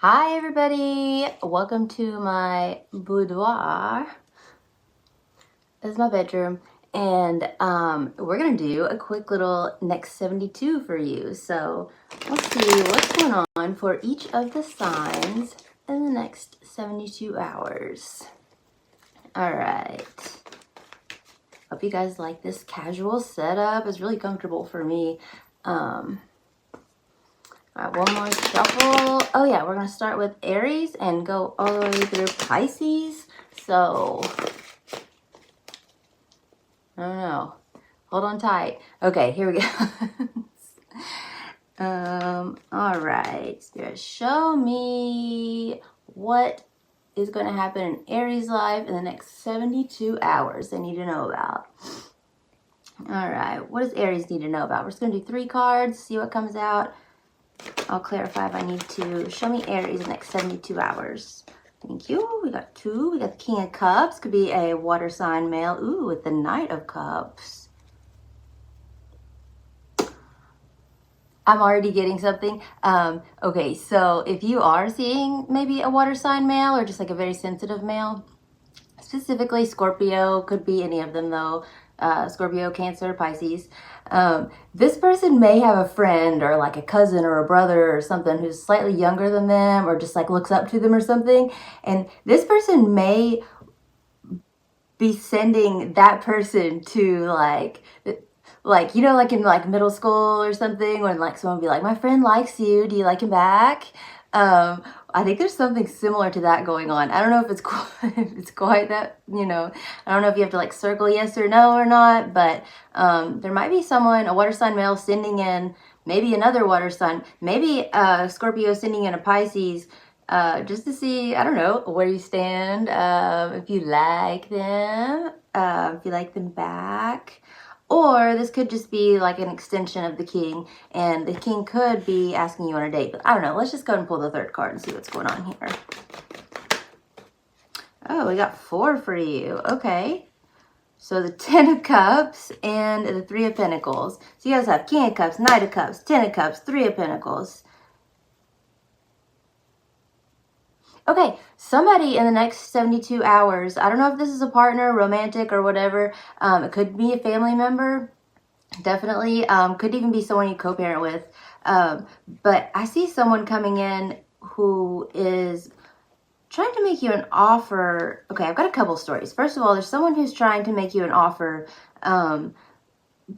Hi everybody, welcome to my boudoir. This is my bedroom, and we're gonna do a quick little next 72 for you. So let's see what's going on for each of the signs in the next 72 hours. All right. Hope you guys like this casual setup. It's really comfortable for me. All right, one more shuffle. Oh yeah, we're gonna start with Aries and go all the way through Pisces. So, I don't know. Hold on tight. Okay, here we go. All right, Spirit, show me what is going to happen in Aries life in the next 72 hours they need to know about. All right, what does Aries need to know about? We're just going to do 3 cards, see what comes out. I'll clarify if I need to. Show me Aries in the next 72 hours. Thank you. We got 2. We got the King of Cups. Could be a water sign male. Ooh, with the Knight of Cups. I'm already getting something. Okay, so if you are seeing maybe a water sign male or just like a very sensitive male, specifically Scorpio, could be any of them though, Scorpio, Cancer, Pisces, this person may have a friend or like a cousin or a brother or something who's slightly younger than them or just like looks up to them or something, and this person may be sending that person to like, you know, like in like middle school or something, when like someone would be like, my friend likes you, do you like him back? I think there's something similar to that going on. I don't know if it's quite that, you know, I don't know if you have to like circle yes or no or not, but there might be someone, a water sign male, sending in maybe another water sign, maybe Scorpio sending in a Pisces, just to see, I don't know, where you stand, if you like them, if you like them back. Or this could just be like an extension of the King, and the King could be asking you on a date. But I don't know. Let's just go and pull the 3rd card and see what's going on here. Oh, we got 4 for you. Okay. So the 10 of Cups and the 3 of Pentacles. So you guys have King of Cups, Knight of Cups, 10 of Cups, 3 of Pentacles. Okay, somebody in the next 72 hours, I don't know if this is a partner, romantic, or whatever. It could be a family member. Definitely. Could even be someone you co-parent with. But I see someone coming in who is trying to make you an offer. Okay, I've got a couple stories. First of all, there's someone who's trying to make you an offer to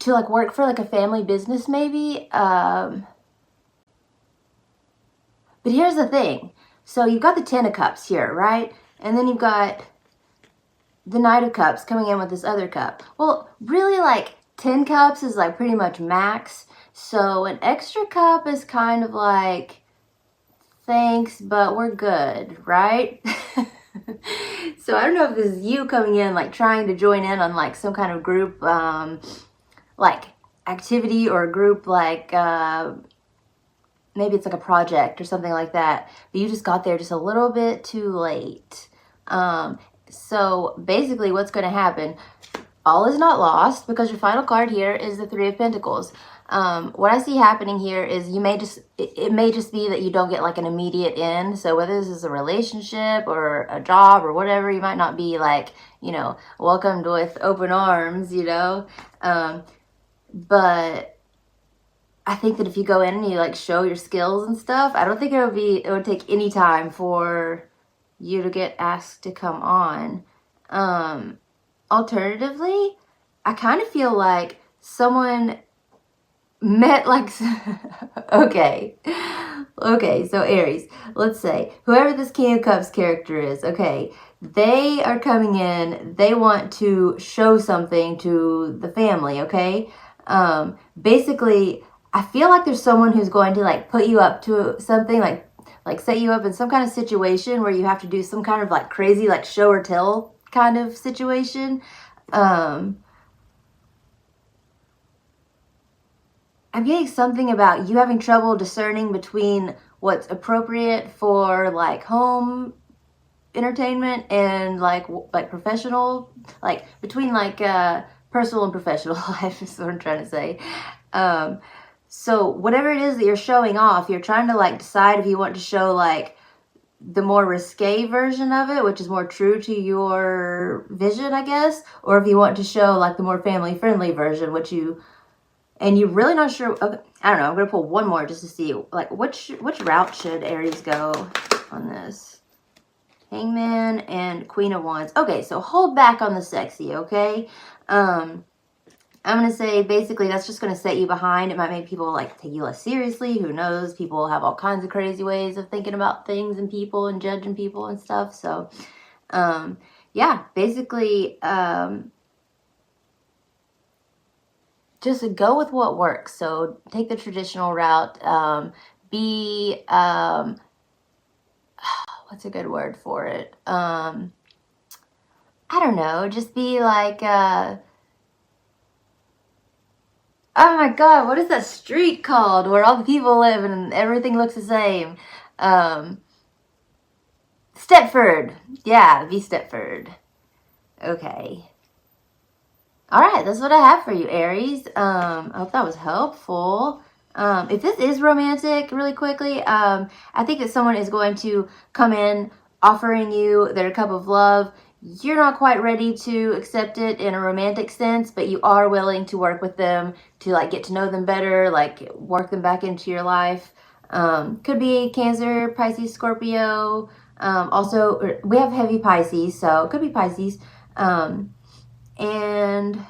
like work for like a family business maybe. But here's the thing. So you've got the 10 of Cups here, right? And then you've got the Knight of Cups coming in with this other cup. Well, really, like 10 cups is like pretty much max. So an extra cup is kind of like, thanks, but we're good, right? So I don't know if this is you coming in like trying to join in on like some kind of group like activity, or a group like maybe it's like a project or something like that, but you just got there just a little bit too late. So basically what's going to happen, all is not lost, because your final card here is the 3 of Pentacles. What I see happening here is you may just, it may just be that you don't get like an immediate end. So whether this is a relationship or a job or whatever, you might not be like, you know, welcomed with open arms, you know. But I think that if you go in and you like show your skills and stuff, I don't think it would take any time for you to get asked to come on. Alternatively, I kind of feel like someone met like, okay, so Aries, let's say, whoever this King of Cups character is, okay, they are coming in, they want to show something to the family, okay? Basically, I feel like there's someone who's going to like put you up to something, like set you up in some kind of situation where you have to do some kind of like crazy like show or tell kind of situation. I'm getting something about you having trouble discerning between what's appropriate for like home entertainment and like professional, like between like personal and professional life is what I'm trying to say. So whatever it is that you're showing off, you're trying to like decide if you want to show like the more risque version of it, which is more true to your vision, I guess, or if you want to show like the more family friendly version, and you're really not sure. Okay, I don't know. I'm gonna pull one more just to see like which route should Aries go on this. Hangman and Queen of Wands. Okay, so hold back on the sexy. Okay, I'm going to say basically that's just going to set you behind. It might make people like take you less seriously. Who knows? People have all kinds of crazy ways of thinking about things and people and judging people and stuff. So, yeah, basically, just go with what works. So take the traditional route. What's a good word for it? I don't know. Just be like, oh my God, what is that street called where all the people live and everything looks the same? Stepford. Yeah, be Stepford. Okay. All right, that's what I have for you, Aries. I hope that was helpful. If this is romantic, really quickly, I think that someone is going to come in offering you their cup of love. You're not quite ready to accept it in a romantic sense, but you are willing to work with them to like get to know them better, like work them back into your life. Could be Cancer, Pisces, Scorpio. Also, we have heavy Pisces, so it could be Pisces. And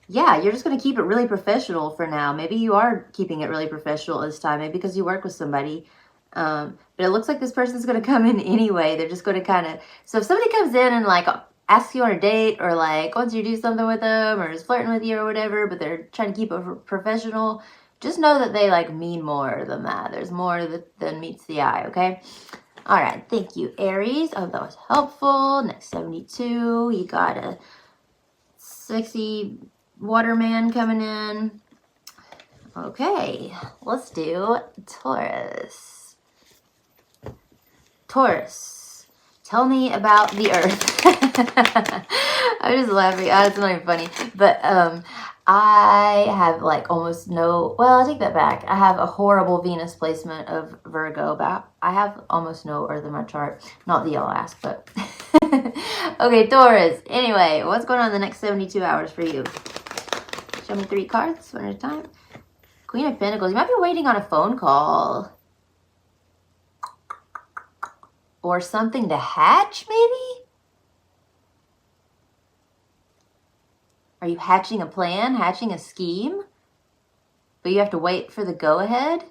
yeah, you're just going to keep it really professional for now. Maybe you are keeping it really professional this time, maybe because you work with somebody. But it looks like this person's going to come in anyway. They're just going to kind of, so if somebody comes in and like asks you on a date or like wants you to do something with them or is flirting with you or whatever, but they're trying to keep it professional, just know that they like mean more than that. There's more than meets the eye, okay? All right, thank you, Aries. I hope that was helpful. Next 72, you got a sexy waterman coming in. Okay, let's do Taurus. Taurus, tell me about the Earth. I'm just laughing. It's not even funny. But I have like almost no, well, I take that back. I have a horrible Venus placement of Virgo, but I have almost no Earth in my chart. Not that y'all ask, but okay, Taurus. Anyway, what's going on in the next 72 hours for you? Show me 3 cards, one at a time. Queen of Pentacles. You might be waiting on a phone call. Or something to hatch, maybe? Are you hatching a plan, hatching a scheme? But you have to wait for the go-ahead?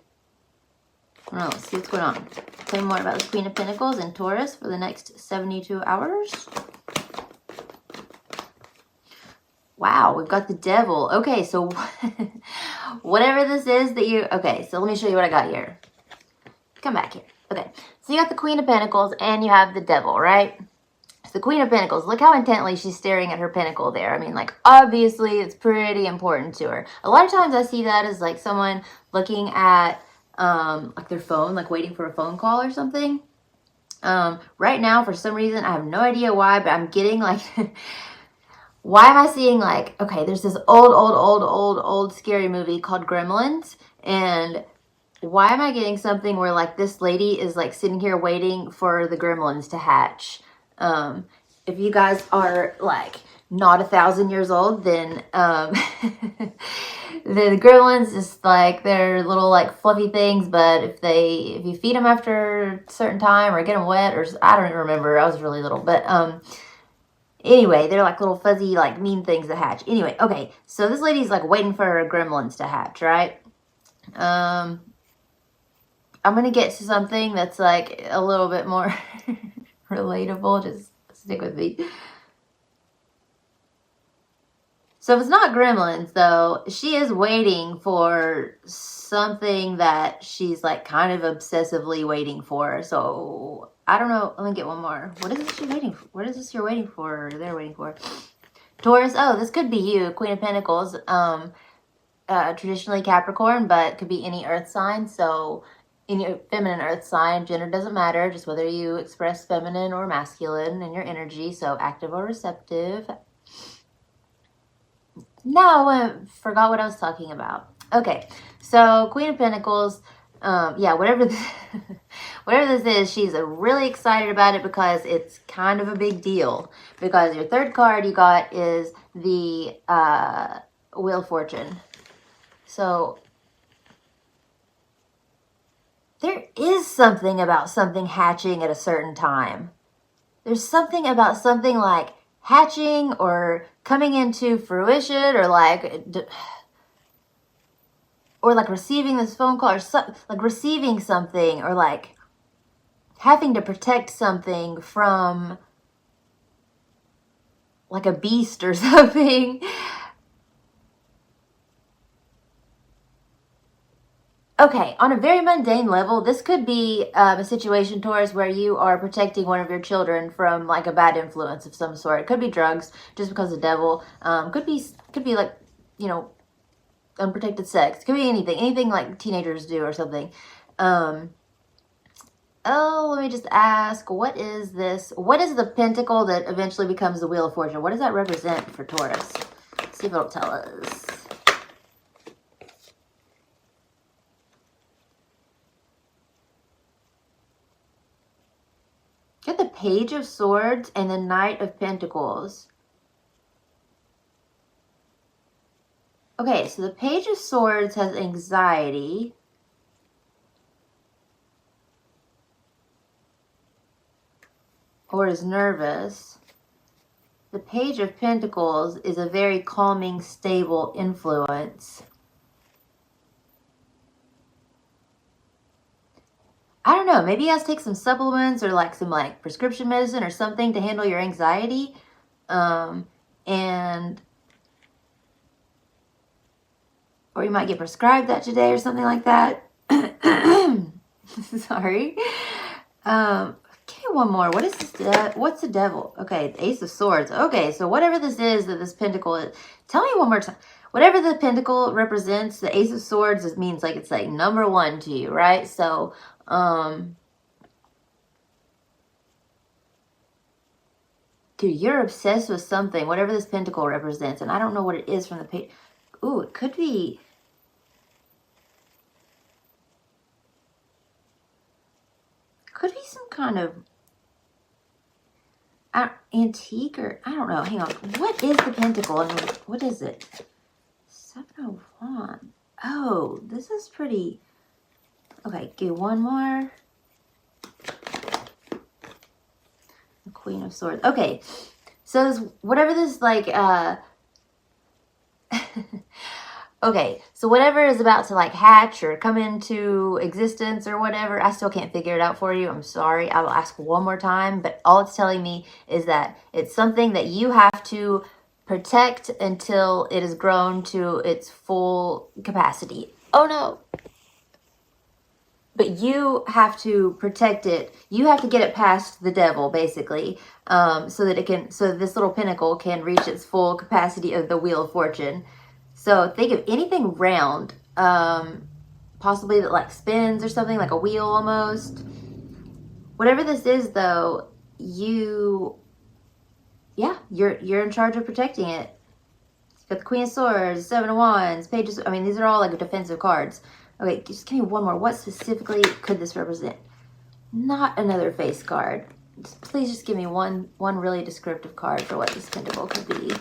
I don't know, let's see what's going on. Tell me more about the Queen of Pentacles and Taurus for the next 72 hours. Wow, we've got the Devil. Okay, so whatever this is that you... Okay, so let me show you what I got here. Come back here. Okay, so you got the Queen of Pentacles and you have the Devil, right? So the Queen of Pentacles, look how intently she's staring at her pentacle there. I mean, like, obviously it's pretty important to her. A lot of times I see that as like someone looking at like their phone, like waiting for a phone call or something. Right now, for some reason, I have no idea why, but I'm getting like... Why am I seeing like, okay, there's this old scary movie called Gremlins, and why am I getting something where like this lady is like sitting here waiting for the gremlins to hatch? If you guys are like not 1,000 years old, then the gremlins just like they're little like fluffy things, but if you feed them after a certain time or get them wet, or I don't even remember, I was really little, but anyway, they're like little fuzzy, like mean things that hatch. Anyway, okay, so this lady's like waiting for her gremlins to hatch, right? I'm gonna get to something that's like a little bit more relatable. Just stick with me. So if it's not gremlins, though, she is waiting for something that she's like kind of obsessively waiting for. So I don't know. Let me get one more. What is this you're waiting for? What is this you're waiting for? Or they're waiting for? Taurus. Oh, this could be you, Queen of Pentacles. Traditionally Capricorn, but could be any earth sign. So in your feminine earth sign, gender doesn't matter, just whether you express feminine or masculine in your energy. So active or receptive. No, I forgot what I was talking about. Okay, so Queen of Pentacles, Yeah, whatever this, whatever this is, she's really excited about it because it's kind of a big deal. Because your third card you got is the Wheel of Fortune. So there is something about something hatching at a certain time. There's something about something like hatching or coming into fruition, or like receiving this phone call, or like receiving something, or like having to protect something from like a beast or something. Okay, on a very mundane level, this could be a situation, Taurus, where you are protecting one of your children from like a bad influence of some sort. It could be drugs, just because the devil. Could be like, you know, unprotected sex. Could be anything like teenagers do or something. Oh, let me just ask, what is this? What is the pentacle that eventually becomes the Wheel of Fortune? What does that represent for Taurus? Let's see if it'll tell us. Get the Page of Swords and the Knight of Pentacles. Okay, so the Page of Swords has anxiety. Or is nervous. The Page of Pentacles is a very calming, stable influence. I don't know, maybe you guys take some supplements or like some like prescription medicine or something to handle your anxiety. Or you might get prescribed that today or something like that. Sorry. Okay, one more. What is this? What's the devil? Okay, the Ace of Swords. Okay, so whatever this is that this pentacle is, tell me one more time. Whatever the pentacle represents, the Ace of Swords means like it's like number one to you, right? So, dude, you're obsessed with something, whatever this pentacle represents, and I don't know what it is from the page. Ooh, it could be. Could be some kind of antique, or I don't know. Hang on. What is the pentacle and what is it? Seven of Wands. Oh, this is pretty. Okay, give one more. The Queen of Swords. Okay, so this, whatever this like okay, so whatever is about to like hatch or come into existence or whatever, I still can't figure it out for you. I'm sorry. I will ask one more time, but all it's telling me is that it's something that you have to protect until it has grown to its full capacity. Oh no. But you have to protect it. You have to get it past the devil, basically, so that this little pinnacle can reach its full capacity of the Wheel of Fortune. So think of anything round, possibly that like spins or something, like a wheel almost. Whatever this is, though, you're in charge of protecting it. You've got the Queen of Swords, Seven of Wands, Pages. I mean, these are all like defensive cards. Okay, just give me one more. What specifically could this represent? Not another face card. Please just give me one really descriptive card for what this pentacle could be.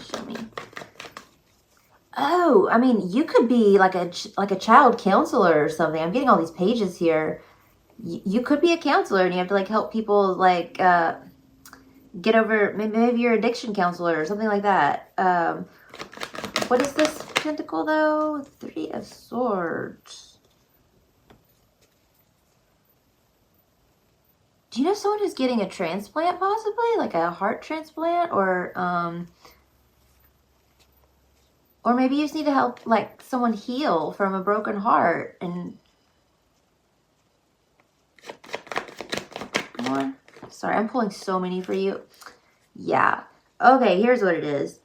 Show me. Oh, I mean, you could be like a child counselor or something. I'm getting all these pages here. You could be a counselor, and you have to like help people like get over. Maybe you're an addiction counselor or something like that. What is this pentacle though? Three of Swords. Do you know someone who's getting a transplant, possibly like a heart transplant, or maybe you just need to help like someone heal from a broken heart? And more. Sorry, I'm pulling so many for you. Yeah. Okay, here's what it is.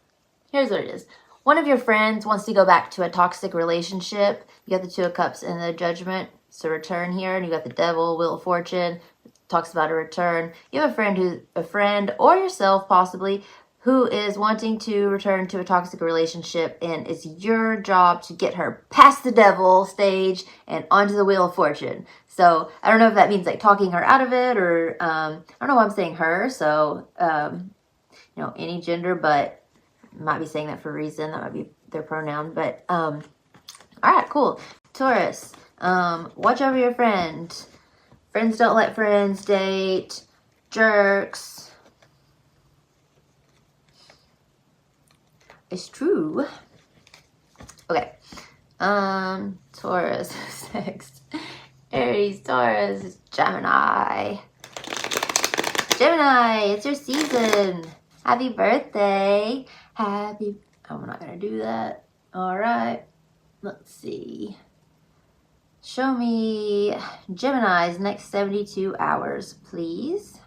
One of your friends wants to go back to a toxic relationship. You got the Two of Cups and the Judgment. It's a return here. And you got the Devil, Wheel of Fortune. Talks about a return. You have a friend or yourself possibly who is wanting to return to a toxic relationship, and it's your job to get her past the devil stage and onto the Wheel of Fortune. So I don't know if that means like talking her out of it, or I don't know why I'm saying her, so you know, any gender, but might be saying that for a reason. That might be their pronoun. But all right, cool. Taurus, watch over your friend. Friends don't let friends date. Jerks. It's true. Okay. Taurus next. Aries, Taurus, Gemini. Gemini, it's your season. Happy birthday. Happy... Oh, we're not going to do that. All right. Let's see. Show me Gemini's next 72 hours, please.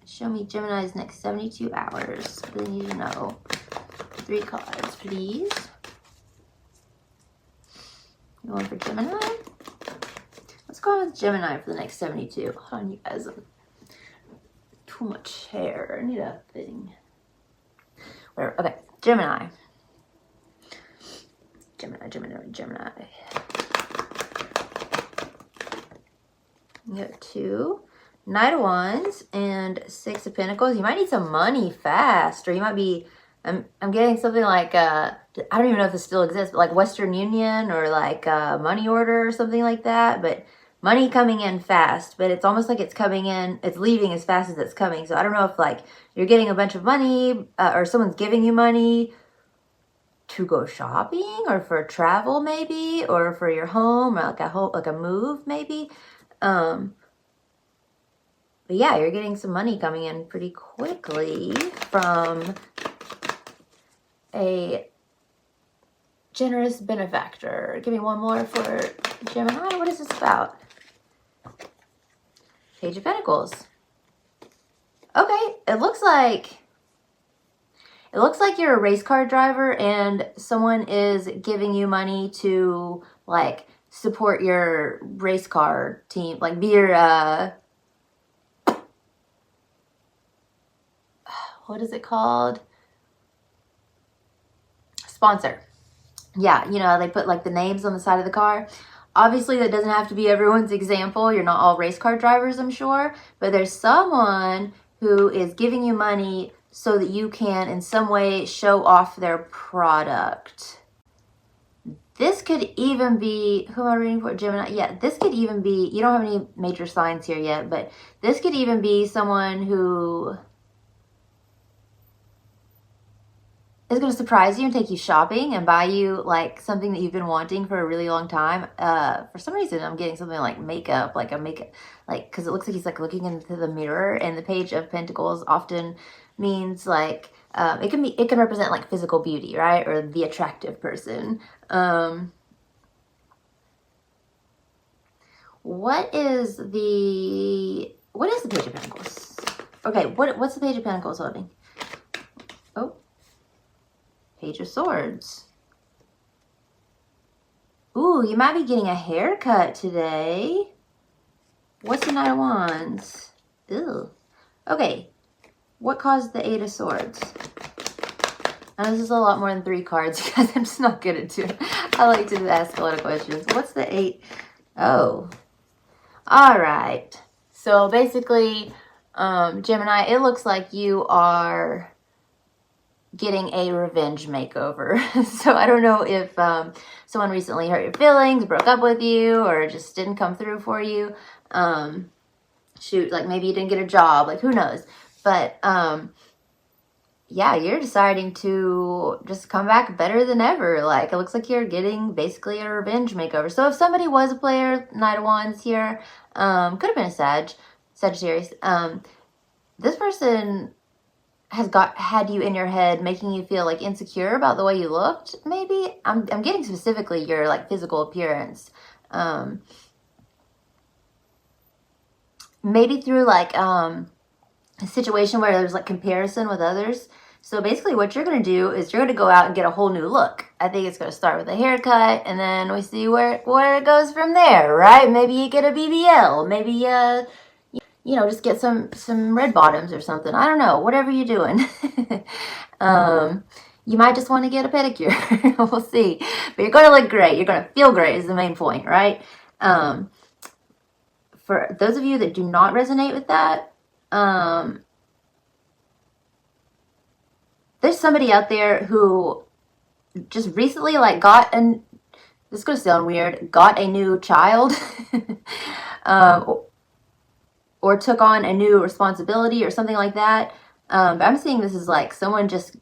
Show me Gemini's next 72 hours. I really need to know. 3 cards, please. You want for Gemini? Let's go on with Gemini for the next 72. Hold on, you guys. Too much hair. I need a thing. Whatever. Okay, Gemini. Gemini. You got 2 Knight of Wands and 6 of Pentacles. You might need some money fast, or you might be... I'm getting something like I don't even know if this still exists, but like Western Union or like money order or something like that. But money coming in fast, but it's almost like it's coming in, it's leaving as fast as it's coming. So I don't know if like you're getting a bunch of money or someone's giving you money to go shopping or for travel maybe, or for your home, or like a move maybe. But yeah, you're getting some money coming in pretty quickly from a generous benefactor. Give me one more for Gemini. What is this about? Page of Pentacles. Okay, it looks like you're a race car driver and someone is giving you money to like support your race car team, like be your what is it called? Sponsor. Yeah, you know, they put like the names on the side of the car. Obviously, that doesn't have to be everyone's example. You're not all race car drivers, I'm sure. But there's someone who is giving you money so that you can in some way show off their product. This could even be, who am I reading for? Gemini? Yeah, this could even be, you don't have any major signs here yet, but this could even be someone who is going to surprise you and take you shopping and buy you like something that you've been wanting for a really long time. For some reason, I'm getting something like makeup, like a makeup, like, because it looks like he's like looking into the mirror, and the Page of Pentacles often means like, it can represent like physical beauty, right? Or the attractive person. What is the Page of Pentacles? Okay, what's the Page of Pentacles holding? Oh. Page of Swords. Ooh, you might be getting a haircut today. What's the Knight of Wands? Ew. Okay. What caused the 8 of Swords? Now, this is a lot more than 3 cards because I'm just not good at doing. I like to ask a lot of questions. What's the 8? Oh. All right. So basically, Gemini, it looks like you are getting a revenge makeover. So I don't know if someone recently hurt your feelings, broke up with you, or just didn't come through for you. Shoot, like maybe you didn't get a job, like who knows. But yeah, you're deciding to just come back better than ever. Like it looks like you're getting basically a revenge makeover. So if somebody was a player, Knight of Wands here, could have been a Sagittarius. This person has had you in your head, making you feel like insecure about the way you looked. Maybe I'm getting specifically your like physical appearance. Maybe through like a situation where there's like comparison with others. So basically what you're going to do is you're going to go out and get a whole new look. I think it's going to start with a haircut, and then we see where it goes from there, right? Maybe you get a BBL. Maybe just get some red bottoms or something. I don't know, whatever you're doing. You might just want to get a pedicure. We'll see. But you're going to look great. You're going to feel great is the main point, right? For those of you that do not resonate with that, there's somebody out there who just recently got this is going to sound weird, got a new child or took on a new responsibility or something like that. But I'm seeing this as someone just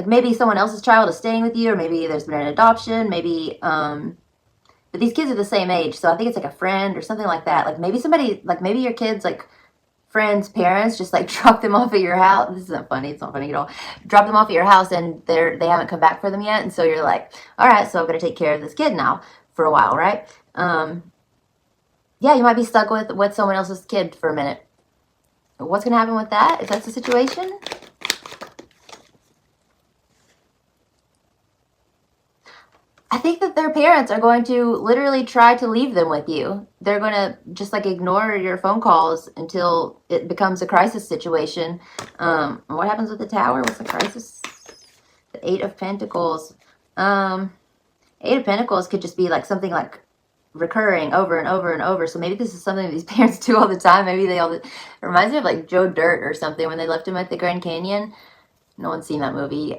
maybe someone else's child is staying with you, or maybe there's been an adoption, maybe but these kids are the same age, so I think it's a friend or something like that. Maybe somebody, maybe your kids, friends' parents just drop them off at your house. This isn't funny. It's not funny at all. Drop them off at your house and they haven't come back for them yet. And so you're all right, so I'm going to take care of this kid now for a while, right? Yeah, you might be stuck with someone else's kid for a minute. What's going to happen with that if that's the situation? I think that their parents are going to literally try to leave them with you. They're going to just ignore your phone calls until it becomes a crisis situation. What happens with the Tower? What's the crisis? The Eight of Pentacles. Eight of Pentacles could just be something recurring over and over and over. So maybe this is something that these parents do all the time. Maybe it reminds me of Joe Dirt or something when they left him at the Grand Canyon. No one's seen that movie.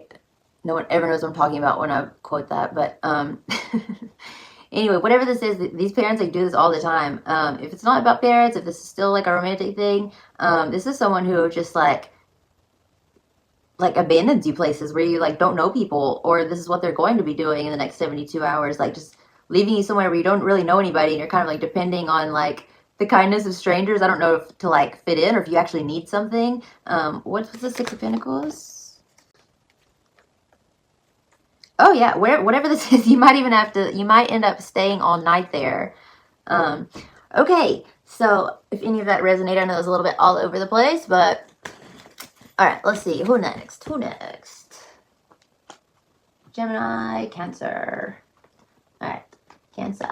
No one ever knows what I'm talking about when I quote that, but anyway, whatever this is, these parents do this all the time. If it's not about parents, if this is still a romantic thing, this is someone who just abandons you places where you don't know people, or this is what they're going to be doing in the next 72 hours, just leaving you somewhere where you don't really know anybody, and you're kind of depending on the kindness of strangers. I don't know if to fit in or if you actually need something. What's the Six of Pentacles? Oh yeah, whatever this is, you might end up staying all night there. Okay, so if any of that resonated, I know it was a little bit all over the place, but all right, let's see. Who next? Gemini, Cancer. All right, Cancer.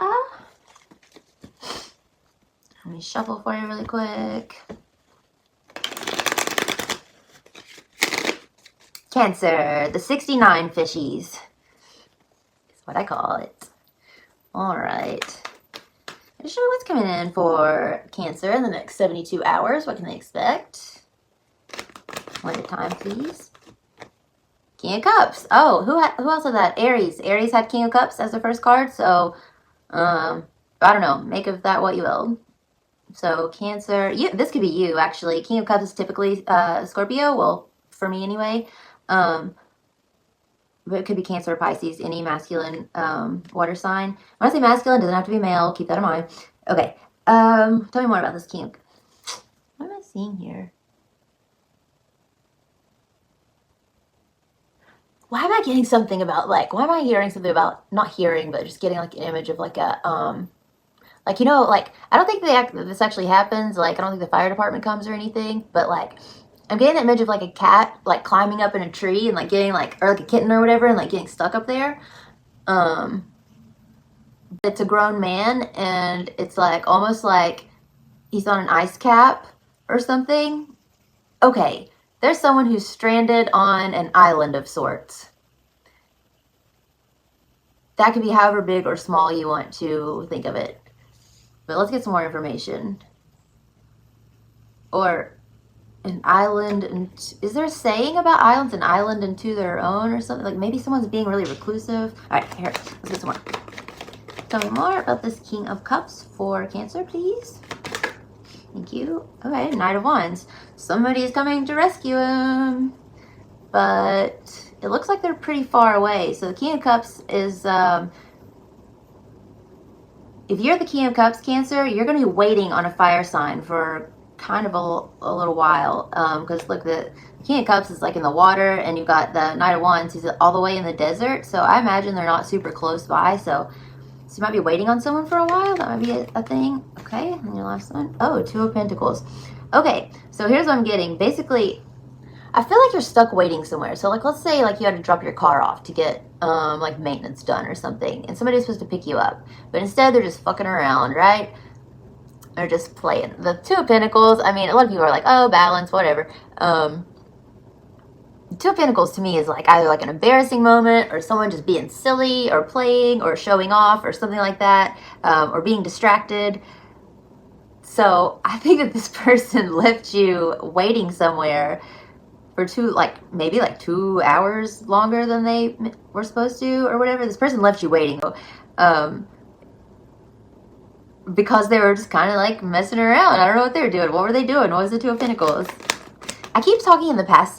Let me shuffle for you really quick. Cancer, the 69 fishies. What I call it. All right. Show me what's coming in for Cancer in the next 72 hours. What can they expect? One at a time, please. King of Cups. Oh, who else had that? Aries. Aries had King of Cups as the first card. So, I don't know. Make of that what you will. So, Cancer. This could be you, actually. King of Cups is typically Scorpio. Well, for me anyway. But it could be Cancer or Pisces, any masculine water sign. When I say masculine, it doesn't have to be male. Keep that in mind. Okay. Tell me more about this King. What am I seeing here? Why am I getting something about why am I hearing something about, not hearing, but just getting an image of a I don't think this actually happens. I don't think the fire department comes or anything, but I'm getting that image of a cat climbing up in a tree and getting or a kitten or whatever and getting stuck up there. It's a grown man and it's almost he's on an ice cap or something. Okay, there's someone who's stranded on an island of sorts. That could be however big or small you want to think of it. But let's get some more information. Or an island, and is there a saying about islands, an island into their own or something? Maybe someone's being really reclusive. All right, here, let's get some more. Tell me more about this King of Cups for Cancer, please. Thank you. Okay, Knight of Wands. Somebody is coming to rescue him, but it looks like they're pretty far away. So the King of Cups is, if you're the King of Cups, Cancer, you're going to be waiting on a fire sign for kind of a little while, because look, the King of Cups is in the water, and you've got the Knight of Wands who's all the way in the desert, so I imagine they're not super close by, so you might be waiting on someone for a while. That might be a thing. Okay, and your last one. Oh, Two of Pentacles. Okay, so here's what I'm getting. Basically, I feel like you're stuck waiting somewhere. So let's say you had to drop your car off to get maintenance done or something, and somebody's supposed to pick you up, but instead they're just fucking around, right? Or just playing. The Two of Pentacles, I mean, a lot of people are like, oh, balance, whatever. Two of Pentacles to me is like either like an embarrassing moment or someone just being silly or playing or showing off or something like that, or being distracted. So I think that this person left you waiting somewhere for maybe 2 hours longer than they were supposed to or whatever. This person left you waiting. Because they were just kind of like messing around. I don't know what they were doing. What were they doing? What was the Two of Pentacles? I keep talking in the past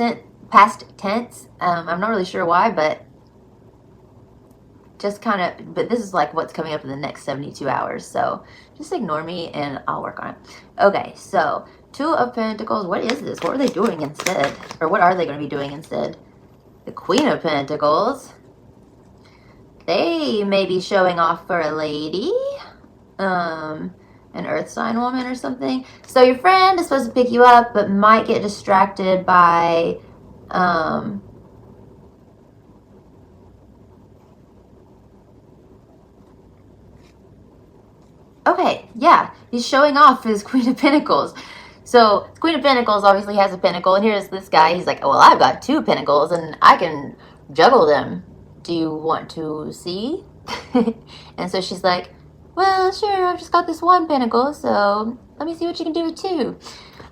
tense. I'm not really sure why, but this is like what's coming up in the next 72 hours. So just ignore me and I'll work on it. Okay, so Two of Pentacles. What is this? What are they doing instead? Or what are they going to be doing instead? The Queen of Pentacles. They may be showing off for a lady. An earth sign woman or something. So your friend is supposed to pick you up, but might get distracted by, okay, yeah, he's showing off his Queen of Pentacles. So Queen of Pentacles obviously has a pentacle, and here's this guy. He's like, well, I've got 2 pentacles, and I can juggle them. Do you want to see? And so she's like, well, sure, I've just got this 1 pentacle, so let me see what you can do with 2.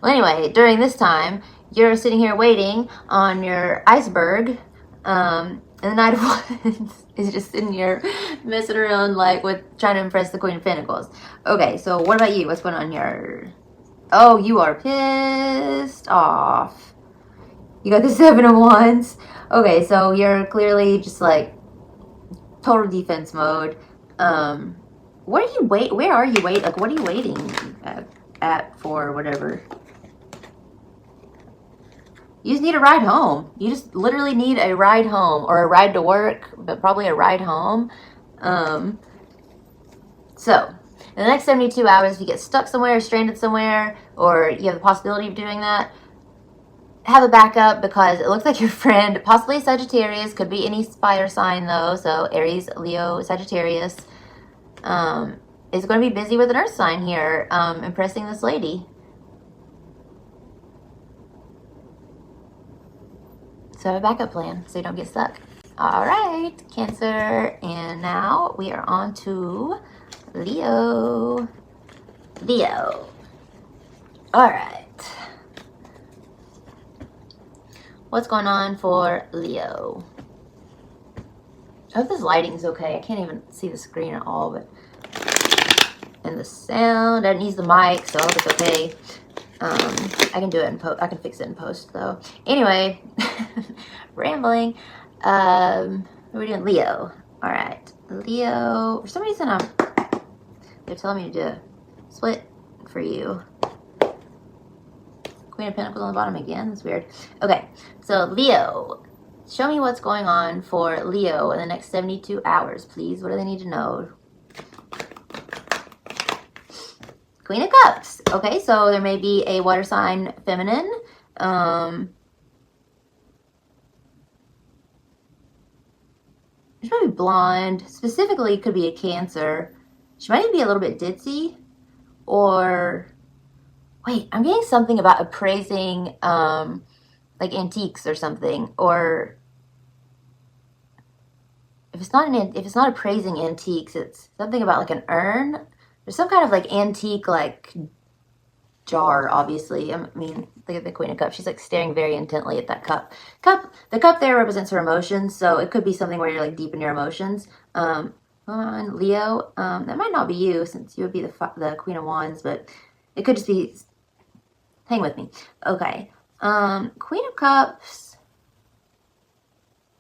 Well, anyway, during this time, you're sitting here waiting on your iceberg, and the Knight of Wands is just sitting here messing around like with trying to impress the Queen of Pentacles. Okay, so what about you? What's going on here? Oh, you are pissed off. You got the 7 of Wands. Okay, so you're clearly just like total defense mode. Where are you waiting? Like, what are you waiting at for, whatever? You just need a ride home. You just literally need a ride home or a ride to work, but probably a ride home. So, in the next 72 hours, if you get stuck somewhere, stranded somewhere, or you have the possibility of doing that, have a backup because it looks like your friend, possibly Sagittarius, could be any fire sign though, so Aries, Leo, Sagittarius, is going to be busy with an earth sign here, impressing this lady. So have a backup plan so you don't get stuck. All right, Cancer. And now we are on to Leo. Leo. All right. What's going on for Leo? I hope this lighting's okay. I can't even see the screen at all, but and the sound. I didn't use the mic, so I hope it's okay. I can do it in post. I can fix it in post though. Anyway, rambling. What are we doing? Leo. All right, Leo. For some reason, they're telling me to do a split for you. Queen of Pentacles on the bottom again. That's weird. Okay, so Leo. Show me what's going on for Leo in the next 72 hours, please. What do they need to know? Queen of Cups. Okay, so there may be a water sign feminine. She's probably blonde. Specifically, could be a Cancer. She might even be a little bit ditzy. Or, wait, I'm getting something about appraising, like antiques or something. Or, if it's not appraising antiques, it's something about like an urn. There's some kind of like antique like jar, obviously. I mean, look at the Queen of Cups. She's like staring very intently at that cup. The cup there represents her emotions, so it could be something where you're like deep in your emotions. On Leo, that might not be you since you would be the Queen of Wands, but it could just be. Hang with me. Okay. Queen of Cups.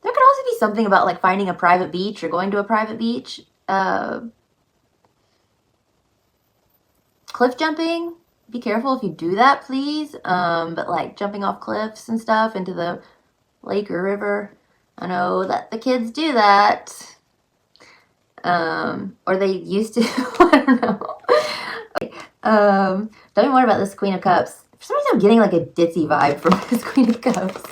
There could also be something about like finding a private beach or going to a private beach. Cliff jumping. Be careful if you do that, please. But like jumping off cliffs and stuff into the lake or river. I know that the kids do that. Or they used to. I don't know. Okay. Tell me more about this Queen of Cups. For some reason, I'm getting like a ditzy vibe from this Queen of Cups.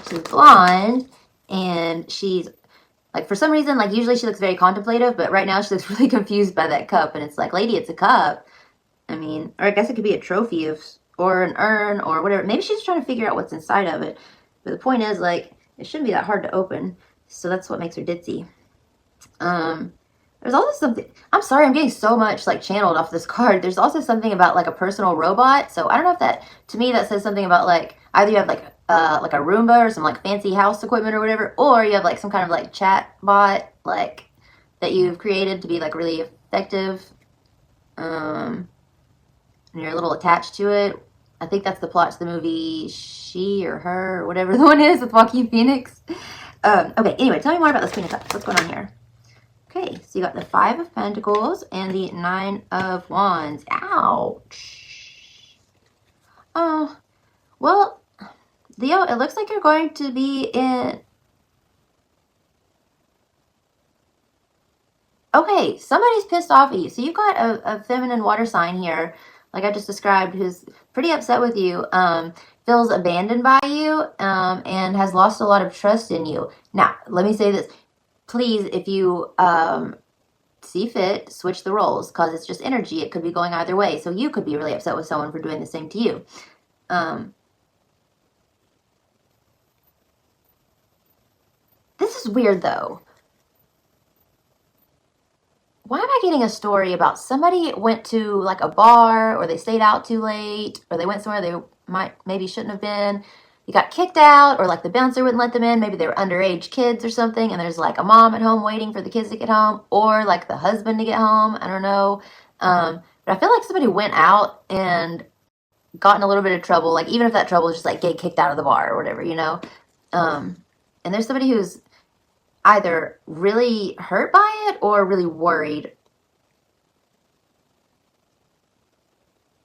She's blonde, and she's like, for some reason, like usually she looks very contemplative, but right now she looks really confused by that cup, and it's like, lady, it's a cup. I mean, or I guess it could be a trophy of, or an urn or whatever. Maybe she's trying to figure out what's inside of it. But the point is, like, it shouldn't be that hard to open. So that's what makes her ditzy. There's also something, I'm sorry, I'm getting so much like channeled off this card. There's also something about like a personal robot. So I don't know if that, to me, that says something about like, either you have like a Roomba or some like fancy house equipment or whatever, or you have like some kind of like chat bot like that you've created to be like really effective. And you're a little attached to it. I think that's the plot to the movie She or Her or whatever the one is with Joaquin Phoenix. Okay, anyway, tell me more about this Queen of Cups. What's going on here? Okay, so you got the Five of Pentacles and the Nine of Wands. Ouch. Oh, well, Leo, it looks like you're going to be in... Okay, somebody's pissed off at you. So you've got a feminine water sign here, like I just described, who's pretty upset with you, feels abandoned by you, and has lost a lot of trust in you. Now, let me say this. Please, if you see fit, switch the roles, because it's just energy. It could be going either way. So you could be really upset with someone for doing the same to you. This is weird, though. Why am I getting a story about somebody went to like a bar, or they stayed out too late, or they went somewhere they maybe shouldn't have been? You got kicked out, or like the bouncer wouldn't let them in. Maybe they were underage kids or something, and there's like a mom at home waiting for the kids to get home, or like the husband to get home. I don't know. But I feel like somebody went out and got in a little bit of trouble. Like, even if that trouble is just like get kicked out of the bar or whatever, you know? And there's somebody who's either really hurt by it or really worried.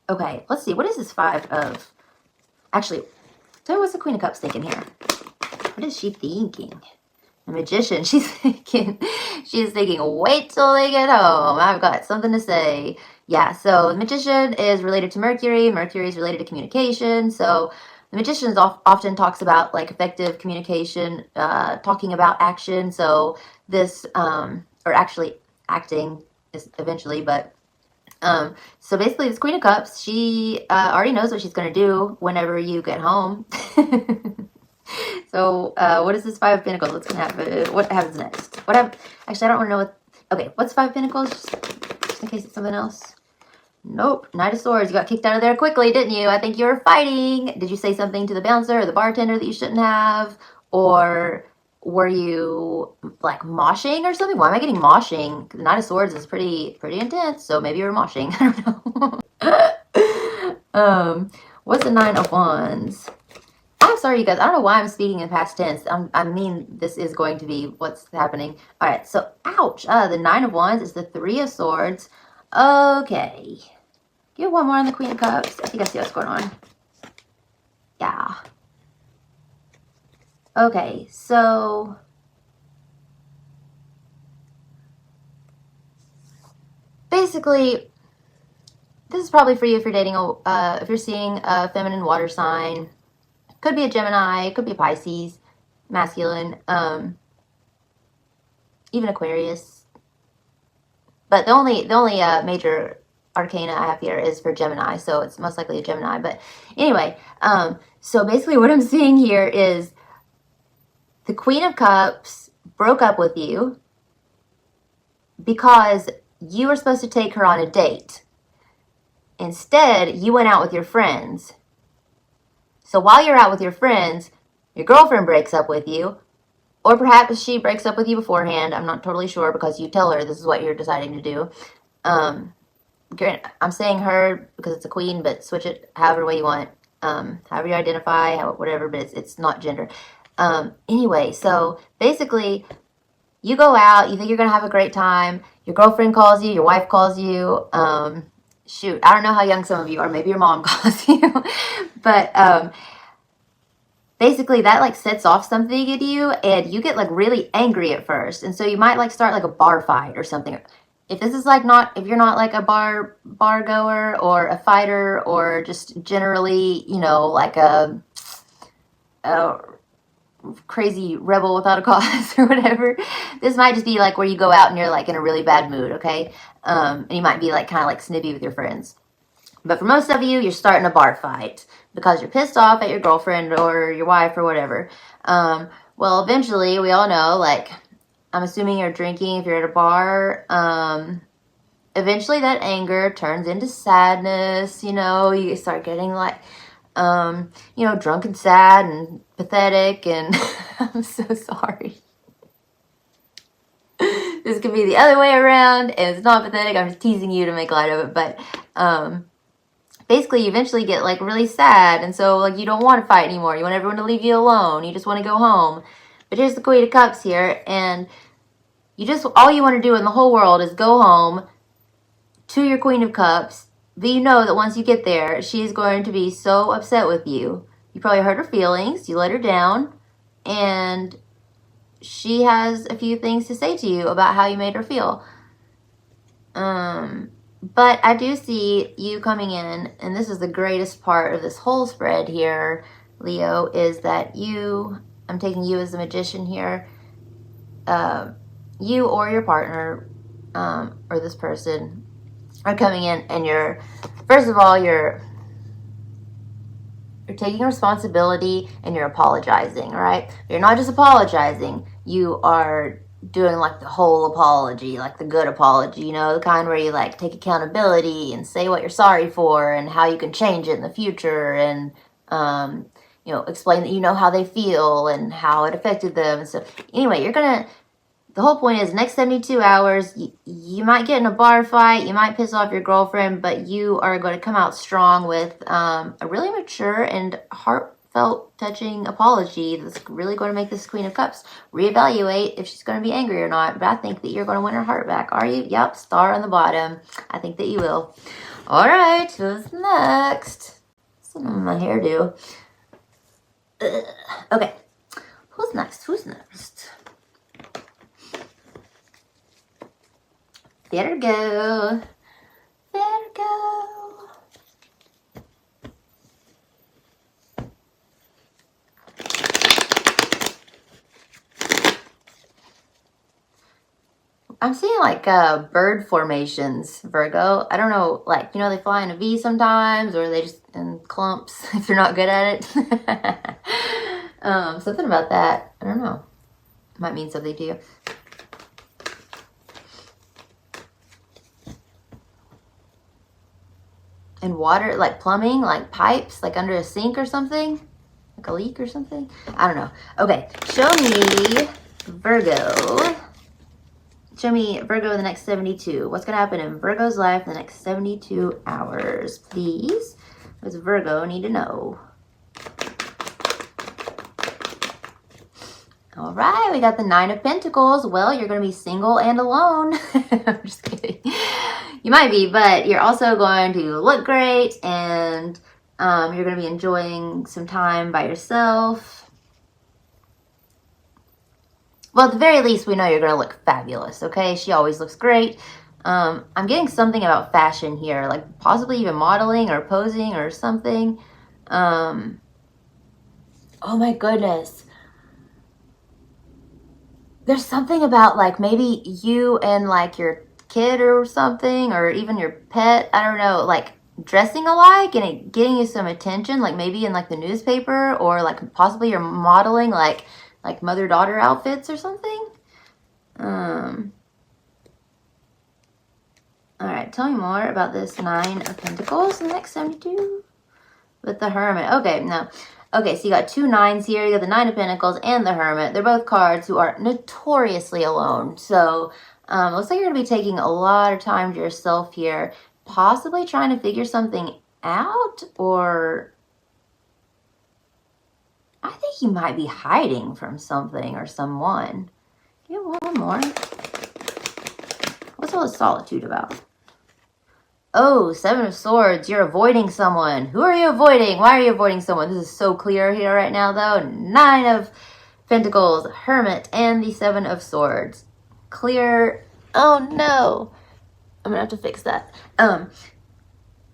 Okay, let's see. What is this Five of... Actually, tell me what's the Queen of Cups thinking here. What is she thinking? The Magician, she's thinking, wait till they get home. I've got something to say. Yeah, so the Magician is related to Mercury. Mercury is related to communication. So the Magician often talks about like effective communication, talking about action. So this, or actually acting is eventually, but so basically this Queen of Cups, she already knows what she's going to do whenever you get home. So what is this Five of Pentacles? What's going to happen? What happens next? Actually, I don't want to know what... Okay, what's Five of Pentacles? Just in case it's something else. Nope. Knight of Swords. You got kicked out of there quickly, didn't you? I think you were fighting. Did you say something to the bouncer or the bartender that you shouldn't have? Or were you like moshing or something? Why am I getting moshing? The Knight of Swords is pretty intense, so maybe you were moshing. I don't know. What's the Nine of Wands? I'm sorry, you guys. I don't know why I'm speaking in past tense. I mean, this is going to be what's happening. All right, so, ouch. The Nine of Wands is the Three of Swords. Okay. Give one more on the Queen of Cups. I think I see what's going on. Yeah. Okay, so... basically, this is probably for you if you're dating, if you're seeing a feminine water sign. Could be a Gemini, could be a Pisces, masculine, even Aquarius. But the only major arcana I have here is for Gemini, so it's most likely a Gemini. But anyway, so basically what I'm seeing here is the Queen of Cups broke up with you because you were supposed to take her on a date. Instead, you went out with your friends. So while you're out with your friends, your girlfriend breaks up with you, or perhaps she breaks up with you beforehand. I'm not totally sure because you tell her this is what you're deciding to do. I'm saying her because it's a queen, but switch it however way you want, however you identify, whatever, but it's not gender. Anyway, so basically, you go out, you think you're going to have a great time, your girlfriend calls you, your wife calls you, shoot, I don't know how young some of you are. Maybe your mom calls you. But basically that like sets off something in you and you get like really angry at first. And so you might like start like a bar fight or something. If this is like if you're not like a bar goer or a fighter or just generally, you know, like a crazy rebel without a cause or whatever, this might just be like where you go out and you're like in a really bad mood, okay? And you might be like kind of like snippy with your friends. But for most of you, you're starting a bar fight because you're pissed off at your girlfriend or your wife or whatever. Well, eventually, we all know, like, I'm assuming you're drinking if you're at a bar. Eventually that anger turns into sadness, you know, you start getting like, you know, drunk and sad and pathetic, and I'm so sorry. This could be the other way around, and it's not pathetic. I'm just teasing you to make light of it, but basically you eventually get like really sad, and so like you don't want to fight anymore. You want everyone to leave you alone. You just want to go home. But here's the Queen of Cups here, and you just, all you want to do in the whole world is go home to your Queen of Cups, but you know that once you get there, she's going to be so upset with you. You probably hurt her feelings, you let her down, and she has a few things to say to you about how you made her feel. But I do see you coming in, and this is the greatest part of this whole spread here, Leo, is that you, I'm taking you as the magician here, you or your partner, or this person, are coming in, and you're, first of all, you're taking responsibility and you're apologizing, right? You're not just apologizing, you are doing like the whole apology, like the good apology, you know, the kind where you like take accountability and say what you're sorry for and how you can change it in the future, and you know, explain that you know how they feel and how it affected them. So anyway, you're gonna, the whole point is, next 72 hours, you might get in a bar fight, you might piss off your girlfriend, but you are going to come out strong with a really mature and heartfelt, touching apology that's really going to make this Queen of Cups reevaluate if she's going to be angry or not. But I think that you're going to win her heart back. Are you? Yep, star on the bottom. I think that you will. All right, who's next? Some of my hairdo. Okay, who's next? Who's next? There we go. There we go. I'm seeing like bird formations, Virgo. I don't know, like, you know, they fly in a V sometimes, or they just in clumps if they're not good at it. Something about that. I don't know. Might mean something to you. And water, like plumbing, like pipes, like under a sink or something, like a leak or something. I don't know. Okay, show me Virgo. Show me Virgo in the next 72. What's going to happen in Virgo's life in the next 72 hours, please? What does Virgo need to know? All right, we got the Nine of Pentacles. Well, you're going to be single and alone. I'm just kidding. You might be, but you're also going to look great, and you're going to be enjoying some time by yourself. Well, at the very least, we know you're going to look fabulous, okay? She always looks great. I'm getting something about fashion here, like possibly even modeling or posing or something. Oh my goodness. There's something about like maybe you and like your kid or something, or even your pet, I don't know, like dressing alike and it getting you some attention, like maybe in like the newspaper, or like possibly you're modeling like mother-daughter outfits or something. All right, tell me more about this Nine of Pentacles in the next 72 with the Hermit. Okay, no. Okay, so you got two nines here. You got the Nine of Pentacles and the Hermit. They're both cards who are notoriously alone. So looks like you're going to be taking a lot of time to yourself here, possibly trying to figure something out, or I think you might be hiding from something or someone. Get one more. What's all this solitude about? Oh, Seven of Swords. You're avoiding someone. Who are you avoiding? Why are you avoiding someone? This is so clear here right now, though. Nine of Pentacles, Hermit, and the Seven of Swords. Clear. Oh, no. I'm going to have to fix that.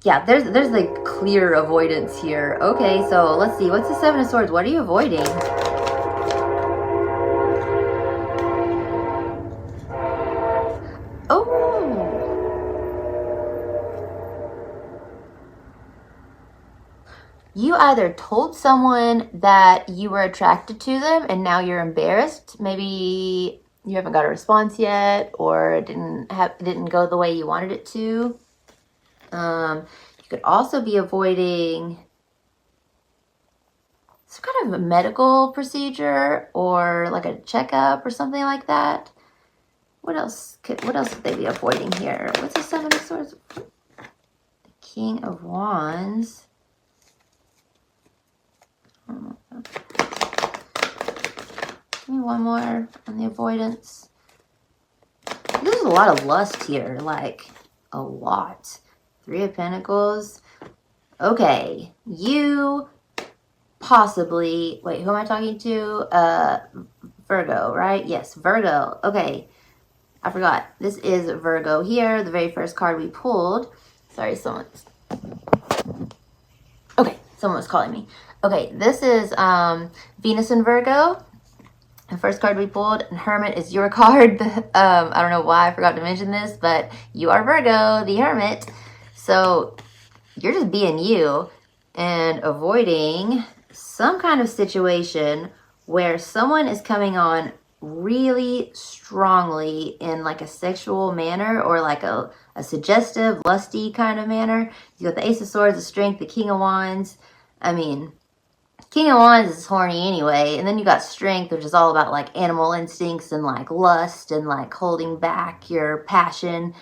Yeah, there's like clear avoidance here. Okay, so let's see. What's the Seven of Swords? What are you avoiding? Oh. you either told someone that you were attracted to them and now you're embarrassed. Maybe you haven't got a response yet, or it didn't go the way you wanted it to. You could also be avoiding some kind of a medical procedure or like a checkup or something like that. What else could they be avoiding here? What's the Seven of Swords? The King of Wands. Give me one more on the avoidance. There's a lot of lust here, like a lot. Three of Pentacles. Okay, you possibly, wait, who am I talking to? Virgo, right? Yes, Virgo. Okay, I forgot. This is Virgo here, the very first card we pulled. Sorry, someone was calling me. Okay, this is Venus in Virgo. The first card we pulled, and Hermit is your card. I don't know why I forgot to mention this, but you are Virgo, the Hermit. So you're just being you and avoiding some kind of situation where someone is coming on really strongly in like a sexual manner, or like a suggestive, lusty kind of manner. You got the Ace of Swords, the Strength, the King of Wands. I mean, King of Wands is horny anyway, and then you got Strength, which is all about like animal instincts and like lust and like holding back your passion.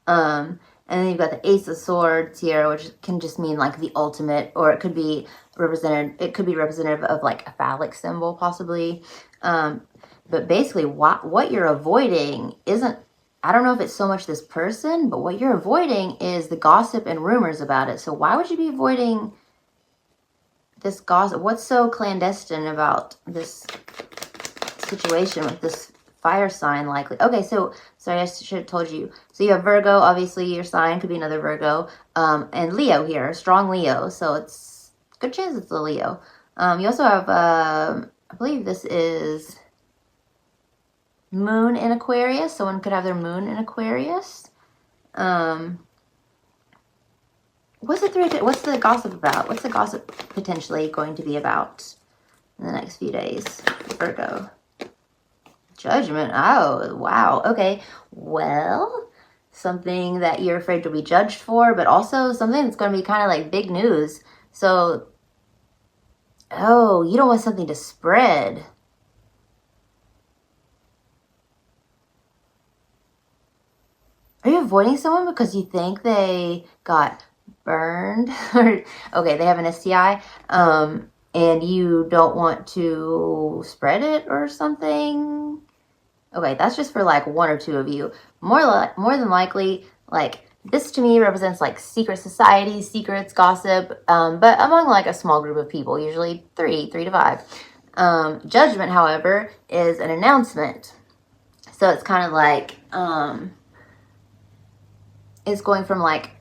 And then you've got the Ace of Swords here, which can just mean like the ultimate, or it could be representative of like a phallic symbol possibly. But basically what you're avoiding isn't, I don't know if it's so much this person, but what you're avoiding is the gossip and rumors about it. So why would you be avoiding this gossip? What's so clandestine about this situation with this fire sign likely? Okay, so sorry, I should have told you. So you have Virgo, obviously your sign could be another Virgo, and Leo here, strong Leo. So it's a good chance it's a Leo. You also have, I believe this is Moon in Aquarius. Someone could have their Moon in Aquarius. What's the gossip about? What's the gossip potentially going to be about in the next few days, Virgo? Judgment. Oh, wow. Okay. Well, something that you're afraid to be judged for, but also something that's going to be kind of like big news. So, oh, you don't want something to spread. Are you avoiding someone because you think they got burned? Okay, they have an STI, and you don't want to spread it or something? Okay, that's just for like one or two of you. More than likely, like this to me represents like secret society, secrets, gossip, but among like a small group of people, usually three to five. Judgment, however, is an announcement. So it's kind of like, it's going from like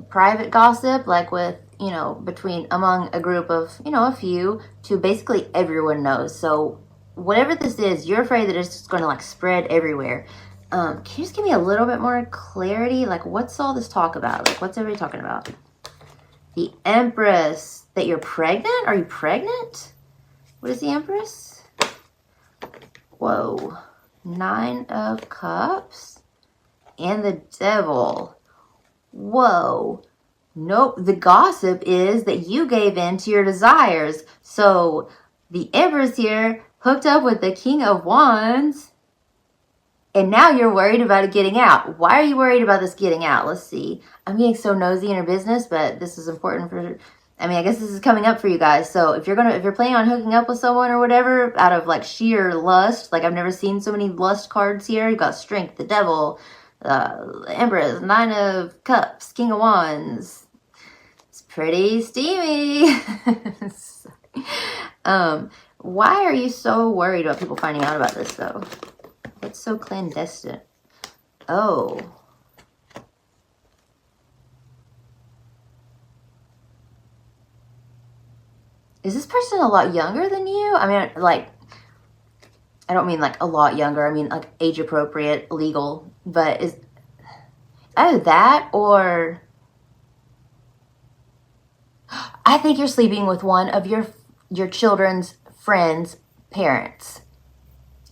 private gossip, like with, among a group of, a few, to basically everyone knows. So whatever this is, you're afraid that it's just going to like spread everywhere. Can you just give me a little bit more clarity? Like, what's all this talk about? Like, what's everybody talking about? The Empress. That you're pregnant? Are you pregnant? What is the Empress? Whoa. 9 of Cups. And the Devil. Whoa. Nope. The gossip is that you gave in to your desires. So the Empress here hooked up with the King of Wands, and now you're worried about it getting out. Why are you worried about this getting out? Let's see. I'm getting so nosy in her business, but this is important for, I guess this is coming up for you guys. So if you're planning on hooking up with someone or whatever out of like sheer lust, like I've never seen so many lust cards here. You've got Strength, the Devil, Empress, 9 of Cups, King of Wands. It's pretty steamy. Why are you so worried about people finding out about this, though? What's so clandestine? Oh. Is this person a lot younger than you? I don't mean like a lot younger. I mean like age appropriate, legal. But is either that or I think you're sleeping with one of your children's friends' parents.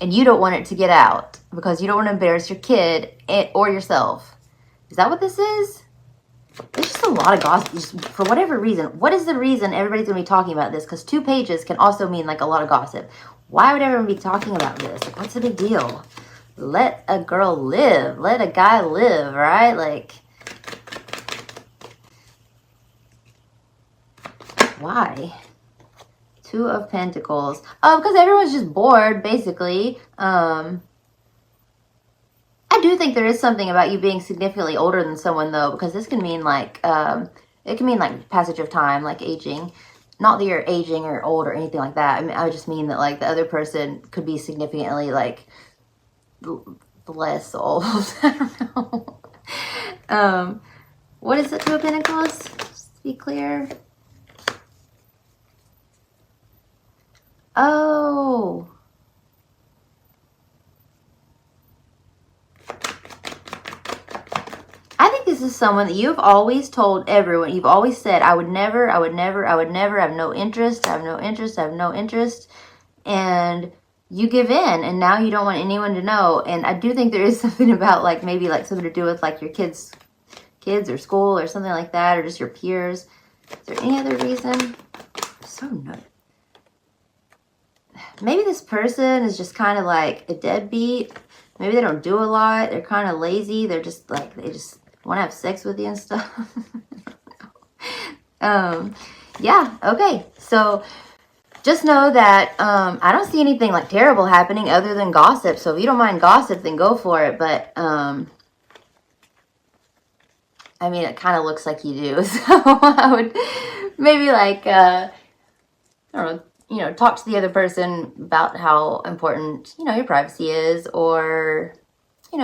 And you don't want it to get out because you don't want to embarrass your kid or yourself. Is that what this is? There's just a lot of gossip, just for whatever reason. What is the reason everybody's going to be talking about this? Because 2 pages can also mean like a lot of gossip. Why would everyone be talking about this? Like, what's the big deal? Let a girl live. Let a guy live, right? Like, why? 2 of Pentacles. Oh, because everyone's just bored, basically. I do think there is something about you being significantly older than someone, though, because this can mean like, it can mean like passage of time, like aging. Not that you're aging or old or anything like that. I mean, I just mean that like the other person could be significantly like less old. I don't know. What is the 2 of Pentacles? Just to be clear. Oh. I think this is someone that you've always told everyone. You've always said, I would never, I would never, I would never, I have no interest, I have no interest, I have no interest. And you give in, and now you don't want anyone to know. And I do think there is something about like maybe like something to do with like your kids or school or something like that, or just your peers. Is there any other reason? So nuts. Maybe this person is just kind of like a deadbeat. Maybe they don't do a lot. They're kind of lazy. They're just like, they just want to have sex with you and stuff. Yeah, okay. So just know that I don't see anything like terrible happening other than gossip. So if you don't mind gossip, then go for it. But I mean, it kind of looks like you do. So I would maybe like, I don't know, talk to the other person about how important, your privacy is, or,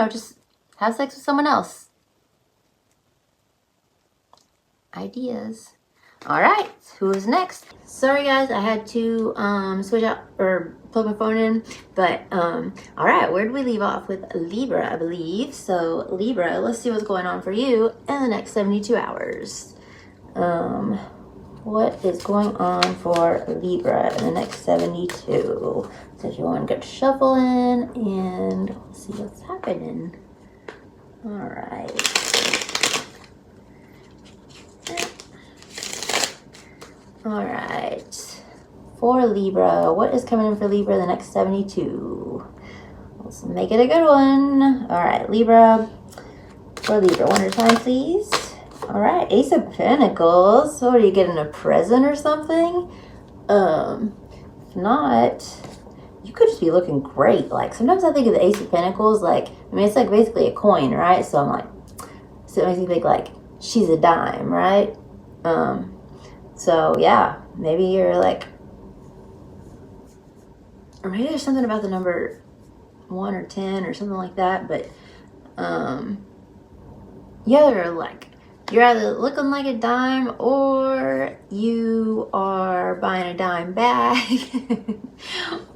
just have sex with someone else. Ideas. All right, who is next? Sorry guys, I had to switch out or plug my phone in, but all right, where did we leave off? With Libra, I believe. So Libra, let's see what's going on for you in the next 72 hours. What is going on for Libra in the next 72? So if you want to get shuffling and see what's happening. All right. All right. For Libra, what is coming in for Libra in the next 72? Let's make it a good one. All right, Libra. For Libra, one at a time, please. All right, Ace of Pentacles. So, are you getting a present or something? If not, you could just be looking great. Like, sometimes I think of the Ace of Pentacles, like, I mean, it's like basically a coin, right? So I'm like, so it makes me think like, she's a dime, right? So yeah, maybe you're like, or maybe there's something about the number 1 or 10 or something like that, but, you're either looking like a dime or you are buying a dime bag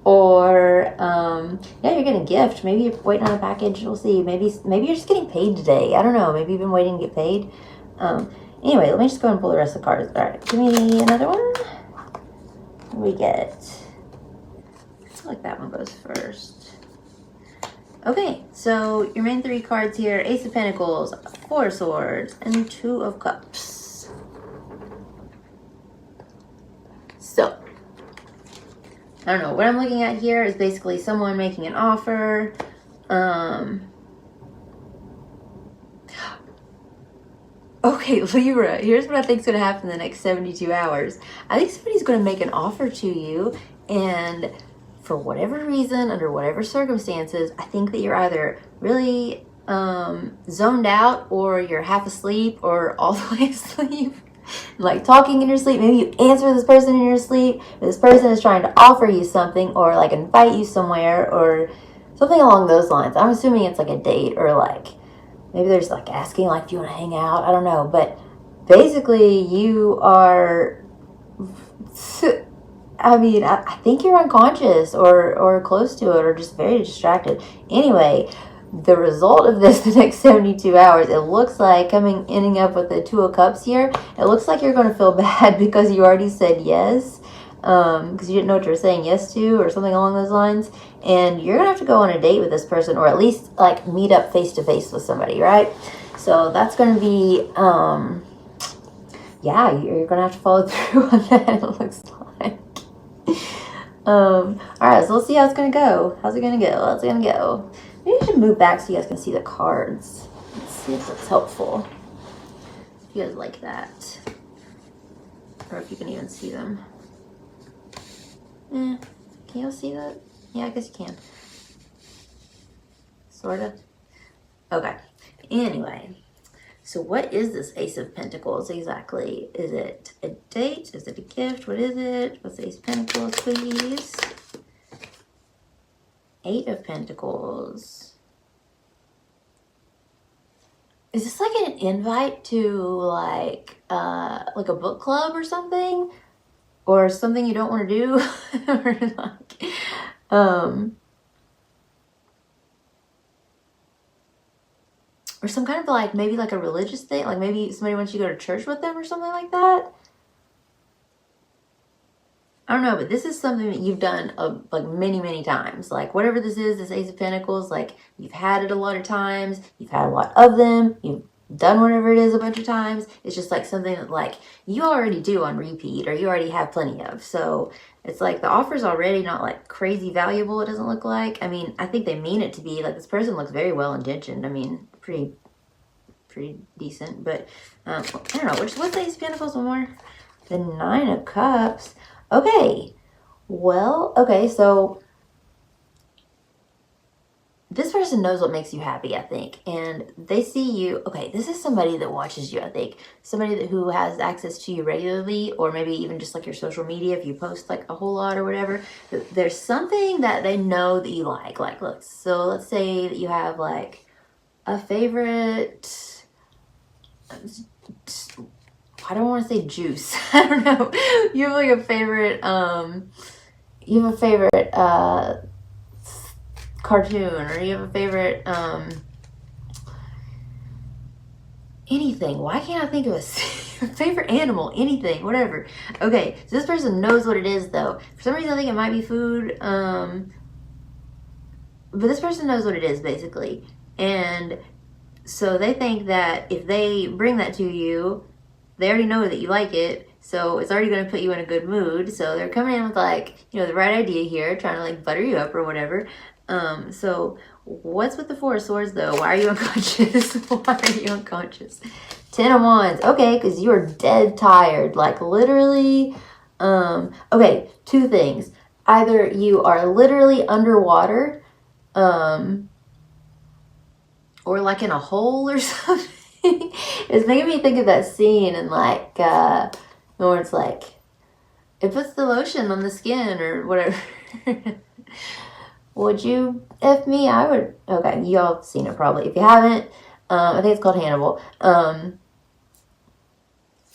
or, you're getting a gift. Maybe you're waiting on a package. We'll see. Maybe you're just getting paid today. I don't know. Maybe you've been waiting to get paid. Anyway, let me just go and pull the rest of the cards. All right, give me another one. What do we get? I feel like that one goes first. Okay, so your main 3 cards here: Ace of Pentacles, 4 of Swords, and 2 of Cups. So, I don't know. What I'm looking at here is basically someone making an offer. Okay, Libra, here's what I think is going to happen in the next 72 hours. I think somebody's going to make an offer to you, and for whatever reason, under whatever circumstances, I think that you're either really zoned out, or you're half asleep, or all the way asleep. Like talking in your sleep. Maybe you answer this person in your sleep. This person is trying to offer you something, or like invite you somewhere, or something along those lines. I'm assuming it's like a date, or like maybe they're just like asking, like, do you want to hang out? I don't know. But basically, you are, I mean, I think you're unconscious or close to it, or just very distracted. Anyway, the result of this, the next 72 hours, it looks like ending up with the Two of Cups here. It looks like you're going to feel bad because you already said yes, because you didn't know what you were saying yes to or something along those lines. And you're going to have to go on a date with this person, or at least like meet up face to face with somebody, right? So that's going to be, yeah, you're going to have to follow through on that, it looks like. All right, so let's see how it's going to go. How's it going to go? How's it going to go? Maybe I should move back so you guys can see the cards. Let's see if that's helpful. If you guys like that. Or if you can even see them. Can you see that? Yeah, I guess you can. Sort of. Okay. Anyway. So what is this Ace of Pentacles exactly? Is it a date? Is it a gift? What is it? What's the Ace of Pentacles, please? Eight of Pentacles. Is this like an invite to like a book club or something? Or something you don't want to do? Or like, or some kind of like, maybe like a religious thing, like maybe somebody wants you to go to church with them or something like that. I don't know, but this is something that you've done like many, many times. Like whatever this is, this Ace of Pentacles, like you've had it a lot of times, you've had a lot of them, you've done whatever it is a bunch of times. It's just like something that like you already do on repeat, or you already have plenty of. So it's like the offer's already not like crazy valuable, it doesn't look like. I mean, I think they mean it to be. Like this person looks very well intentioned. I mean, pretty decent, but I don't know. What's the Ace of Pentacles one more? The Nine of Cups. Okay, well, okay, so this person knows what makes you happy, I think, and they see you. Okay, this is somebody that watches you, I think. Somebody who has access to you regularly, or maybe even just like your social media if you post like a whole lot or whatever. There's something that they know that you like. Like, look, so let's say that you have like a favorite, I don't want to say juice. I don't know. You have like a favorite, you have a favorite cartoon, or you have a favorite anything. Why can't I think of a favorite animal? Anything, whatever. Okay, so this person knows what it is though. For some reason I think it might be food, but this person knows what it is basically. And so they think that if they bring that to you, they already know that you like it, so it's already going to put you in a good mood. So they're coming in with like, you know, the right idea here, trying to like butter you up or whatever. So what's with the Four of Swords though? Why are you unconscious? Why are you unconscious? Ten of Wands. Okay, because you are dead tired, like literally. Okay, two things. Either you are literally underwater, or like in a hole or something. It's making me think of that scene in like where it's like it puts the lotion on the skin or whatever. Would you F me? I would. Okay, y'all have seen it probably. If you haven't, I think it's called Hannibal.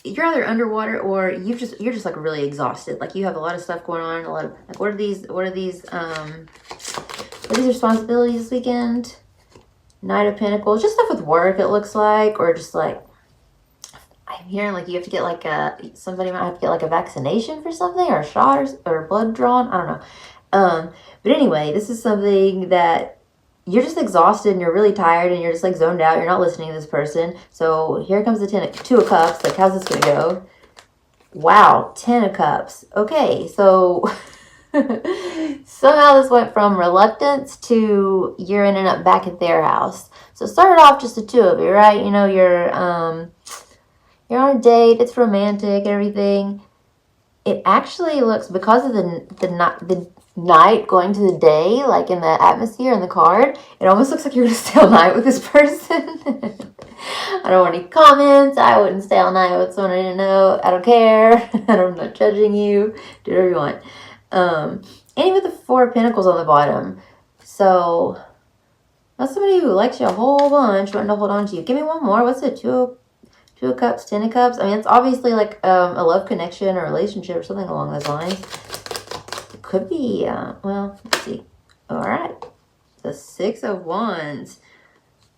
You're either underwater or you're just like really exhausted. Like you have a lot of stuff going on. A lot of like, what are these responsibilities this weekend? Knight of Pentacles, just stuff with work, it looks like, or just like, I'm hearing like you have to get like somebody might have to get like a vaccination for something, or a shot, or blood drawn, I don't know. But anyway, this is something that you're just exhausted and you're really tired and you're just like zoned out, you're not listening to this person. So here comes the Two of Cups, like how's this gonna go? Wow, Ten of Cups. Okay, so somehow this went from reluctance to you're ending up back at their house. So it started off just the two of you, right? You know, you're on a date, it's romantic, everything. It actually looks, because of the night going to the day, like in the atmosphere and the card, it almost looks like you're gonna stay all night with this person. I don't want any comments. I wouldn't stay all night with someone I didn't know. I don't care. I'm not judging you. Do whatever you want. And with the Four of Pentacles on the bottom. So that's somebody who likes you a whole bunch, wanting to hold on to you. Give me one more. What's it? Two of Cups, Ten of Cups. I mean, it's obviously like a love connection or relationship or something along those lines. It could be, well, let's see. All right. The Six of Wands.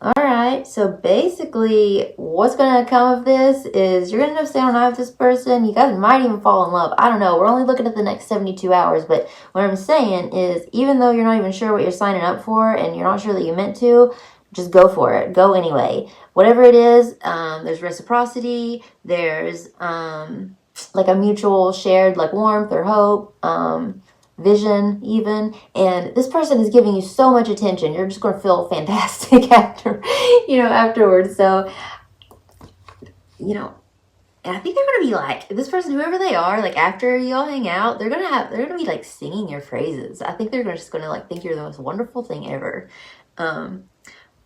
All right, so basically what's going to come of this is you're going to end up staying on with this person. You guys might even fall in love. I don't know. We're only looking at the next 72 hours, but what I'm saying is even though you're not even sure what you're signing up for and you're not sure that you meant to, just go for it. Go anyway. Whatever it is, there's reciprocity, there's like a mutual shared like warmth or hope, vision even, and this person is giving you so much attention. You're just going to feel fantastic afterwards. So and I think they're going to be like, this person, whoever they are, like after you all hang out, they're going to be like singing your praises. I think they're just going to like think you're the most wonderful thing ever.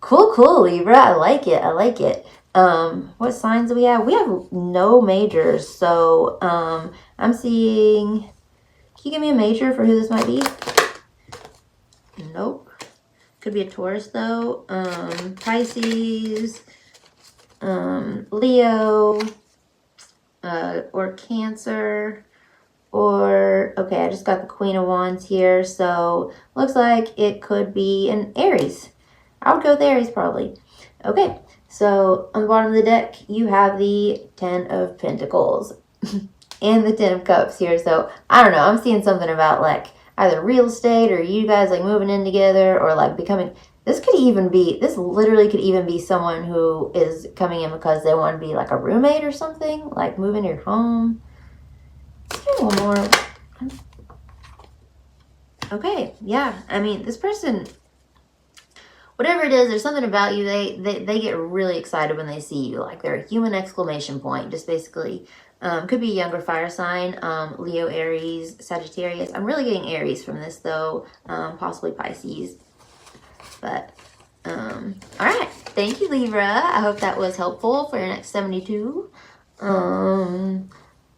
Cool, Libra. I like it. What signs do we have? We have no majors. So I'm seeing, can you give me a major for who this might be? Nope. Could be a Taurus though. Pisces, Leo, or Cancer, or, okay, I just got the Queen of Wands here, so looks like it could be an Aries. I would go with Aries probably. Okay, so on the bottom of the deck, you have the 10 of Pentacles and the 10 of Cups here. So I don't know, I'm seeing something about like either real estate or you guys like moving in together or like becoming, this literally could even be someone who is coming in because they want to be like a roommate or something, like move into your home. Let's do one more. Okay, yeah, I mean, this person, whatever it is, there's something about you, they get really excited when they see you, like they're a human exclamation point, just basically. Could be a younger fire sign, Leo, Aries, Sagittarius. I'm really getting Aries from this though, possibly Pisces. But, all right. Thank you, Libra. I hope that was helpful for your next 72.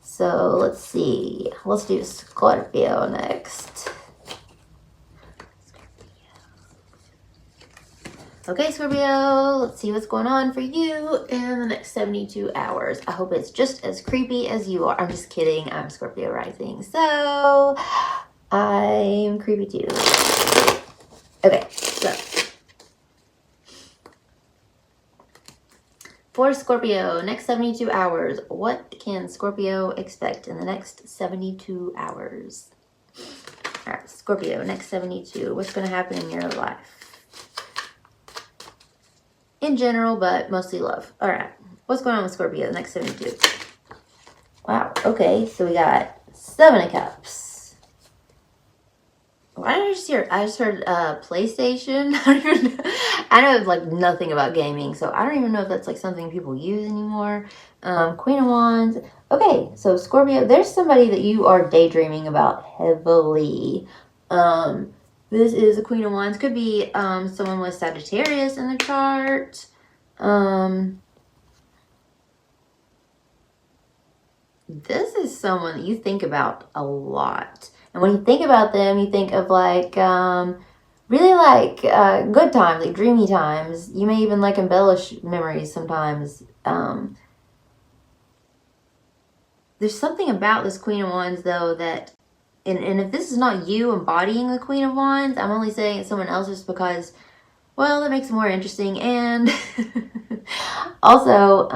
So let's see. Let's do Scorpio next. Okay, Scorpio, let's see what's going on for you in the next 72 hours. I hope it's just as creepy as you are. I'm just kidding. I'm Scorpio rising, so I'm creepy too. Okay, so for Scorpio, next 72 hours, what can Scorpio expect in the next 72 hours? All right, Scorpio, next 72, what's going to happen in your life? In general, but mostly love. All right. What's going on with Scorpio? Next 72. Wow. Okay. So we got 7 of Cups. Why did I just hear? I just heard PlayStation. I know like nothing about gaming, so I don't even know if that's like something people use anymore. Queen of Wands. Okay. So Scorpio, there's somebody that you are daydreaming about heavily. This is a Queen of Wands. Could be someone with Sagittarius in the chart. This is someone that you think about a lot. And when you think about them, you think of like really like good times, like dreamy times. You may even like embellish memories sometimes. There's something about this Queen of Wands though that, and if this is not you embodying the Queen of Wands, I'm only saying it's someone else just because, well, it makes it more interesting. And also,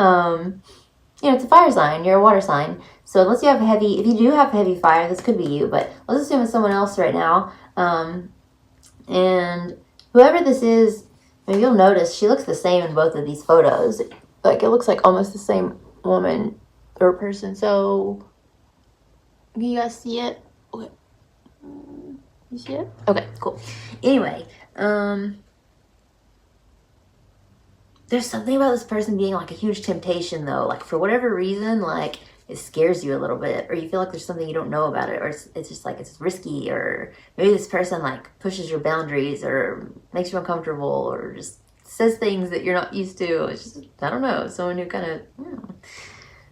it's a fire sign. You're a water sign. So unless you have if you do have heavy fire, this could be you, but let's assume it's someone else right now. And whoever this is, you'll notice she looks the same in both of these photos. Like it looks like almost the same woman or person. So can you guys see it? Okay. You see it? Okay, cool. Anyway, there's something about this person being like a huge temptation though. Like for whatever reason, like it scares you a little bit, or you feel like there's something you don't know about it, or it's just like it's risky, or maybe this person like pushes your boundaries or makes you uncomfortable or just says things that you're not used to. It's just, I don't know, someone who kind of,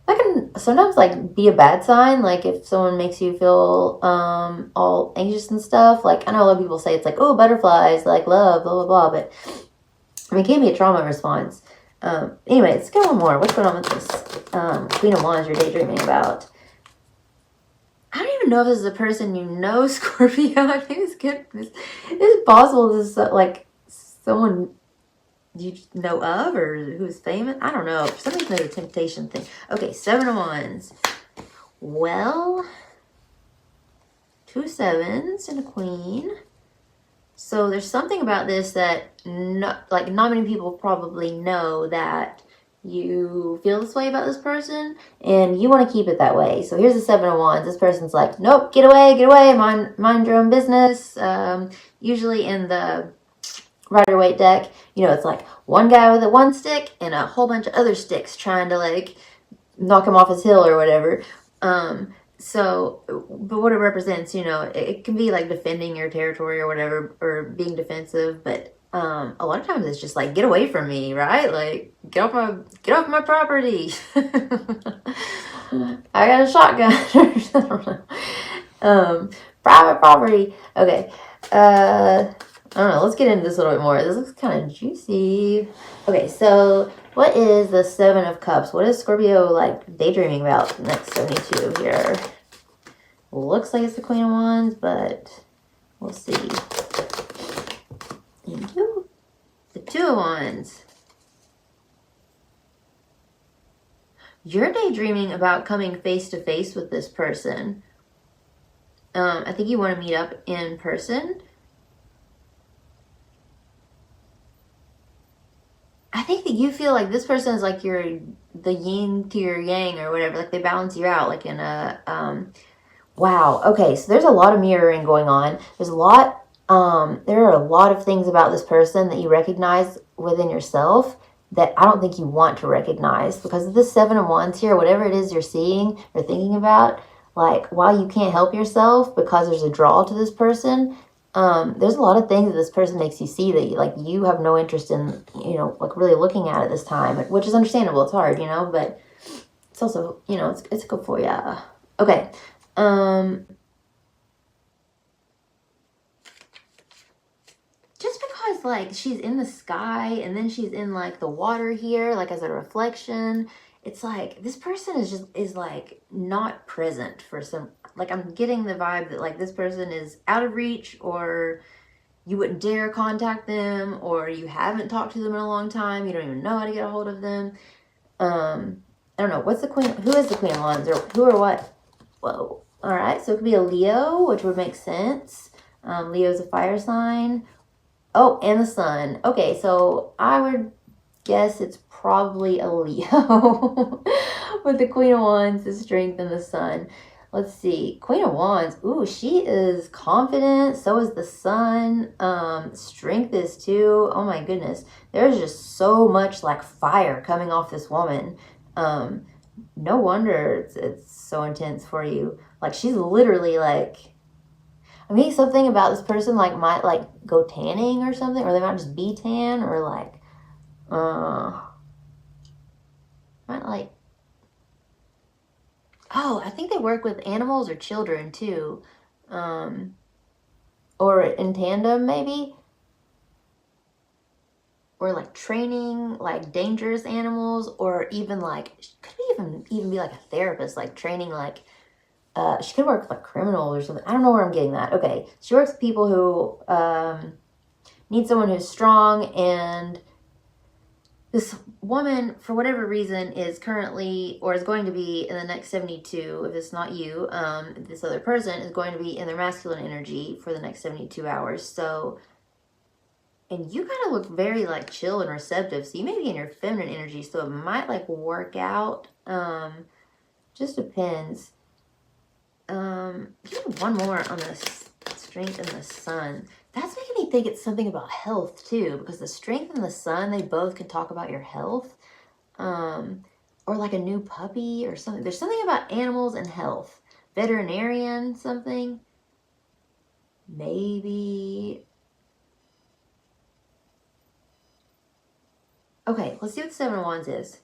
that can sometimes like be a bad sign. Like if someone makes you feel all anxious and stuff. Like I know a lot of people say it's like, oh, butterflies, like love, blah, blah, blah. But I mean, it can be a trauma response. Anyway, let's go one more. What's going on with this Queen of Wands you're daydreaming about? I don't even know if this is a person you know, Scorpio. I think it's possible this is like someone you know of or who's famous? I don't know. For some reason, there's a temptation thing. Okay, 7 of Wands. Well, 2 sevens and a queen. So there's something about this that not many people probably know, that you feel this way about this person and you want to keep it that way. So here's the 7 of Wands. This person's like, nope, get away, mind your own business. Usually in the Rider-Waite deck, you know, it's like one guy with one stick and a whole bunch of other sticks trying to like knock him off his hill or whatever. So, but what it represents, you know, it can be like defending your territory or whatever, or being defensive, but a lot of times it's just like, get away from me, right? Like, get off my property. I got a shotgun. I don't know. Private property. Okay. I don't know. Let's get into this a little bit more. This looks kind of juicy. Okay, so what is the 7 of Cups? What is Scorpio like daydreaming about the next 72 here? Looks like it's the Queen of Wands, but we'll see. Thank you. The 2 of Wands. You're daydreaming about coming face to face with this person. I think you want to meet up in person. I think that you feel like this person is like the yin to your yang or whatever. Like they balance you out, like in a wow. Okay, so there's a lot of mirroring going on. There's a lot. There are a lot of things about this person that you recognize within yourself that I don't think you want to recognize, because of the 7 of Wands here. Whatever it is you're seeing or thinking about, like while you can't help yourself because there's a draw to this person, there's a lot of things that this person makes you see that you have no interest in, you know, like really looking at at this time, which is understandable. It's hard, you know, but it's also, you know, it's good for you. Okay. Just because like she's in the sky and then she's in like the water here, like as a reflection, it's like this person is like not present for some, like I'm getting the vibe that like this person is out of reach, or you wouldn't dare contact them, or you haven't talked to them in a long time. You don't even know how to get a hold of them. I don't know. What's the Queen? Who is the Queen of Wands, or who or what? Whoa. All right. So it could be a Leo, which would make sense. Leo's a fire sign. Oh, and the Sun. Okay, so I would guess it's probably a Leo with the Queen of Wands, the Strength, and the Sun. Let's see. Queen of Wands. Ooh, she is confident. So is the Sun. Strength is too. Oh my goodness. There's just so much like fire coming off this woman. No wonder it's so intense for you. Like she's literally like, I mean, something about this person like might like go tanning or something, or they might just be tan, or like might like, oh, I think they work with animals or children too, or in tandem maybe, or like training like dangerous animals, or even like could even be like a therapist, like training like she could work with like criminals or something. I don't know where I'm getting that. Okay, she works with people who need someone who's strong, and this woman, for whatever reason, is currently, or is going to be in the next 72, if it's not you, this other person is going to be in their masculine energy for the next 72 hours. So, and you kind of look very like chill and receptive, so you may be in your feminine energy, so it might like work out. Just depends. One more on the Strength and the Sun. That's making me think it's something about health too, because the Strength and the Sun, they both can talk about your health, or like a new puppy or something. There's something about animals and health. Veterinarian, something. Maybe. Okay, let's see what the 7 of Wands is.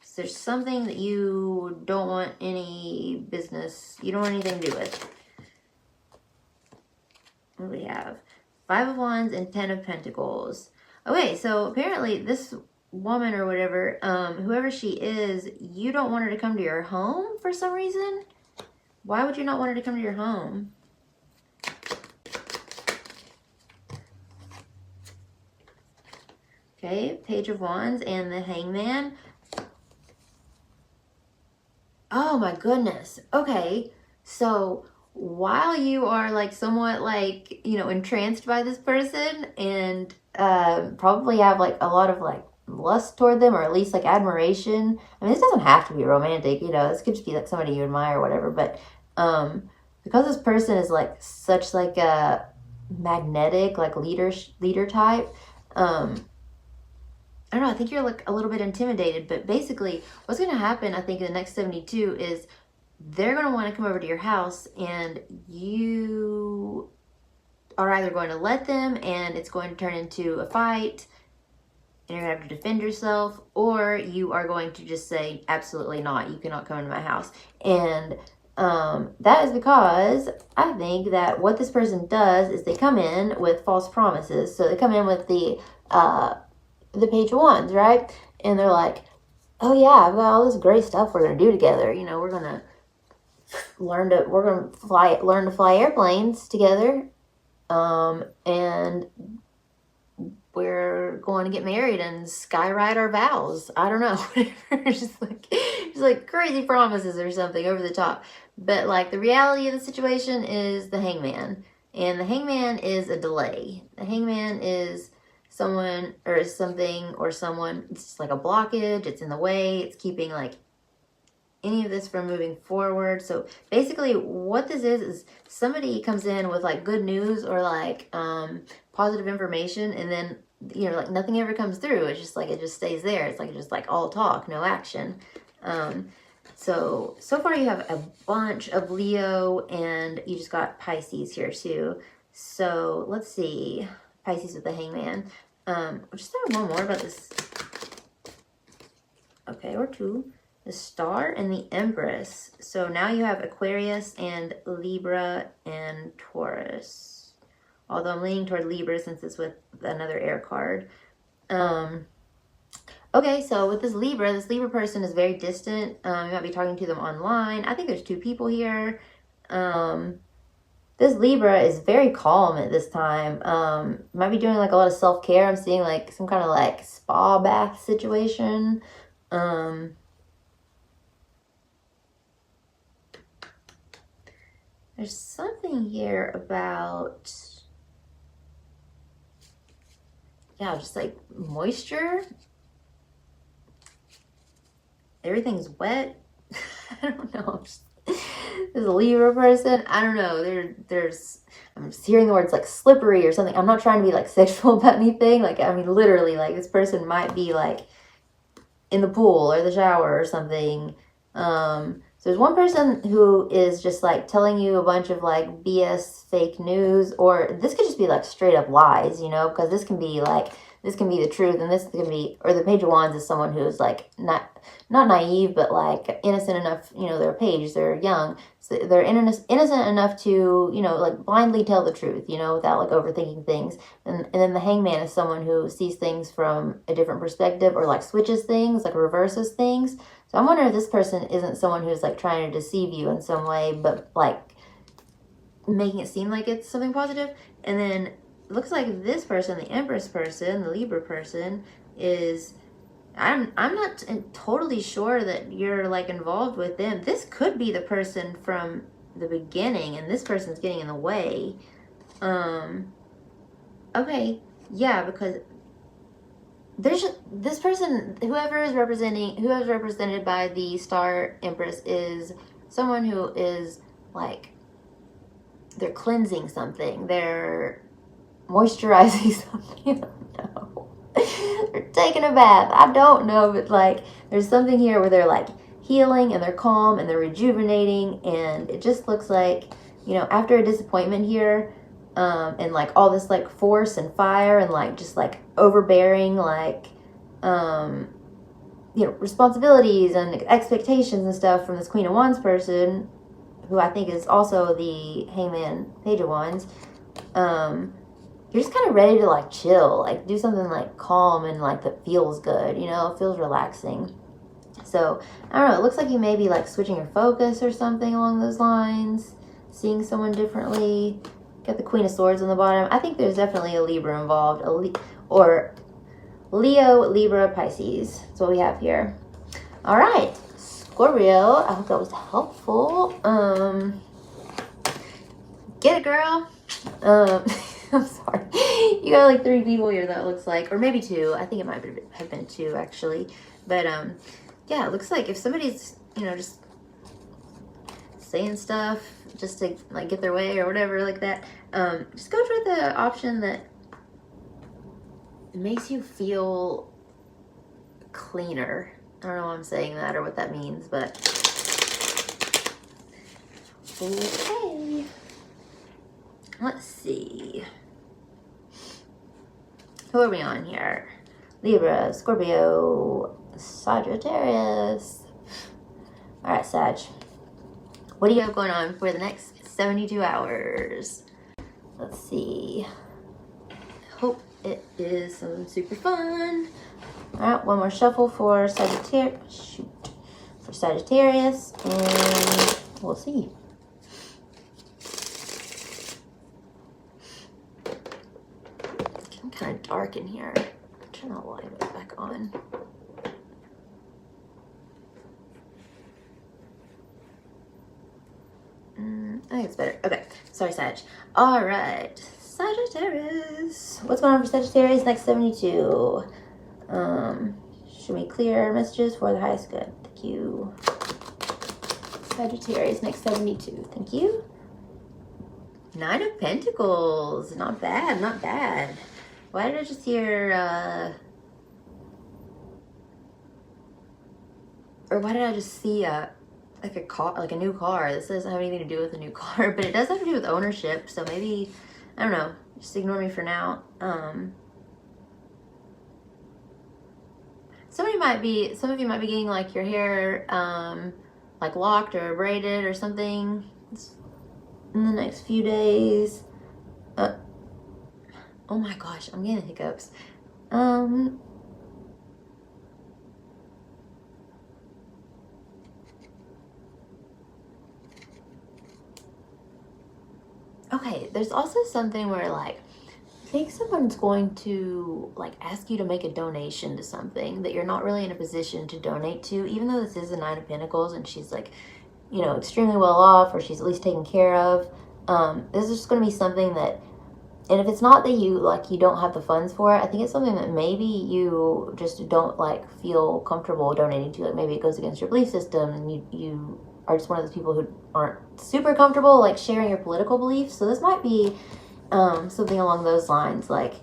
So there's something that you don't want any business, you don't want anything to do with. What do we have? 5 of Wands and 10 of Pentacles. Okay, so apparently this woman or whatever, whoever she is, you don't want her to come to your home for some reason. Why would you not want her to come to your home? Okay, Page of Wands and the Hangman. Oh my goodness. Okay, so while you are like somewhat like, you know, entranced by this person and probably have like a lot of like lust toward them or at least like admiration. I mean, this doesn't have to be romantic, you know, this could just be like somebody you admire or whatever, but because this person is like such like a magnetic like leader type, I don't know, I think you're like a little bit intimidated, but basically what's going to happen, I think, in the next 72 is they're going to want to come over to your house and you are either going to let them and it's going to turn into a fight and you're going to have to defend yourself, or you are going to just say, absolutely not, you cannot come into my house. And that is because I think that what this person does is they come in with false promises. So they come in with the Page of Wands, right? And they're like, oh yeah, I've got all this great stuff we're gonna do together. You know, we're gonna learn to fly airplanes together, and we're going to get married and skywrite our vows. I don't know, whatever. just like crazy promises or something over the top. But like the reality of the situation is the Hangman, and the Hangman is a delay. The Hangman is someone or something or someone. It's just like a blockage. It's in the way. It's keeping like any of this from moving forward. So basically what this is somebody comes in with like good news or like positive information, and then, you know, like nothing ever comes through. It's just like it just stays there. It's like just like all talk, no action. So far you have a bunch of Leo, and you just got Pisces here too. So let's see, Pisces with the Hangman. I'll just learn one more about this. Okay, or two. The Star and the Empress. So now you have Aquarius and Libra and Taurus. Although I'm leaning toward Libra since it's with another air card. Okay, so with this Libra person is very distant. You might be talking to them online. I think there's two people here. This Libra is very calm at this time. Might be doing like a lot of self-care. I'm seeing like some kind of like spa bath situation. There's something here about, yeah, just like moisture. Everything's wet. I don't know. There's a Libra person. I don't know. I'm just hearing the words like slippery or something. I'm not trying to be like sexual about anything. Like, I mean, literally, like this person might be like in the pool or the shower or something. So there's one person who is just like telling you a bunch of like BS fake news, or this could just be like straight up lies, you know, because this can be the truth, and this can be, or the Page of Wands is someone who's like not naive, but like innocent enough, you know, they're a page, they're young, so they're innocent enough to, you know, like blindly tell the truth, you know, without like overthinking things. And then the Hangman is someone who sees things from a different perspective, or like switches things, like reverses things. So I'm wondering if this person isn't someone who's like trying to deceive you in some way, but like making it seem like it's something positive. And then it looks like this person, the Empress person, the Libra person, is, I'm not totally sure that you're like involved with them. This could be the person from the beginning, and this person's getting in the way. Okay, yeah, because there's this person, whoever's represented by the Star Empress is someone who is like, they're cleansing something, they're moisturizing something. I don't know. They're taking a bath. I don't know, but like there's something here where they're like healing and they're calm and they're rejuvenating, and it just looks like, you know, after a disappointment here, and like all this like force and fire and like just like overbearing like you know, responsibilities and expectations and stuff from this Queen of Wands person, who I think is also the Hangman Page of Wands. You're just kind of ready to like chill, like do something like calm and like that feels good, you know, feels relaxing. So I don't know, it looks like you may be like switching your focus or something along those lines, seeing someone differently. Got the Queen of Swords on the bottom. I think there's definitely a Libra involved, or Leo, Libra, Pisces. That's what we have here. All right, Scorpio. I hope that was helpful. Get it, girl. I'm sorry. You got like 3 people here that looks like, or maybe 2. I think it might have been 2 actually. But yeah, it looks like if somebody's, just saying stuff just to like get their way or whatever like that, just go for the option that makes you feel cleaner. I don't know why I'm saying that or what that means, but okay. Let's see. Who are we on here? Libra, Scorpio, Sagittarius. All right, Sag. What do you have going on for the next 72 hours? Let's see. Hope it is some super fun. All right, one more shuffle for Sagittarius. For Sagittarius, and we'll see. Kind of dark in here. Turn the light back on. I think it's better. Okay, sorry, Sag. All right, Sagittarius. What's going on for Sagittarius next 72? Should we clear messages for the highest good? Thank you. Sagittarius next 72. Thank you. 9 of Pentacles. Not bad, not bad. Why did I just hear, or why did I just see like a car, like a new car? This doesn't have anything to do with a new car, but it does have to do with ownership. So maybe, I don't know, just ignore me for now. Some of you might be getting like your hair, like locked or braided or something in the next few days. Oh my gosh, I'm getting hiccups. Okay, there's also something where like, I think someone's going to like ask you to make a donation to something that you're not really in a position to donate to, even though this is a 9 of Pentacles and she's like, extremely well off, or she's at least taken care of. This is just going to be something that, and if it's not that you don't have the funds for it, I think it's something that maybe you just don't like feel comfortable donating to. Like maybe it goes against your belief system, and you are just one of those people who aren't super comfortable like sharing your political beliefs. So this might be something along those lines, like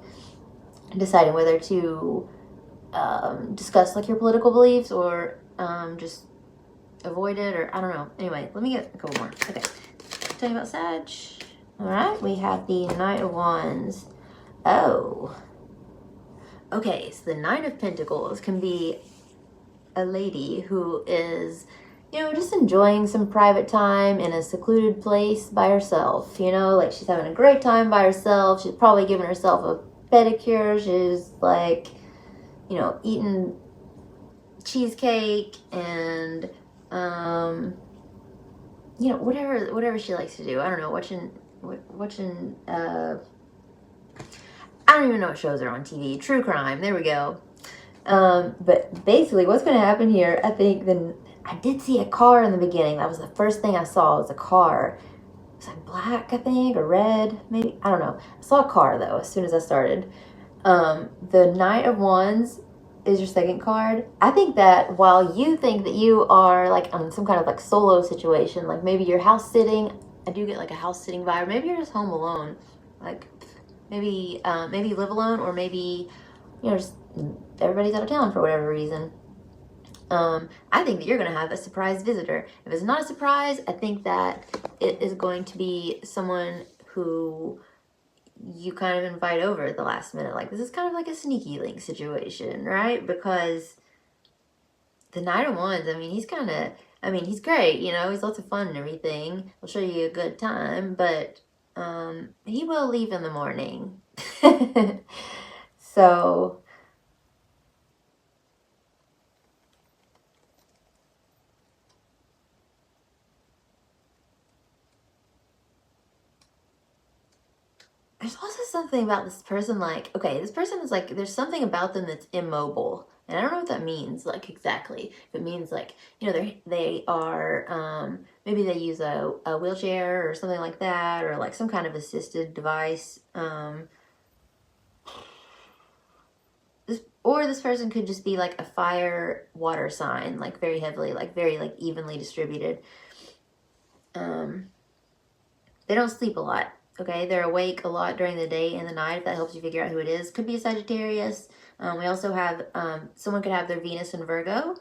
deciding whether to discuss like your political beliefs or just avoid it, or I don't know. Anyway, let me get a couple more. Okay, tell you about Sag. All right, we have the Knight of Wands. Oh, okay, so the Knight of Pentacles can be a lady who is, just enjoying some private time in a secluded place by herself. Like she's having a great time by herself. She's probably giving herself a pedicure. She's like, eating cheesecake and, whatever she likes to do. I don't know, watching, I don't even know what shows are on TV. True crime. There we go. But basically what's going to happen here, I think I did see a car in the beginning. That was the first thing I saw, was a car. It was like black, I think, or red, maybe. I don't know. I saw a car though as soon as I started. The Knight of Wands is your second card. I think that while you think that you are like on some kind of like solo situation, like maybe you're house sitting. I do get like a house sitting vibe. Maybe you're just home alone. Like maybe you live alone, or maybe just everybody's out of town for whatever reason. I think that you're going to have a surprise visitor. If it's not a surprise, I think that it is going to be someone who you kind of invite over at the last minute. Like this is kind of like a sneaky link situation, right? Because the Knight of Wands, he's he's great, he's lots of fun and everything. He'll show you a good time, but he will leave in the morning. So There's also something about this person, like, okay, this person is like, there's something about them that's immobile. And I don't know what that means, like, exactly. If it means, like, you know, they are, maybe they use a wheelchair or something like that, or like some kind of assisted device. Or this person could just be like a fire water sign, like very heavily, like very like evenly distributed. They don't sleep a lot. Okay, they're awake a lot during the day and the night. If that helps you figure out who it is, could be a Sagittarius. We also have someone could have their Venus in Virgo.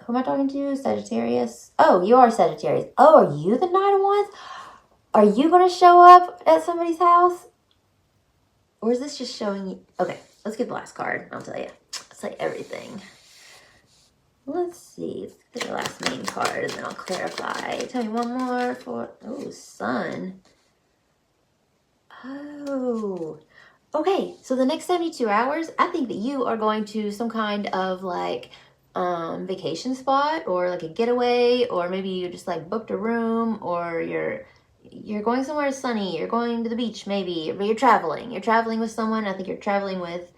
Who am I talking to? Sagittarius. Oh, you are Sagittarius. Oh, are you the Nine of Wands? Are you going to show up at somebody's house? Or is this just showing you? Okay, let's get the last card. I'll tell you. I'll tell you everything. Let's see. Let's get the last main card and then I'll clarify. Tell me one more for. Oh, Sun. Oh. Okay, so the next 72 hours, I think that you are going to some kind of like vacation spot or like a getaway, or maybe you just like booked a room, or you're going somewhere sunny, you're going to the beach maybe, but you're traveling. You're traveling with someone. I think you're traveling with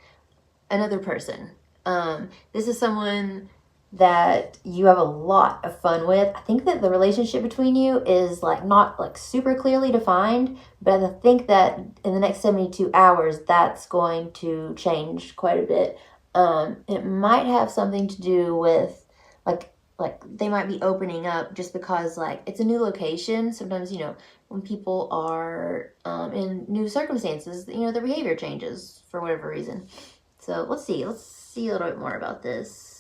another person. This is someone that you have a lot of fun with. I think that the relationship between you is like not like super clearly defined, but I think that in the next 72 hours, that's going to change quite a bit. It might have something to do with like they might be opening up just because like it's a new location. Sometimes, you know, when people are in new circumstances, you know, their behavior changes for whatever reason. So let's see a little bit more about this.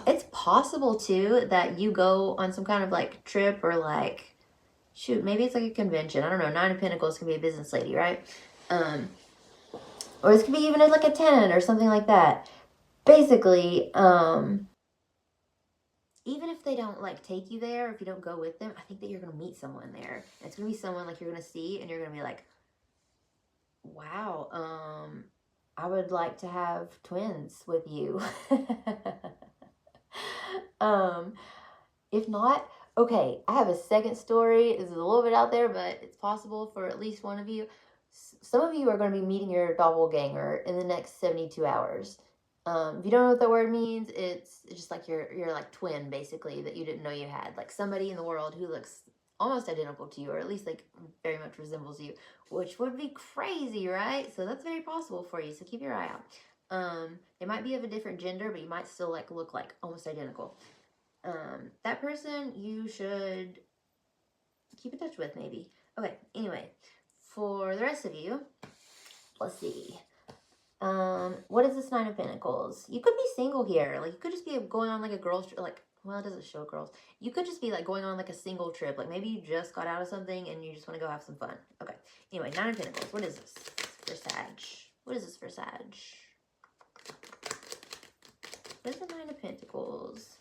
It's possible too that you go on some kind of like trip, or like, shoot, maybe it's like a convention. I don't know. Nine of Pentacles can be a business lady, right? Or this could be even like a 10 or something like that. Basically, even if they don't like take you there, if you don't go with them, I think that you're gonna meet someone there. And it's gonna be someone like you're gonna see, and you're gonna be like, wow, I would like to have twins with you. If not, okay, I have a second story. This is a little bit out there, but it's possible for at least one of you. Some of you are going to be meeting your doppelganger in the next 72 hours. If you don't know what that word means, it's just like your like twin, basically, that you didn't know you had. Like somebody in the world who looks almost identical to you, or at least like very much resembles you, which would be crazy, right? So that's very possible for you. So keep your eye out. They might be of a different gender, but you might still like look like almost identical. That person you should keep in touch with, maybe. Okay, anyway, for the rest of you, let's see. What is this Nine of Pentacles? You could be single here. Like, you could just be going on like a girls trip, like, well, it doesn't show girls. You could just be like going on like a single trip. Like maybe you just got out of something and you just want to go have some fun. Okay, anyway, Nine of Pentacles. What is this for Sag? What is this for Sag? What is the Nine of Pentacles?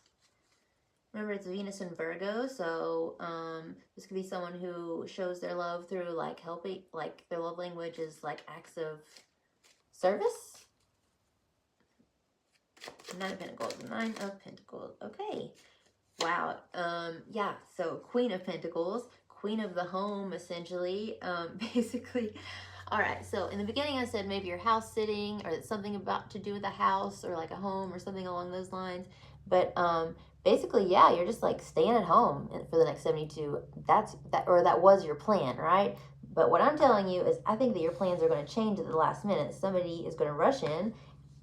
Remember, it's Venus in Virgo, so this could be someone who shows their love through like helping, like their love language is like acts of service. Nine of Pentacles, Nine of Pentacles. Okay, wow. Yeah. So Queen of Pentacles, Queen of the home, essentially. Basically. All right. So in the beginning, I said maybe you're house sitting, or it's something about to do with a house or like a home or something along those lines. But basically, yeah, you're just like staying at home for the next 72. That was your plan, right? But what I'm telling you is I think that your plans are going to change at the last minute. Somebody is going to rush in,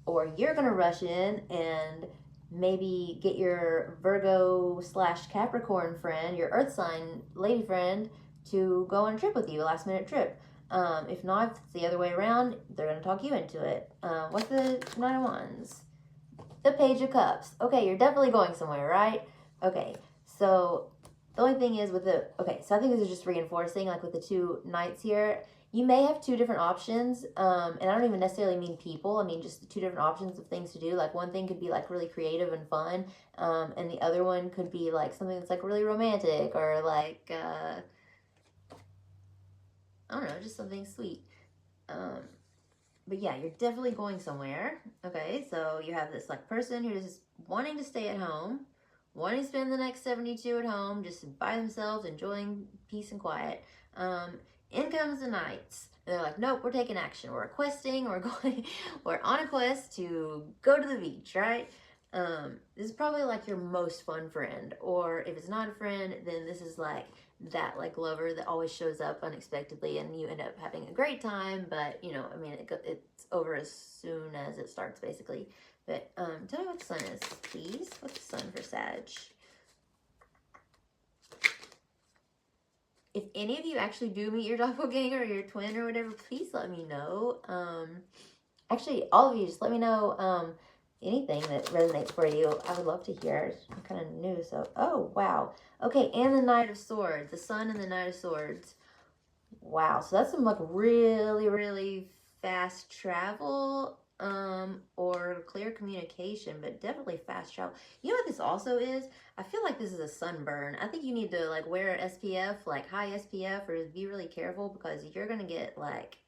or you're going to rush in and maybe get your Virgo / Capricorn friend, your earth sign lady friend, to go on a trip with you, a last minute trip. If not, if it's the other way around, they're going to talk you into it. What's the Nine of Wands? The Page of Cups. Okay, you're definitely going somewhere, right? Okay, so the only thing is with the, okay, so I think this is just reinforcing, like with the two knights here, you may have two different options, and I don't even necessarily mean people, I mean just two different options of things to do. Like one thing could be like really creative and fun, and the other one could be like something that's like really romantic, or like, I don't know, just something sweet. But yeah, you're definitely going somewhere. Okay, so you have this like person who is wanting to stay at home, wanting to spend the next 72 at home, just by themselves, enjoying peace and quiet. In comes the knights. And they're like, nope, we're taking action. We're questing. We're on a quest to go to the beach, right? This is probably like your most fun friend. Or if it's not a friend, then this is like that like lover that always shows up unexpectedly and you end up having a great time. But, you know, I mean, it's over as soon as it starts, basically. But tell me what the sun is, please. What's the sun for Sag? If any of you actually do meet your doppelganger or your twin or whatever, please let me know. Actually, all of you, just let me know anything that resonates for you. I would love to hear. I'm kind of new, so... Oh, wow. Okay, and the Knight of Swords. The Sun and the Knight of Swords. Wow, so that's some, like, really, really fast travel or clear communication, but definitely fast travel. You know what this also is? I feel like this is a sunburn. I think you need to like wear SPF, like high SPF, or be really careful because you're gonna get like,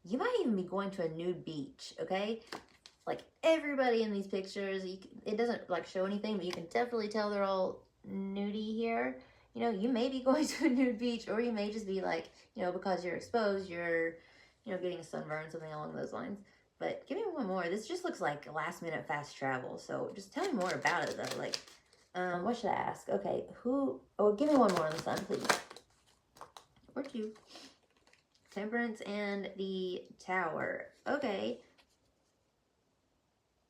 you might even be going to a nude beach, okay? Like everybody in these pictures, it doesn't like show anything, but you can definitely tell they're all nudie here. You know, you may be going to a nude beach, or you may just be like, you know, because you're exposed, you're, you know, getting a sunburn, something along those lines. But give me one more. This just looks like last minute fast travel. So just tell me more about it though. Like, what should I ask? Okay, give me one more on the sun, please. Or two. Temperance and the Tower. Okay.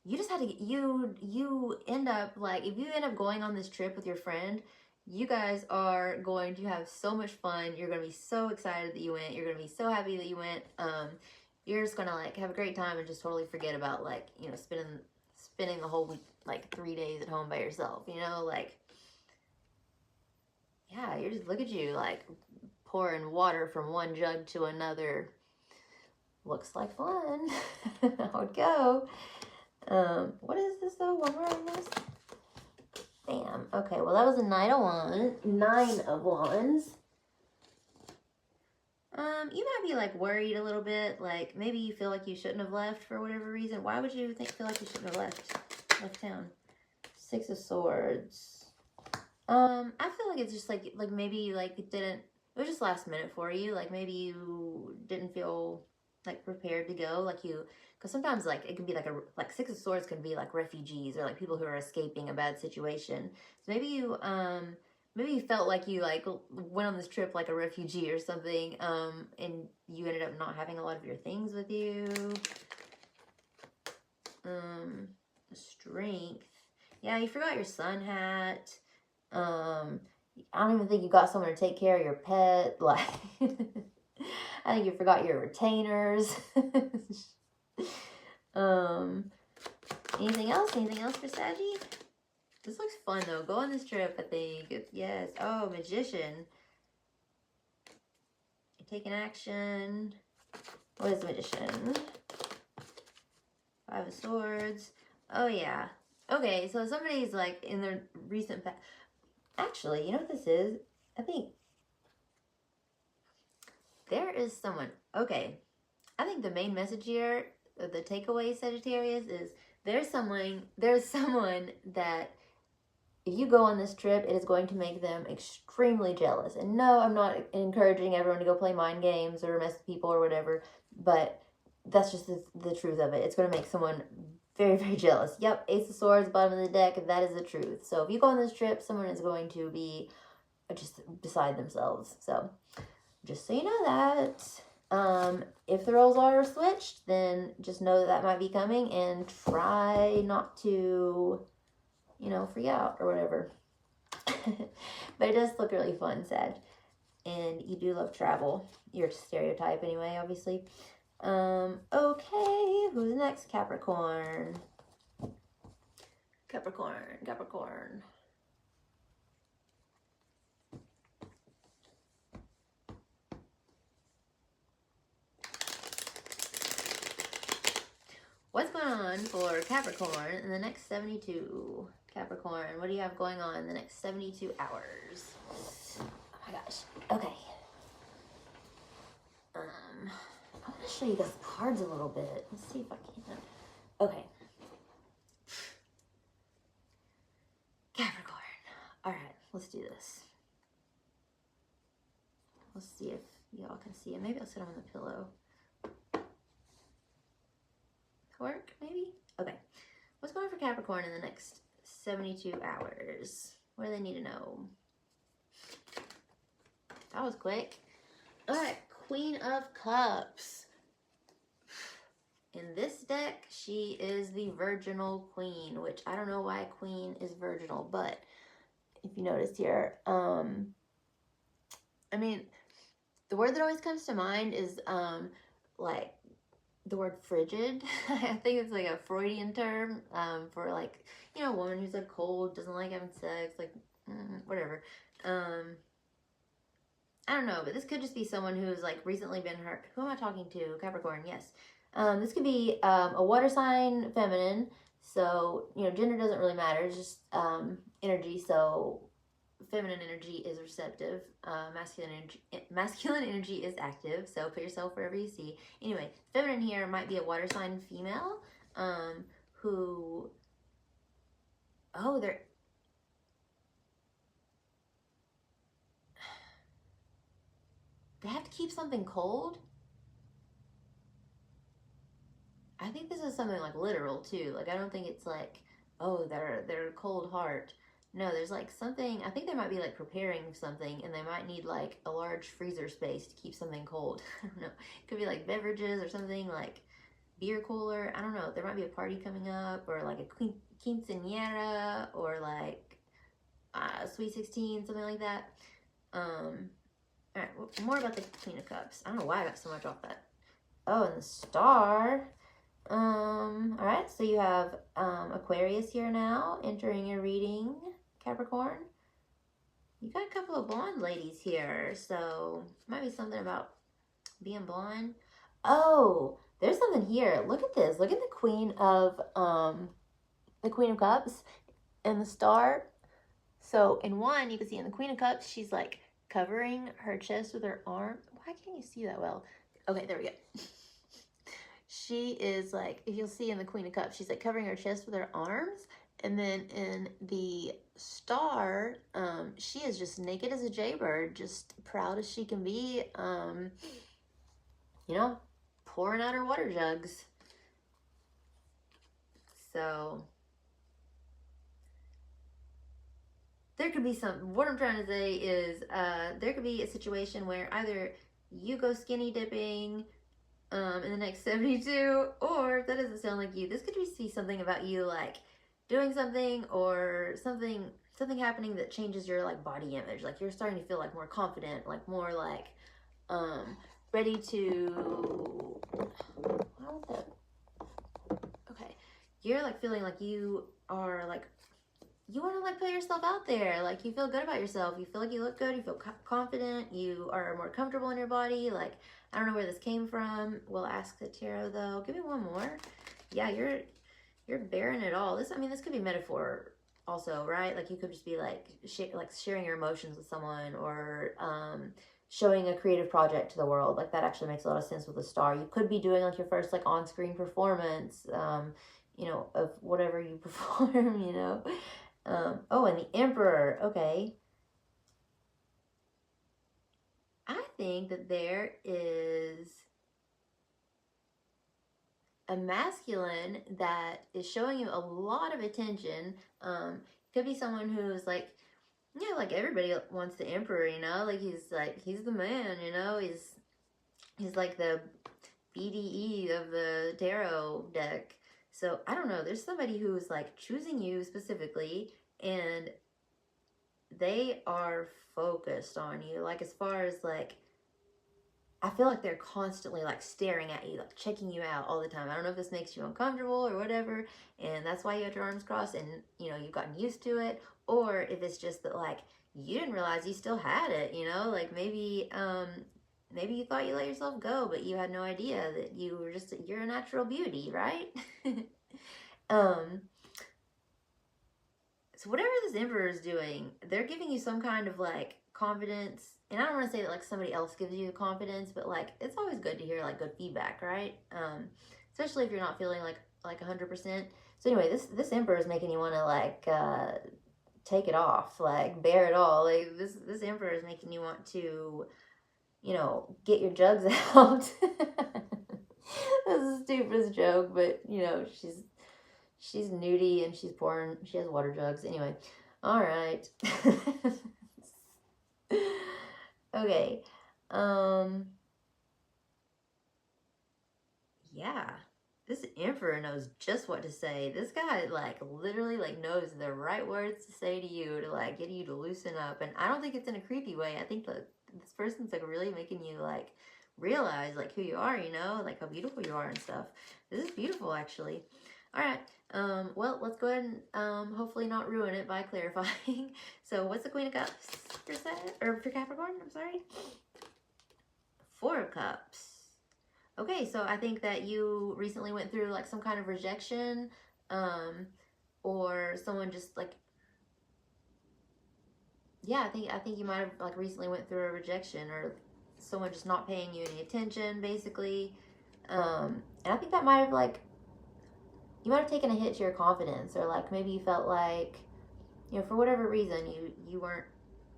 You just had to, you end up, like, if you end up going on this trip with your friend, you guys are going to have so much fun. You're going to be so excited that you went. You're going to be so happy that you went. You're just going to, like, have a great time and just totally forget about, like, you know, spending the whole week, like, 3 days at home by yourself, you know? Like, yeah, you're just, look at you, like, pouring water from one jug to another. Looks like fun. I would go. What is this though? One more on this? Bam. Okay, well that was a 9 of wands. You might be like worried a little bit, like maybe you feel like you shouldn't have left for whatever reason. Why would you feel like you shouldn't have left town? 6 of Swords. I feel like it's just like maybe like it was just last minute for you. Like maybe you didn't feel like prepared to go, like you, because sometimes like it can be like 6 of Swords can be like refugees or like people who are escaping a bad situation. So maybe you felt like you like went on this trip like a refugee or something, and you ended up not having a lot of your things with you. Strength. Yeah, you forgot your sun hat. I don't even think you got someone to take care of your pet. Like, I think you forgot your retainers. Anything else? Anything else for Saggy? This looks fun though. Go on this trip, I think. Yes. Oh, Magician. Taking action. What is the Magician? 5 of Swords. Oh, yeah. Okay, so somebody's like in their recent past. Actually, you know what this is? I think there is someone. Okay. I think the main message here, the takeaway, Sagittarius, is there's someone that if you go on this trip, it is going to make them extremely jealous. And no, I'm not encouraging everyone to go play mind games or mess with people or whatever, but that's just the truth of it. It's going to make someone very, very jealous. Yep, Ace of Swords, bottom of the deck, that is the truth. So if you go on this trip, someone is going to be just beside themselves. So just so you know that. If the roles are switched, then just know that might be coming and try not to, you know, freak out or whatever. But it does look really fun, Sag. And you do love travel. You're a stereotype anyway, obviously. Okay, who's next? Capricorn. Capricorn. What's going on for Capricorn in the next 72? Capricorn, what do you have going on in the next 72 hours? Oh my gosh. Okay. I want to show you guys cards a little bit. Let's see if I can. Okay. let's do this. Let's see if y'all can see it. Maybe I'll sit on the pillow. Work, maybe? Okay. What's going on for Capricorn in the next 72 hours? What do they need to know? That was quick. All right, Queen of Cups. In this deck, she is the virginal queen, which I don't know why queen is virginal, but if you notice here, I mean, the word that always comes to mind is like the word frigid. I think it's like a Freudian term for like, you know, a woman who's like cold, doesn't like having sex, like whatever. I don't know, but this could just be someone who's like recently been hurt. Who am I talking to? Capricorn, yes. This could be a water sign, feminine. So, you know, gender doesn't really matter. It's just energy. So feminine energy is receptive. Masculine energy is active. So put yourself wherever you see. Anyway, feminine here might be a water sign female who, oh, they have to keep something cold. I think this is something like literal too. Like I don't think it's like, oh, they're a cold heart. No, there's like something, I think they might be like preparing something and they might need like a large freezer space to keep something cold. I don't know. It could be like beverages or something like beer cooler. I don't know. There might be a party coming up or like a quinceañera or like Sweet 16, something like that. All right, more about the Queen of Cups. I don't know why I got so much off that. Oh, and the Star. All right, so you have Aquarius here now entering your reading, Capricorn. You got a couple of blonde ladies here, so might be something about being blonde. Oh, there's something here. Look at this. Look at the Queen of Cups and the Star. So in one, you can see in the Queen of Cups, she's like covering her chest with her arm. Why can't you see that well? Okay, there we go. She is like, if you'll see in the Queen of Cups, she's like covering her chest with her arms. And then in the Star, she is just naked as a jaybird, just proud as she can be, you know, pouring out her water jugs. So there could be what I'm trying to say is there could be a situation where either you go skinny dipping in the next 72, or if that doesn't sound like you, this could just be something about you like doing something or something happening that changes your like body image. Like you're starting to feel like more confident, like more like ready to, okay, you're like feeling like you are like, you want to like put yourself out there, like you feel good about yourself, you feel like you look good, you feel confident, you are more comfortable in your body. Like I don't know where this came from. We'll ask the tarot though. Give me one more. Yeah, you're bearing it all. This could be metaphor also, right? Like you could just be like sharing your emotions with someone or showing a creative project to the world. Like that actually makes a lot of sense with the Star. You could be doing like your first like on-screen performance, you know, of whatever you perform, you know. Oh, and the Emperor. Okay. I think that there is a masculine that is showing you a lot of attention. Could be someone who's like, yeah, like everybody wants the Emperor, you know, like he's the man, you know, he's like the BDE of the tarot deck. So I don't know, there's somebody who's like choosing you specifically and they are focused on you. Like as far as like, I feel like they're constantly like staring at you, like checking you out all the time. I don't know if this makes you uncomfortable or whatever, and that's why you have your arms crossed and, you know, you've gotten used to it, or if it's just that like you didn't realize you still had it, you know, like maybe maybe you thought you let yourself go, but you had no idea that you're a natural beauty, right? So whatever this Emperor is doing, they're giving you some kind of like confidence. And I don't want to say that like somebody else gives you confidence, but like it's always good to hear like good feedback, right? Especially if you're not feeling like 100%. So anyway, this Emperor is making you want to like take it off, like bear it all. Like this emperor is making you want to, get your jugs out. That's the stupidest joke, but she's nudie and she's born. She has water jugs. Anyway, all right. Okay. Yeah. This emperor knows just what to say. This guy like literally like knows the right words to say to you to like get you to loosen up. And I don't think it's in a creepy way. I think that this person's like really making you like realize like who you are, like how beautiful you are and stuff. This is beautiful actually. All right. Well, let's go ahead and hopefully not ruin it by clarifying. So what's the Queen of Cups for Capricorn? I'm sorry. Four of Cups. Okay, so I think that you recently went through like some kind of rejection, or someone just like, yeah, I think you might have like recently went through a rejection or someone just not paying you any attention, basically. And I think that might have like, you might have taken a hit to your confidence, or like maybe you felt like, for whatever reason you weren't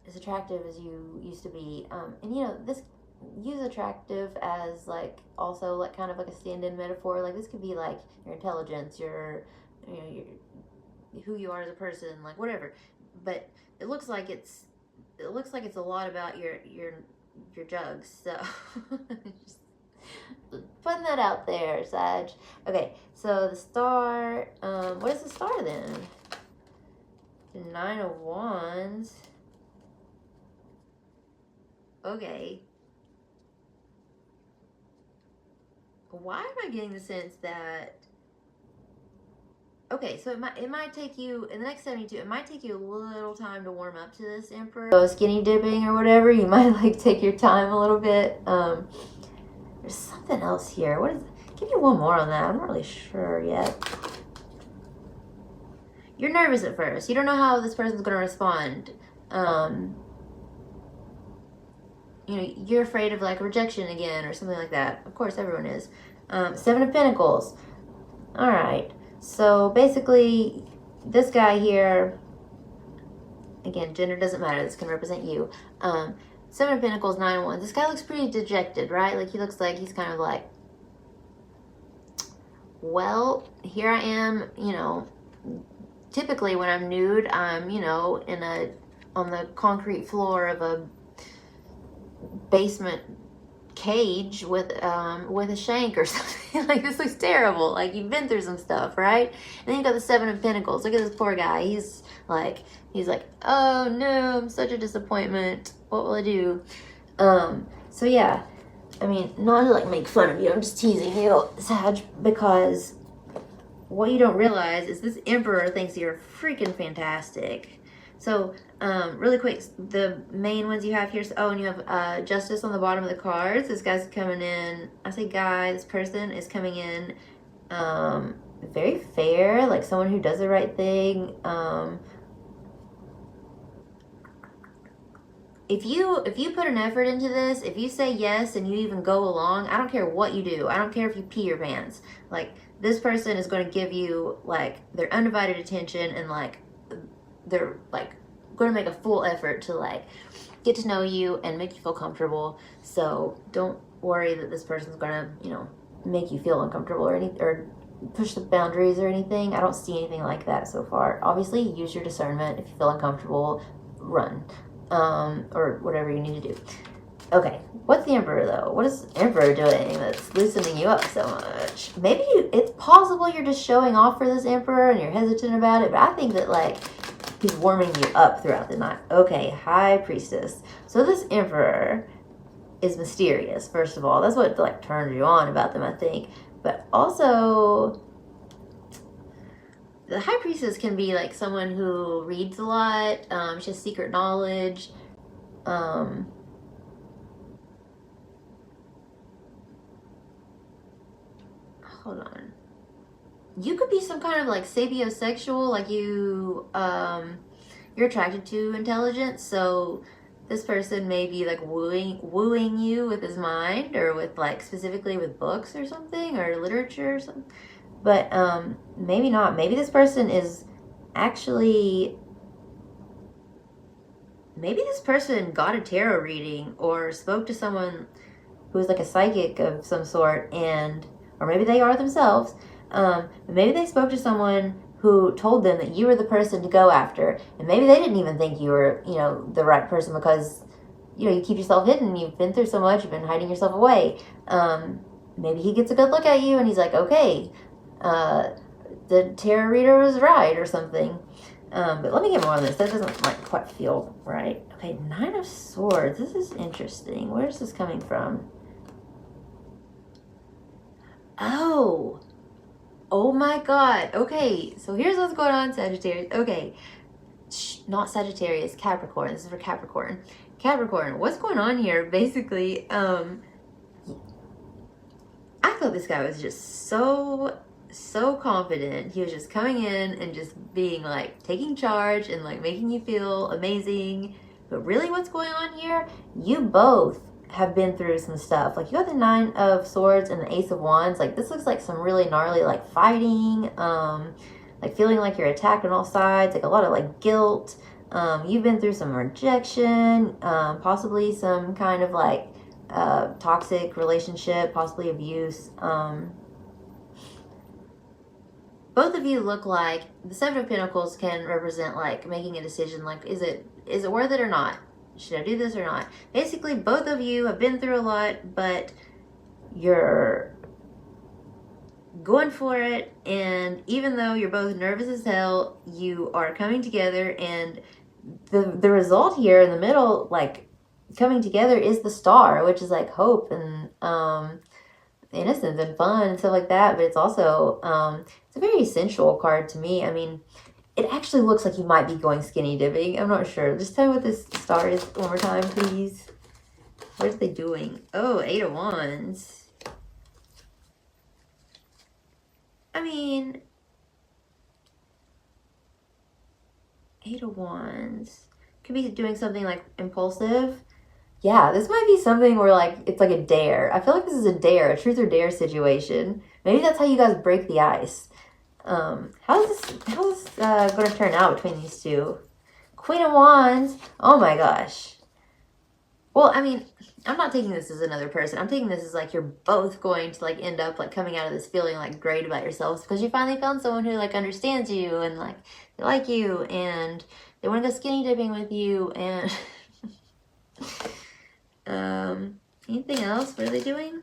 as attractive as you used to be. And this, use attractive as like also like kind of like a stand-in metaphor. Like this could be like your intelligence, your who you are as a person, like whatever. But it looks like it's a lot about your jugs. So just putting that out there, Sag. Okay, so the star, what is the star then? The Nine of Wands. Okay. Why am I getting the sense that, okay, so it might take you, in the next 72, it might take you a little time to warm up to this emperor. So skinny dipping or whatever, you might like take your time a little bit. There's something else here. What is it? Give me one more on that. I'm not really sure yet. You're nervous at first. You don't know how this person's going to respond. You're afraid of like rejection again or something like that. Of course, everyone is. Seven of Pentacles. All right. So basically, this guy here, again, gender doesn't matter. This can represent you. Seven of Pentacles, Nine of Wands. This guy looks pretty dejected, right? Like he looks like he's kind of like, well, here I am, typically when I'm nude, I'm, on the concrete floor of a basement cage with a shank or something. Like this looks terrible. Like you've been through some stuff, right? And then you got the Seven of Pentacles. Look at this poor guy. He's like, oh no, I'm such a disappointment. What will I do? So yeah, I mean, not to like make fun of you, I'm just teasing you, Sag, because what you don't realize is this emperor thinks you're freaking fantastic. So, really quick, the main ones you have here, and you have Justice on the bottom of the cards. This guy's coming in, I say guy, this person is coming in very fair, like someone who does the right thing. If you put an effort into this, if you say yes and you even go along, I don't care what you do. I don't care if you pee your pants. Like, this person is going to give you, like, their undivided attention and, like, they're, like, going to make a full effort to, like, get to know you and make you feel comfortable. So don't worry that this person's going to, make you feel uncomfortable or push the boundaries or anything. I don't see anything like that so far. Obviously, use your discernment. If you feel uncomfortable, run. Or whatever you need to do. Okay, what's the Emperor though? What is the Emperor doing that's loosening you up so much? Maybe it's possible you're just showing off for this Emperor and you're hesitant about it, but I think that like he's warming you up throughout the night. Okay, High Priestess. So this Emperor is mysterious, first of all. That's what like turns you on about them, I think. But also, the High Priestess can be like someone who reads a lot. She has secret knowledge. Hold on. You could be some kind of like sapiosexual, like you're attracted to intelligence. So this person may be like wooing you with his mind, or with like specifically with books or something, or literature or something. But maybe not. Maybe this person is actually maybe this person got a tarot reading or spoke to someone who is like a psychic of some sort, and or maybe they are themselves. Maybe they spoke to someone who told them that you were the person to go after, and maybe they didn't even think you were, you know, the right person because, you know, you keep yourself hidden. You've been through so much. You've been hiding yourself away. Maybe he gets a good look at you, and he's like, okay, the tarot reader was right, or something. But let me get more on this. That doesn't like quite feel right. Okay, 9 of Swords. This is interesting. Where's this coming from? Oh my God. Okay, so here's what's going on, Sagittarius. Okay, not Sagittarius, Capricorn. This is for Capricorn. Capricorn, what's going on here? Basically, I thought this guy was just so confident. He was just coming in and just being like taking charge and like making you feel amazing. But really, what's going on here? You both have been through some stuff. Like, you got the 9 of Swords and the Ace of Wands. Like, this looks like some really gnarly like fighting, like feeling like you're attacked on all sides, like a lot of like guilt. You've been through some rejection, possibly some kind of like toxic relationship, possibly abuse. Both of you look like the 7 of Pentacles can represent like making a decision, like is it worth it or not? Should I do this or not? Basically, both of you have been through a lot, but you're going for it, and even though you're both nervous as hell, you are coming together, and the result here in the middle, like coming together, is the Star, which is like hope and innocence and fun and stuff like that. But it's also it's a very sensual card to me. I mean, it actually looks like you might be going skinny dipping. I'm not sure. Just tell me what this Star is one more time, please. What are they doing? Oh, 8 of Wands. I mean, 8 of Wands. Could be doing something like impulsive. Yeah, this might be something where like it's like a dare. I feel like this is a dare, a truth or dare situation. Maybe that's how you guys break the ice. How's this going to turn out between these two? Queen of Wands. Oh my gosh. Well, I mean, I'm not taking this as another person. I'm taking this as like you're both going to like end up like coming out of this feeling like great about yourselves because you finally found someone who like understands you and like they like you and they want to go skinny dipping with you. And anything else? What are they doing?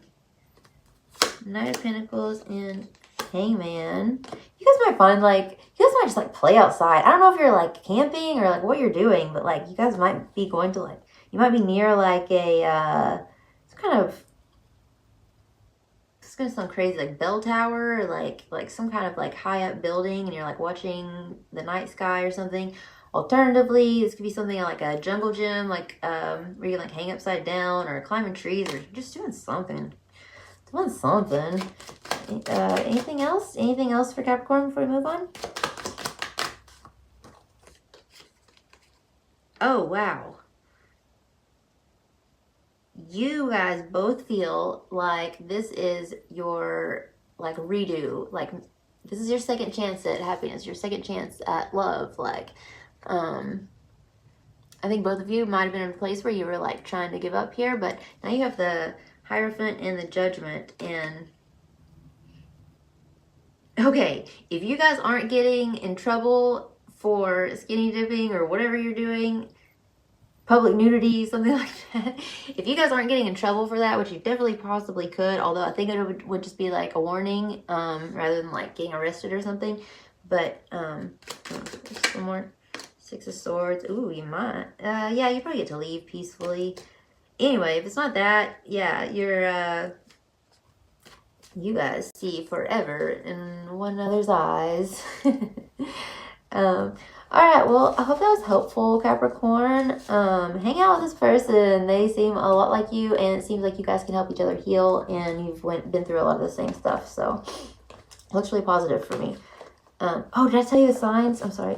Knight of Pentacles and Hangman. You guys might find like you guys might just like play outside. I don't know if you're like camping or like what you're doing, but like you guys might be going to like you might be near like a some kind of, it's gonna sound crazy, like bell tower or like some kind of like high up building, and you're like watching the night sky or something. Alternatively, this could be something like a jungle gym, like where you can like hang upside down or climbing trees or just doing something. Doing something. Anything else? Anything else for Capricorn before we move on? Oh, wow. You guys both feel like this is your like redo, like this is your second chance at happiness, your second chance at love. Like I think both of you might have been in a place where you were like trying to give up here, but now you have the Hierophant and the Judgment. And okay, if you guys aren't getting in trouble for skinny dipping or whatever you're doing, public nudity, something like that, if you guys aren't getting in trouble for that, which you definitely possibly could, although I think it would just be like a warning rather than like getting arrested or something. But some more 6 of Swords. Ooh, you might. Yeah, you probably get to leave peacefully. Anyway, if it's not that, yeah, you're you guys see forever in one another's eyes. All right, well, I hope that was helpful, Capricorn. Hang out with this person. They seem a lot like you, and it seems like you guys can help each other heal, and you've been through a lot of the same stuff, so it looks really positive for me. Oh, did I tell you the signs? I'm sorry.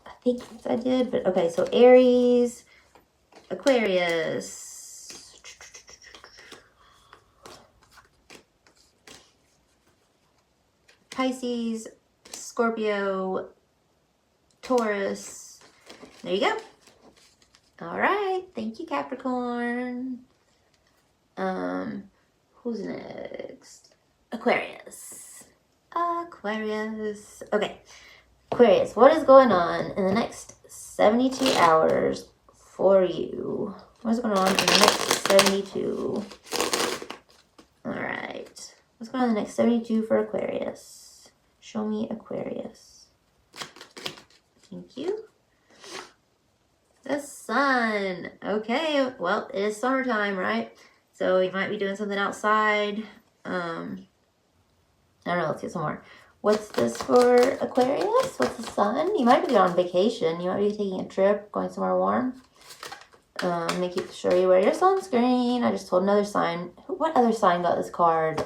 I think I did, but okay, so Aries, Aquarius, Pisces, Scorpio, Taurus. There you go. Thank you, Capricorn. Who's next? Aquarius. Aquarius. Okay. Aquarius, what is going on in the next 72 hours for you? What is going on in the next 72? All right. What's going on in the next 72 for Aquarius? Show me Aquarius. Thank you. The sun. Okay. Well, it is summertime, right? So you might be doing something outside. I don't know. Let's get some more. What's this for Aquarius? What's the sun? You might be on vacation. You might be taking a trip, going somewhere warm. Make sure you wear your sunscreen. I just told another sign. What other sign got this card?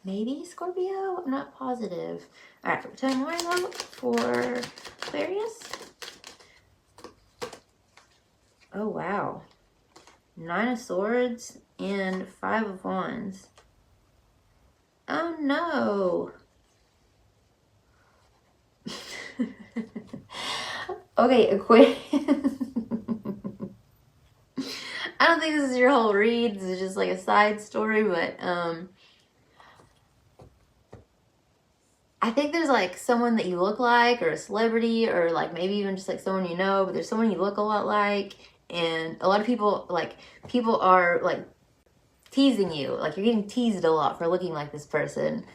Maybe Scorpio? I'm not positive. All right, tell me more about for Aquarius. Oh, wow. 9 of Swords and 5 of Wands. Oh, no. Okay, Aquarius. I don't think this is your whole read. This is just like a side story, but I think there's like someone that you look like, or a celebrity, or like maybe even just like someone you know, but there's someone you look a lot like, and a lot of people are like teasing you. Like you're getting teased a lot for looking like this person.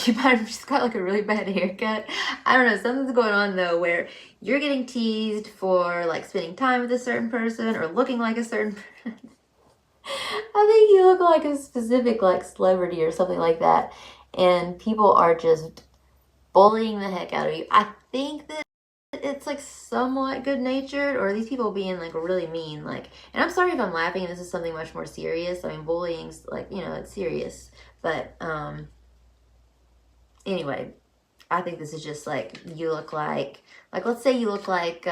You might have just got like a really bad haircut. I don't know. Something's going on though where you're getting teased for like spending time with a certain person or looking like a certain person. I think you look like a specific like celebrity or something like that. And people are just bullying the heck out of you. I think that it's like somewhat good natured, or these people being like really mean. Like, and I'm sorry if I'm laughing. This is something much more serious. I mean, bullying's like, you know, it's serious. But, anyway, I think this is just like you look like let's say you look like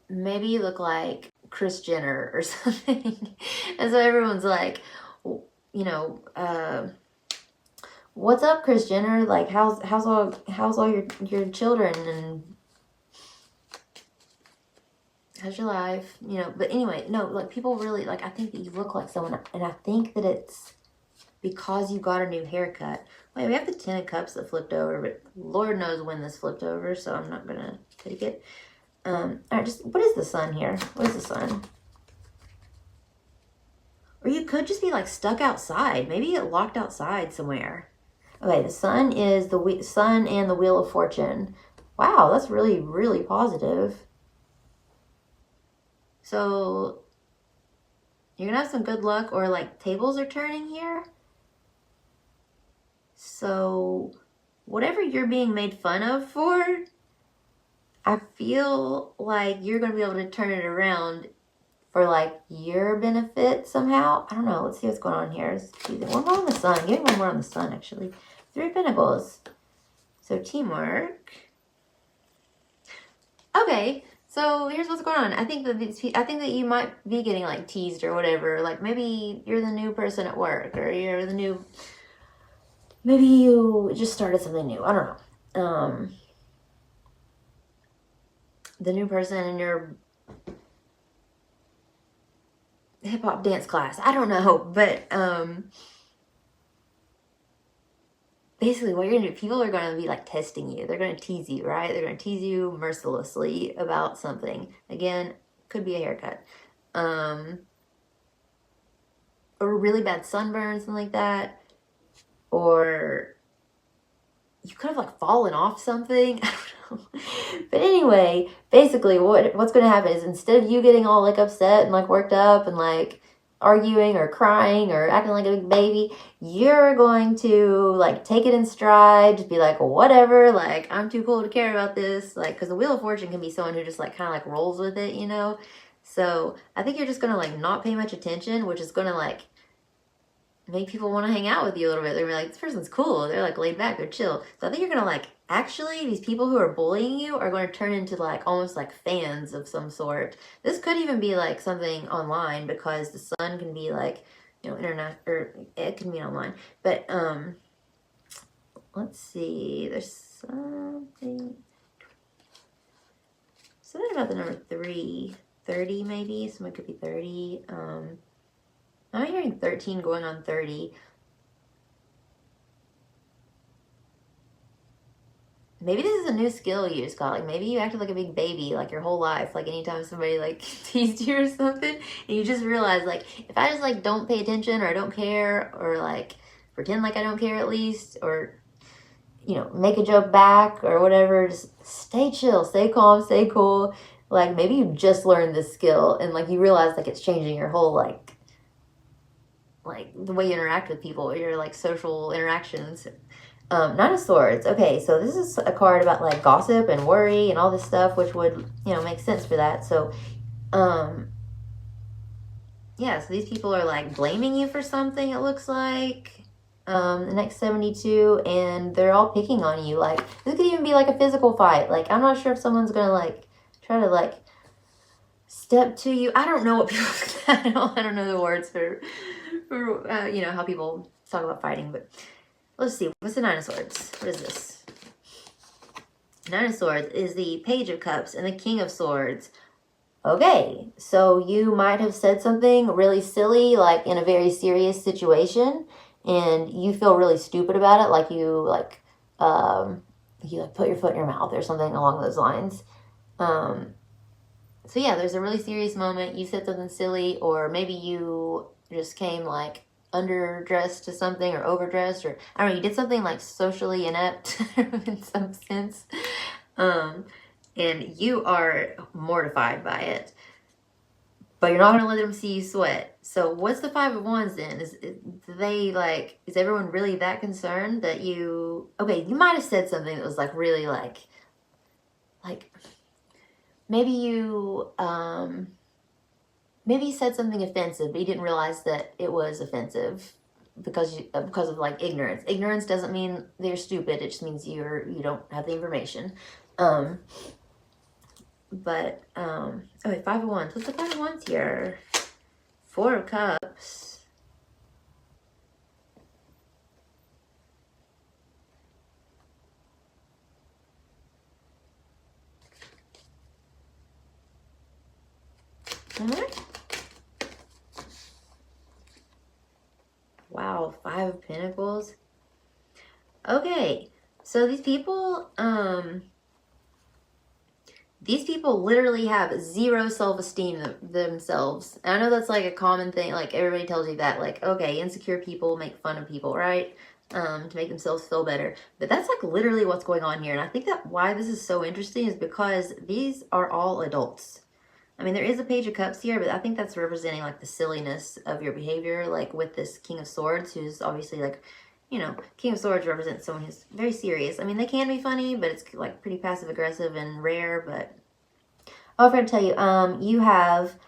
maybe you look like Kris Jenner or something. And so everyone's like, you know, what's up, Kris Jenner? Like how's all your children, and how's your life? You know, but anyway, no, like people really like, I think that you look like someone, and I think that it's because you got a new haircut. Wait, we have the 10 of Cups that flipped over, but Lord knows when this flipped over, so I'm not gonna take it. All right, just what is the sun here? What is the sun? Or you could just be like stuck outside. Maybe get locked outside somewhere. Okay, the sun is the sun and the Wheel of Fortune. Wow, that's really, really positive. So you're gonna have some good luck, or like tables are turning here. So whatever you're being made fun of for, I feel like you're gonna be able to turn it around for like your benefit somehow. I don't know. Let's see what's going on here. One more on the sun. Give me one more on the sun, actually. 3 of Pentacles. So teamwork. Okay. So here's what's going on. I think that you might be getting like teased or whatever. Like maybe you're the new person at work, or you're the new. Maybe you just started something new. I don't know. The new person in your hip hop dance class. I don't know, but basically what you're gonna do, people are gonna be like testing you. They're gonna tease you, right? They're gonna tease you mercilessly about something. Again, could be a haircut. Or a really bad sunburn, something like that. Or you could have like fallen off something. I don't know. But anyway, basically what's going to happen is, instead of you getting all like upset and like worked up and like arguing or crying or acting like a big baby, you're going to like take it in stride, just be like, whatever, like I'm too cool to care about this. Like, because the Wheel of Fortune can be someone who just like kind of like rolls with it, you know. So I think you're just going to like not pay much attention, which is going to like make people want to hang out with you a little bit. They're like, this person's cool. They're like laid back. They're chill. So I think you're going to like, actually, these people who are bullying you are going to turn into like almost like fans of some sort. This could even be like something online, because the sun can be like you know, internet, or it can mean online. But let's see, there's something about the number 3, 30 maybe. Someone could be 30. I'm hearing 13 going on 30. Maybe this is a new skill you just got. Like, maybe you acted like a big baby, like, your whole life. Like, anytime somebody, like, teased you or something, and you just realize, like, if I just, like, don't pay attention, or I don't care, or, like, pretend like I don't care at least, or, you know, make a joke back, or whatever, just stay chill, stay calm, stay cool. Like, maybe you just learned this skill, and, like, you realize, like, it's changing your whole, like, the way you interact with people, your, like, social interactions. Nine of Swords. Okay, so this is a card about, like, gossip and worry and all this stuff, which would, you know, make sense for that. So, yeah, so these people are, like, blaming you for something, it looks like. The next 72, and they're all picking on you. Like, this could even be, like, a physical fight. Like, I'm not sure if someone's gonna, like, try to, like, step to you. I don't know what people, I don't know the words for you know, how people talk about fighting, but let's see. What's the Nine of Swords? What is this? Nine of Swords is the Page of Cups and the King of Swords. Okay, so you might have said something really silly, like in a very serious situation, and you feel really stupid about it, like you like put your foot in your mouth or something along those lines. So yeah, there's a really serious moment. You said something silly, or maybe you just came like underdressed to something, or overdressed, or I don't know, you did something like socially inept in some sense. And you are mortified by it, but you're not going to let them see you sweat. So what's the Five of Wands then? Is everyone really that concerned that you, okay, you might have said something that was like really like maybe you said something offensive, but you didn't realize that it was offensive because of like ignorance. Ignorance doesn't mean they're stupid. It just means you don't have the information. Okay, Five of Wands. What's the Five of Wands here? Four of Cups. Wow, Five of Pentacles. Okay, so these people literally have zero self-esteem themselves. And I know that's like a common thing, like everybody tells you that, like, okay, insecure people make fun of people, right? To make themselves feel better. But that's like literally what's going on here. And I think that why this is so interesting is because these are all adults. I mean, there is a Page of Cups here, but I think that's representing like the silliness of your behavior, like with this King of Swords, who's obviously like, you know, King of Swords represents someone who's very serious. I mean, they can be funny, but it's like pretty passive aggressive and rare. But I forgot to tell you, you have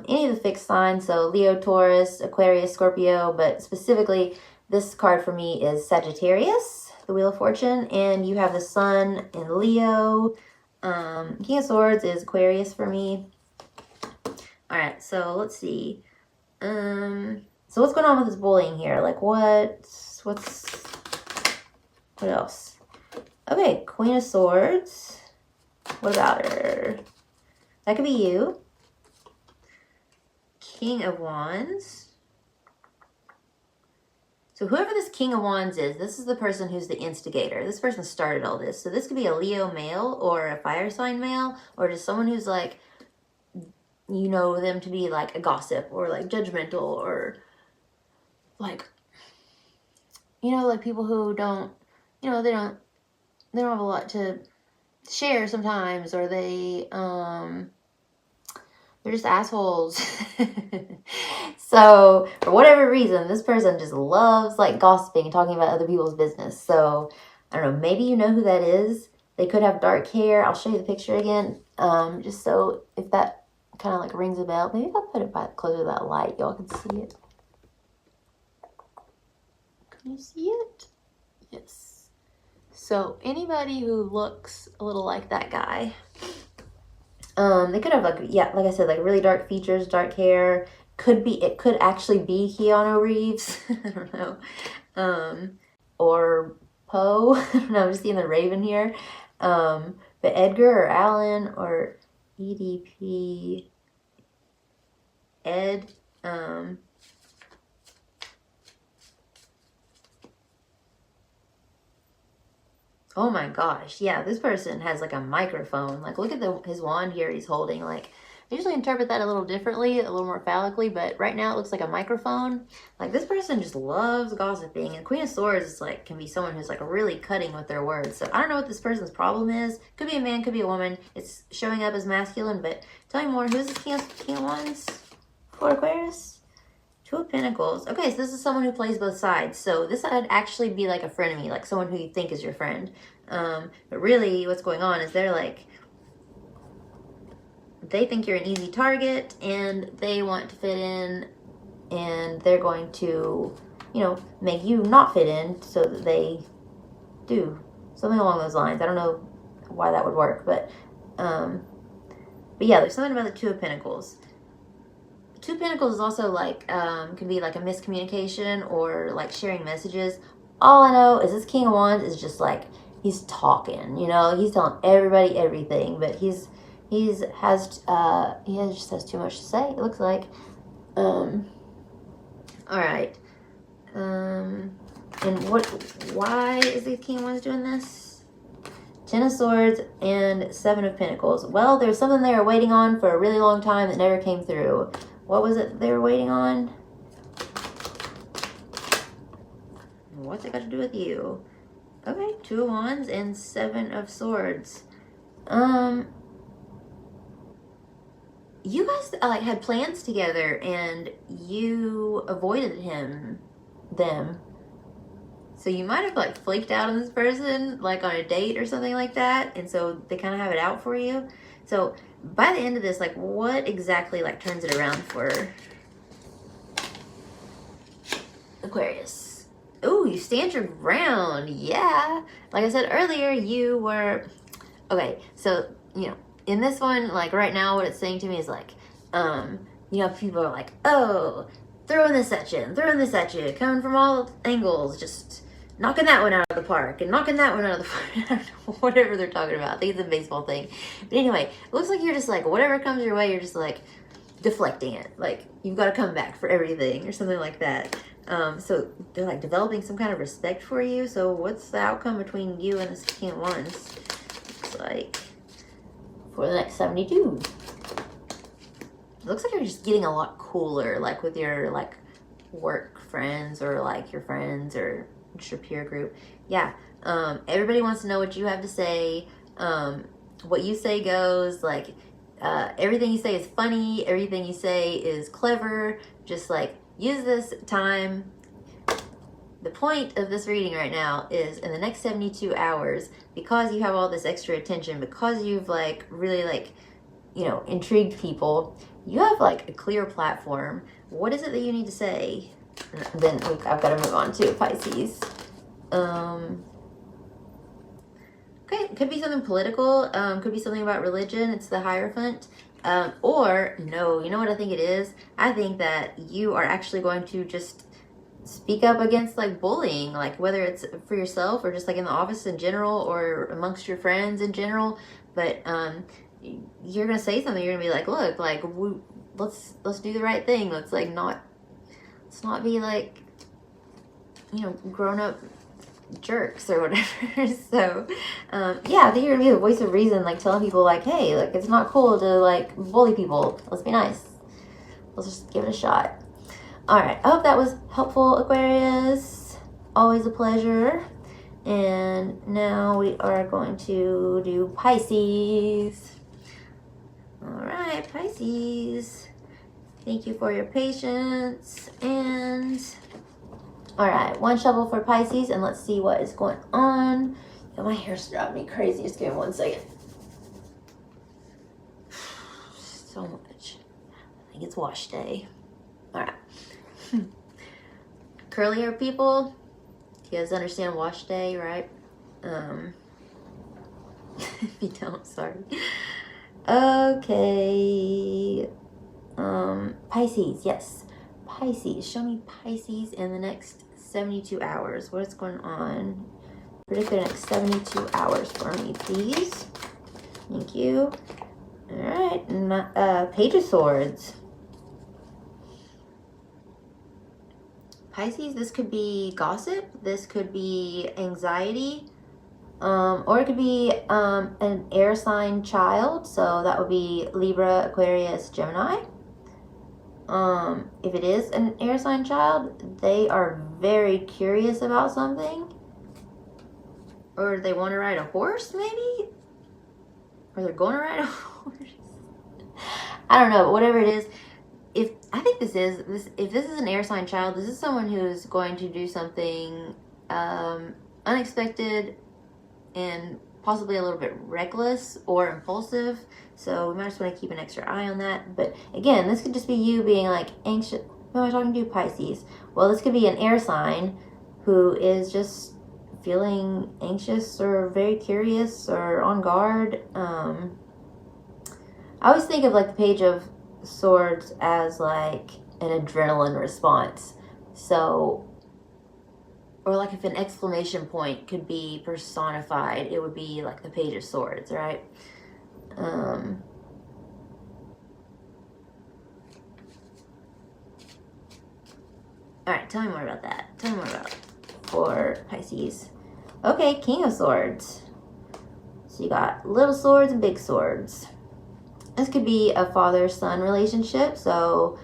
any of the fixed signs, so Leo, Taurus, Aquarius, Scorpio, but specifically this card for me is Sagittarius, the Wheel of Fortune, and you have the Sun in Leo. King of Swords is Aquarius for me. All right, so let's see. So what's going on with this bullying here? Like what else? Okay, Queen of Swords. What about her? That could be you. King of Wands. So whoever this King of Wands is, this is the person who's the instigator. This person started all this. So this could be a Leo male or a fire sign male, or just someone who's like, you know them to be like a gossip or like judgmental, or like, you know, like people who don't, you know, they don't have a lot to share sometimes, or they're just assholes. So for whatever reason, this person just loves like gossiping and talking about other people's business. So I don't know, maybe you know who that is. They could have dark hair. I'll show you the picture again, just so if that kind of like rings a bell. Maybe if I put it back closer to that light, y'all can see it. Can you see it? Yes. So anybody who looks a little like that guy, they could have like, yeah, like I said, like really dark features, dark hair, it could actually be Keanu Reeves. I don't know. Or Poe. I don't know, I'm just seeing the Raven here. But Edgar or Alan or EDP Ed. Oh my gosh, yeah, this person has like a microphone. Like, look at his wand here he's holding. Like, I usually interpret that a little differently, a little more phallically, but right now it looks like a microphone. Like, this person just loves gossiping. And Queen of Swords is like, can be someone who's like really cutting with their words. So I don't know what this person's problem is. Could be a man, could be a woman. It's showing up as masculine, but tell me more. Who's the King of Wands for Aquarius? Two of Pentacles. Okay, so this is someone who plays both sides. So this would actually be like a frenemy, like someone who you think is your friend. But really what's going on is they're like, they think you're an easy target and they want to fit in, and they're going to, you know, make you not fit in so that they do something along those lines. I don't know why that would work, but yeah, there's something about the Two of Pentacles. Two of Pentacles is also like, can be like a miscommunication or like sharing messages. All I know is this King of Wands is just like, he's talking, you know, he's telling everybody everything, but he just has too much to say, it looks like. All right. And why is the King of Wands doing this? Ten of Swords and Seven of Pentacles. Well, there's something they were waiting on for a really long time that never came through. What was it they were waiting on? What's it got to do with you? Okay, Two of Wands and Seven of Swords. You guys like had plans together and you avoided them. So you might have like flaked out on this person, like on a date or something like that, and so they kind of have it out for you. So by the end of this, like, what exactly like turns it around for Aquarius? Ooh, you stand your ground. Yeah. Like I said earlier, you were... Okay, so, you know, in this one, like right now, what it's saying to me is like, you know, people are like, oh, throwing this at you, coming from all angles, just knocking that one out of the park and knocking that one out of the park. I don't know, whatever they're talking about. I think it's a baseball thing. But anyway, it looks like you're just like, whatever comes your way, you're just like deflecting it. Like, you've got to come back for everything or something like that. So they're like developing some kind of respect for you. So what's the outcome between you and this King of Wands? Looks like for the next 72. It looks like you're just getting a lot cooler, like with your like work friends or like your friends or just your peer group. Yeah. Everybody wants to know what you have to say. What you say goes. Like, everything you say is funny. Everything you say is clever. Just like use this time. The point of this reading right now is in the next 72 hours, because you have all this extra attention, because you've like really like, you know, intrigued people, you have like a clear platform. What is it that you need to say? And then I've got to move on to Pisces. Okay, it could be something political. Could be something about religion. It's the Hierophant. Or no, you know what I think it is? I think that you are actually going to just speak up against like bullying, like whether it's for yourself or just like in the office in general or amongst your friends in general. But you're gonna say something. You're gonna be like, look, like let's do the right thing. Let's not be like, you know, grown up jerks or whatever. So yeah, I think you're gonna be the voice of reason, like telling people like, hey, like it's not cool to like bully people. Let's be nice. Let's just give it a shot. All right, I hope that was helpful, Aquarius. Always a pleasure. And now we are going to do Pisces. All right, Pisces. Thank you for your patience. And all right, one shuffle for Pisces, and let's see what is going on. Yeah, my hair's driving me crazy. Just give me 1 second. So much. I think it's wash day. All right. Curly hair people, you guys understand wash day, right? If you don't, sorry. Okay. Pisces, yes. Pisces, show me Pisces in the next 72 hours. What is going on? Predict the next 72 hours for me, please. Thank you. All right, Page of Swords. Pisces, this could be gossip. This could be anxiety. Or it could be an air sign child. So that would be Libra, Aquarius, Gemini. If it is an air sign child, they are very curious about something. Or they want to ride a horse, maybe? Or they're going to ride a horse. I don't know, but whatever it is, if this is an air sign child, this is someone who's going to do something unexpected and possibly a little bit reckless or impulsive. So we might just want to keep an extra eye on that. But again, this could just be you being like anxious. Who am I talking to? Pisces. Well, this could be an air sign who is just feeling anxious or very curious or on guard. I always think of like the Page of Swords as like an adrenaline response. So, or like if an exclamation point could be personified, it would be like the Page of Swords, right? All right, tell me more about that. Tell me more about it for Pisces. Okay, King of Swords. So you got little swords and big swords. This could be a father-son relationship. So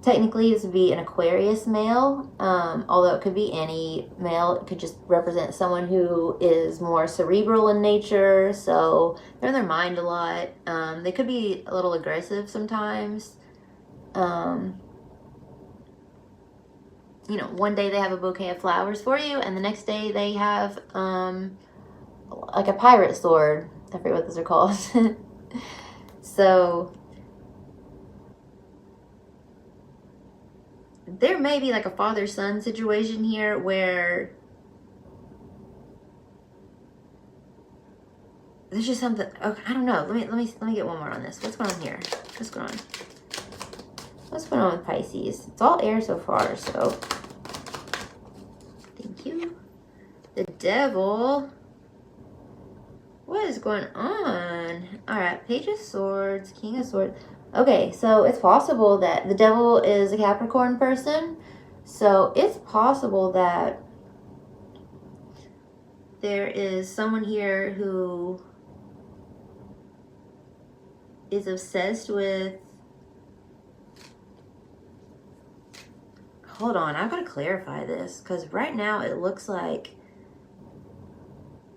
technically this would be an Aquarius male, although it could be any male. It could just represent someone who is more cerebral in nature, so they're in their mind a lot. They could be a little aggressive sometimes. You know, one day they have a bouquet of flowers for you, and the next day they have like a pirate sword. I forget what those are called. So there may be like a father-son situation here where there's just something. Okay, I don't know. Let me get one more on this. What's going on here? What's going on? What's going on with Pisces? It's all air so far, so thank you. The Devil. What is going on? All right, Page of Swords, King of Swords. Okay, so it's possible that the Devil is a Capricorn person. So it's possible that there is someone here who is obsessed with... Hold on, I've got to clarify this, because right now it looks like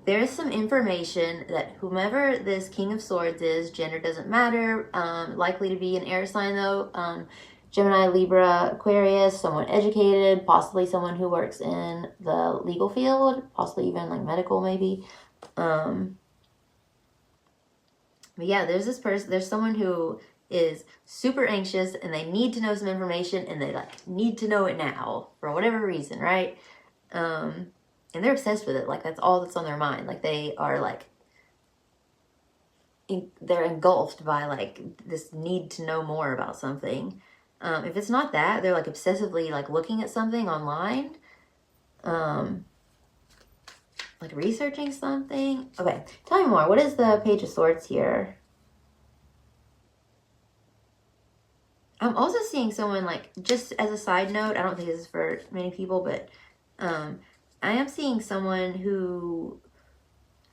there's some information that whomever this King of Swords is, gender doesn't matter, likely to be an air sign though, Gemini, Libra, Aquarius, someone educated, possibly someone who works in the legal field, possibly even like medical maybe. But yeah, there's this person, there's someone who is super anxious and they need to know some information and they like need to know it now for whatever reason, right? And they're obsessed with it. Like that's all that's on their mind. Like they are like, they're engulfed by like this need to know more about something. If it's not that, they're like obsessively like looking at something online, like researching something. Okay, tell me more. What is the Page of Swords here? I'm also seeing someone like, just as a side note, I don't think this is for many people, but I am seeing someone who,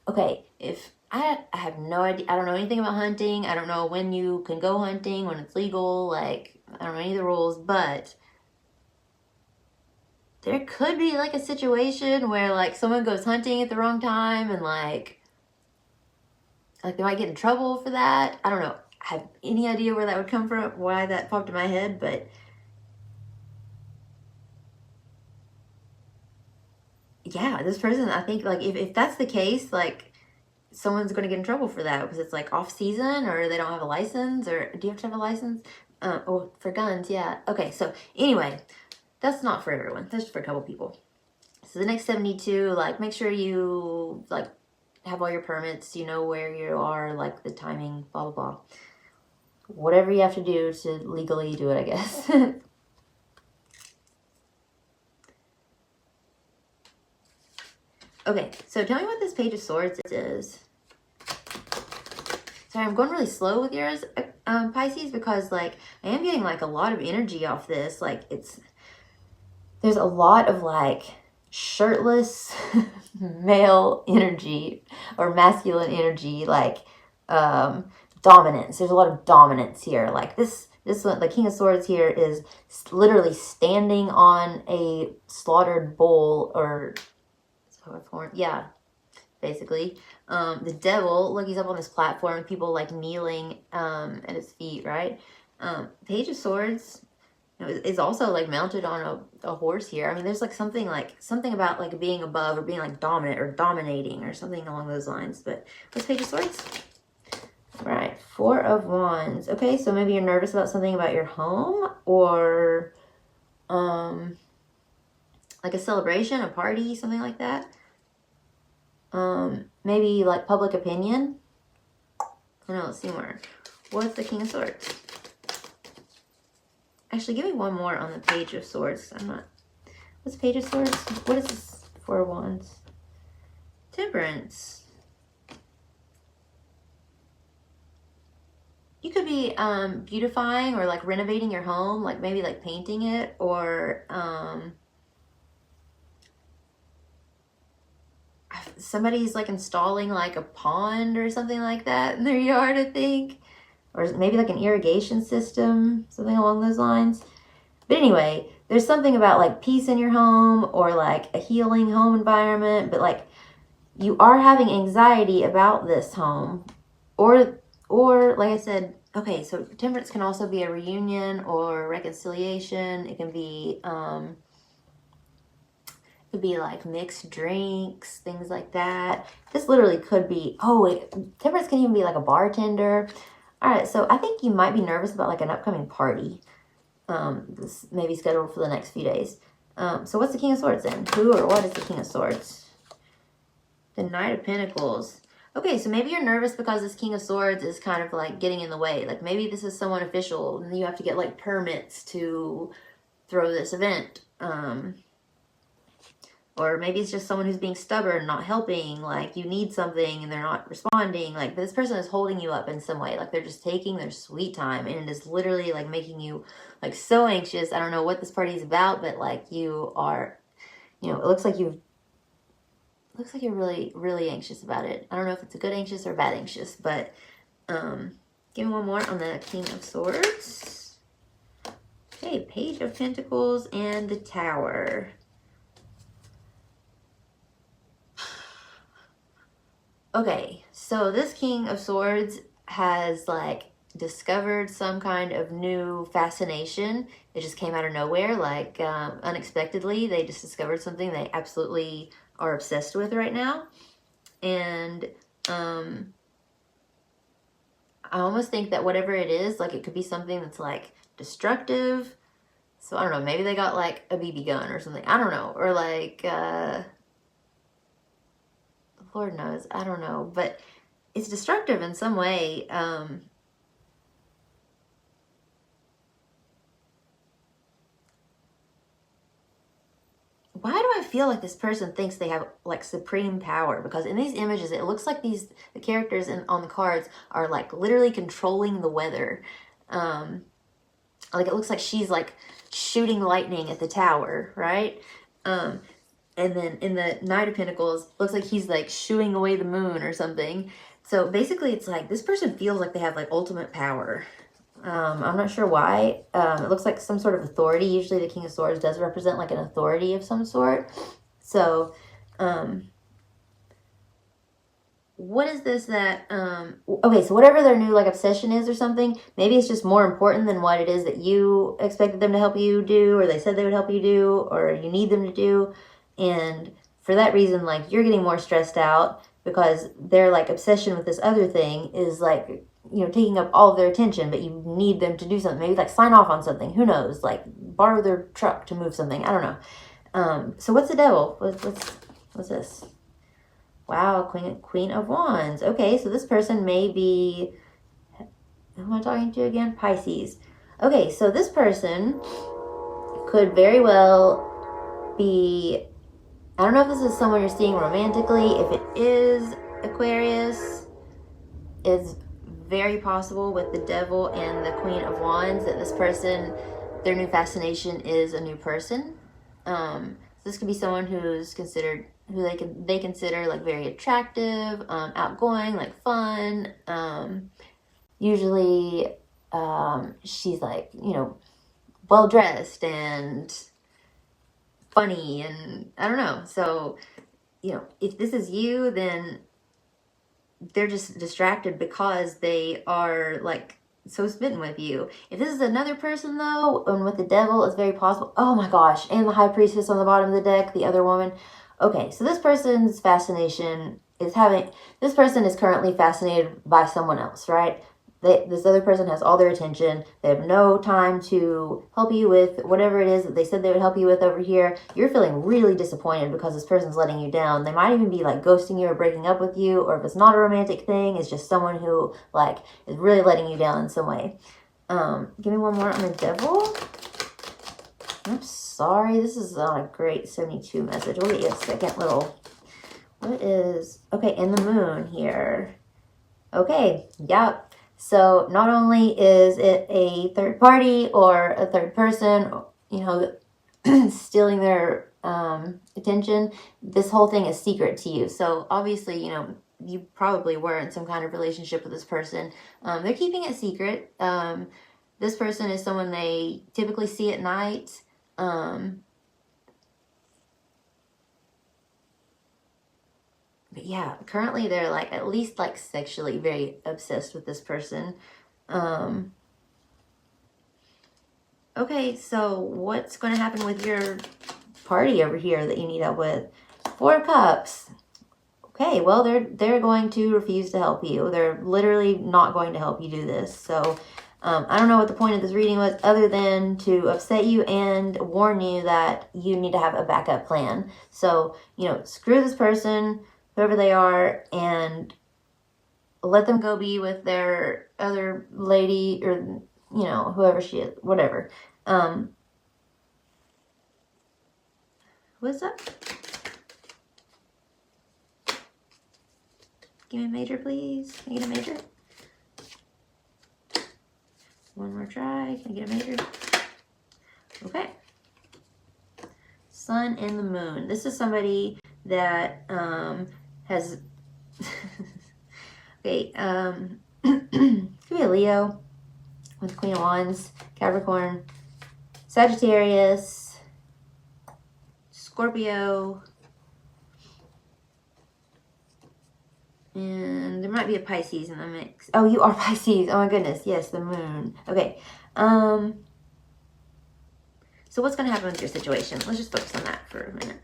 okay, if I have no idea, I don't know anything about hunting. I don't know when you can go hunting, when it's legal, like, I don't know any of the rules, but there could be like a situation where like someone goes hunting at the wrong time and like they might get in trouble for that. I don't know. I have any idea where that would come from, why that popped in my head, but yeah, this person, I think like if that's the case, like someone's going to get in trouble for that because it's like off season or they don't have a license, or do you have to have a license? Oh, for guns, yeah. Okay, so anyway, that's not for everyone. That's for a couple people. So the next 72, like make sure you like have all your permits, you know where you are, like the timing, blah, blah, blah. whatever you have to do to legally do it, I guess. Okay, so tell me what this Page of Swords is. Sorry, I'm going really slow with yours, Pisces, because like I am getting like a lot of energy off this. Like there's a lot of like shirtless male energy or masculine energy, like dominance. There's a lot of dominance here. Like this one, the King of Swords here is literally standing on a slaughtered bull or yeah, basically. The devil, look, he's up on this platform, people like kneeling at his feet, right? Page of Swords, you know, is also like mounted on a horse here. I mean, there's like something about like being above or being like dominant or dominating or something along those lines. But what's Page of Swords? Right, Four of Wands. Okay, so maybe you're nervous about something about your home or like a celebration, a party, something like that. Maybe like public opinion. I know, let's see more. What's the King of Swords? Actually, give me one more on the Page of Swords. I'm not... What's Page of Swords? What is this? Four of Wands. Temperance. You could be beautifying or like renovating your home, like maybe like painting it or somebody's like installing like a pond or something like that in their yard, I think. Or maybe like an irrigation system, something along those lines. But anyway, there's something about like peace in your home or like a healing home environment, but like you are having anxiety about this home. Or like I said, okay, so temperance can also be a reunion or reconciliation. It can be could be like mixed drinks, things like that. This literally could be, temperance can even be like a bartender. All right, so I think you might be nervous about like an upcoming party. This may be scheduled for the next few days. So what's the King of Swords then? Who or what is the King of Swords? The Knight of Pentacles. Okay, so maybe you're nervous because this King of Swords is kind of like getting in the way. Like maybe this is someone official and you have to get like permits to throw this event. Or maybe it's just someone who's being stubborn, not helping, like you need something and they're not responding. Like this person is holding you up in some way. Like they're just taking their sweet time and it is literally like making you like so anxious. I don't know what this party is about, but like you are, you know, it looks like you're really, really anxious about it. I don't know if it's a good anxious or bad anxious, but give me one more on the King of Swords. Okay, Page of Pentacles and the Tower. Okay, so this King of Swords has like discovered some kind of new fascination. It just came out of nowhere, like unexpectedly. They just discovered something they absolutely are obsessed with right now. And I almost think that whatever it is, like it could be something that's like destructive. So I don't know, maybe they got like a BB gun or something. I don't know. Or like Lord knows, I don't know, but it's destructive in some way. Why do I feel like this person thinks they have like supreme power? Because in these images, it looks like the characters on the cards are like literally controlling the weather. Like it looks like she's like shooting lightning at the tower, right? And then in the Knight of Pentacles, looks like he's like shooing away the moon or something. So basically it's like this person feels like they have like ultimate power. I'm not sure why. It looks like some sort of authority. Usually the King of Swords does represent like an authority of some sort. So what is this that okay, so whatever their new like obsession is or something, maybe it's just more important than what it is that you expected them to help you do, or they said they would help you do, or you need them to do. And for that reason, like you're getting more stressed out because their like obsession with this other thing is like, you know, taking up all of their attention, but you need them to do something. Maybe like sign off on something. Who knows? Like borrow their truck to move something. I don't know. So what's the devil? What's this? Wow, Queen of Wands. Okay, so this person may be, Who am I talking to again? Pisces. Okay, so this person could very well be, I don't know if this is someone you're seeing romantically. If it is Aquarius, it's very possible with the Devil and the Queen of Wands that this person, their new fascination is a new person. This could be someone who's considered, who they consider like very attractive, outgoing, like fun. Usually, she's like, you know, well dressed and funny, and I don't know. So, you know, if this is you, then they're just distracted because they are like so smitten with you. If this is another person though, and with the Devil, it's very possible. Oh my gosh, and the High Priestess on the bottom of the deck, the other woman. Okay, so this person's fascination is this person is currently fascinated by someone else, right? This other person has all their attention. They have no time to help you with whatever it is that they said they would help you with over here. You're feeling really disappointed because this person's letting you down. They might even be like ghosting you or breaking up with you, or if it's not a romantic thing, it's just someone who like is really letting you down in some way. Give me one more on the Devil. I'm sorry, this is not a great 72 message. We'll get you a second little, what is, okay, and the Moon here. Okay, yep. So not only is it a third party or a third person, you know, stealing their attention, this whole thing is secret to you. So obviously, you know, you probably were in some kind of relationship with this person. They're keeping it secret. This person is someone they typically see at night. But yeah, currently they're like at least like sexually very obsessed with this person. Okay, so what's going to happen with your party over here that you need help with? 4 of Cups. Okay, well, they're going to refuse to help you. They're literally not going to help you do this. So I don't know what the point of this reading was other than to upset you and warn you that you need to have a backup plan. So, you know, screw this person, whoever they are, and let them go be with their other lady, or, you know, whoever she is, whatever. What's up? Give me a major, please. Can I get a major? One more try. Can I get a major? Okay. Sun and the Moon. This is somebody that has okay, could be a Leo with Queen of Wands, Capricorn, Sagittarius, Scorpio, and there might be a Pisces in the mix. Oh, you are Pisces. Oh my goodness. Yes, the Moon. Okay. So what's going to happen with your situation? Let's just focus on that for a minute.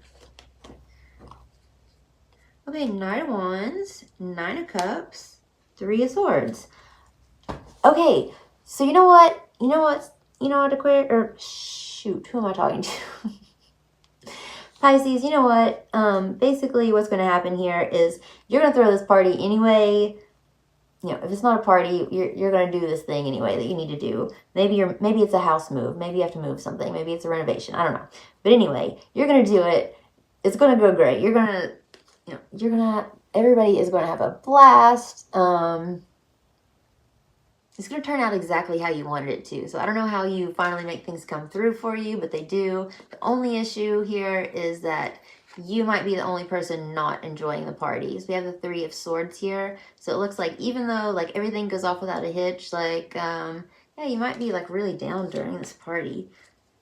Okay, Knight of Wands, 9 of Cups, 3 of Swords. Okay, so you know what? You know what, Aquarius, or shoot, who am I talking to? Pisces, you know what? Basically what's going to happen here is you're going to throw this party anyway. You know, if it's not a party, you're going to do this thing anyway that you need to do. Maybe it's a house move. Maybe you have to move something. Maybe it's a renovation. I don't know. But anyway, you're going to do it. It's going to go great. You're going to, you know, everybody is going to have a blast. It's going to turn out exactly how you wanted it to. So I don't know how you finally make things come through for you, but they do. The only issue here is that you might be the only person not enjoying the party. So we have the 3 of Swords here. So it looks like even though like everything goes off without a hitch, like, yeah, you might be like really down during this party,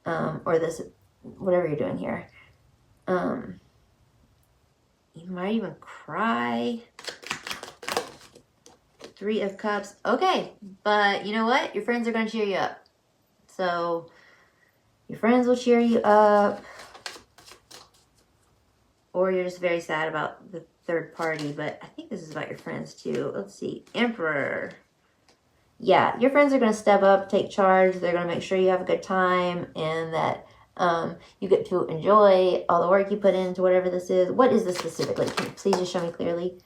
or this, whatever you're doing here. You might even cry. 3 of Cups. Okay, but you know what? Your friends are going to cheer you up. So your friends will cheer you up. Or you're just very sad about the third party. But I think this is about your friends too. Let's see. Emperor. Yeah, your friends are going to step up, take charge. They're going to make sure you have a good time and that you get to enjoy all the work you put into whatever this is. What is this specifically? Can you please just show me clearly?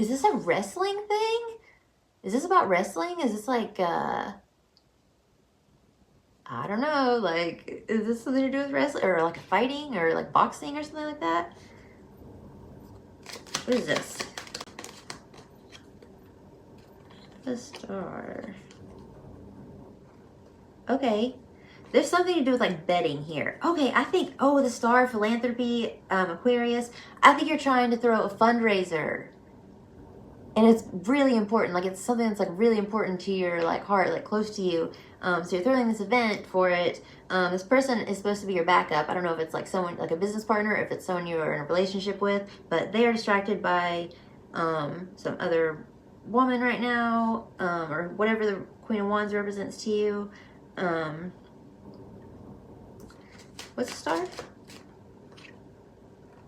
Is this a wrestling thing? Is this about wrestling? Is this like, I don't know, like, is this something to do with wrestling? Or like fighting or like boxing or something like that? What is this? The star. Okay. There's something to do with like betting here. Okay, I think, oh, the star, philanthropy, Aquarius. I think you're trying to throw a fundraiser. And it's really important. Like it's something that's like really important to your like heart, like close to you. So you're throwing this event for it. This person is supposed to be your backup. I don't know if it's like someone, like a business partner, if it's someone you're in a relationship with, but they are distracted by some other woman right now, or whatever the Queen of Wands represents to you. What's the star?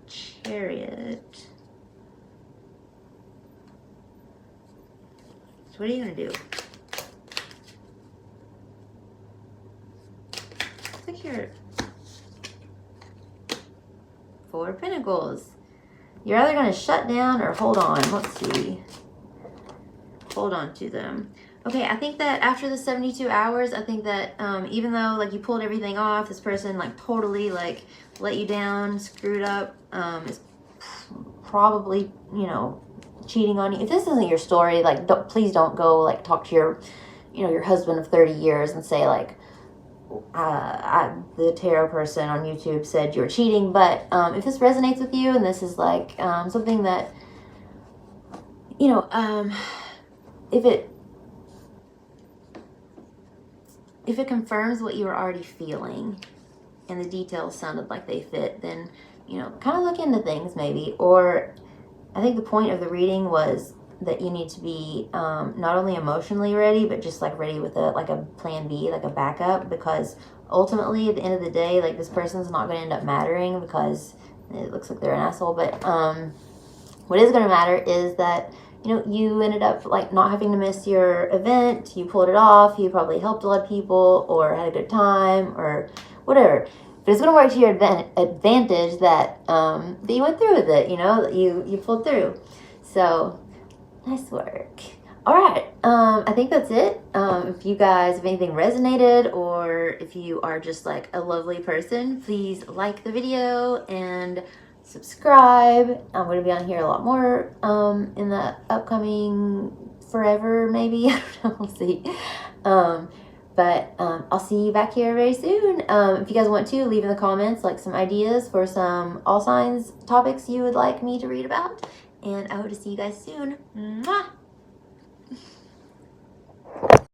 Chariot. So what are you gonna do? Look here. Four of Pentacles. You're either gonna shut down or hold on. Let's see. Hold on to them. Okay, I think that after the 72 hours, I think that even though like you pulled everything off, this person like totally like let you down, screwed up, is probably, you know, cheating on you. If this isn't your story, like please don't go like talk to your, you know, your husband of 30 years and say like, the tarot person on YouTube said you're cheating. But if this resonates with you and this is like something that, you know, if it confirms what you were already feeling and the details sounded like they fit, then, you know, kind of look into things maybe. Or I think the point of the reading was that you need to be not only emotionally ready, but just like ready with a plan B, like a backup, because ultimately at the end of the day, like this person's not going to end up mattering because it looks like they're an asshole. But what is going to matter is that, you know, you ended up like not having to miss your event. You pulled it off. You probably helped a lot of people or had a good time or whatever. But it's going to work to your advantage that that you went through with it, you know, that you pulled through. So nice work. All right. I think that's it. If you guys, if anything resonated, or if you are just like a lovely person, please like the video and subscribe. I'm going to be on here a lot more in the upcoming forever, maybe. I don't know. We'll see. But I'll see you back here very soon. If you guys want to, leave in the comments like some ideas for some all signs topics you would like me to read about. And I hope to see you guys soon. Mwah!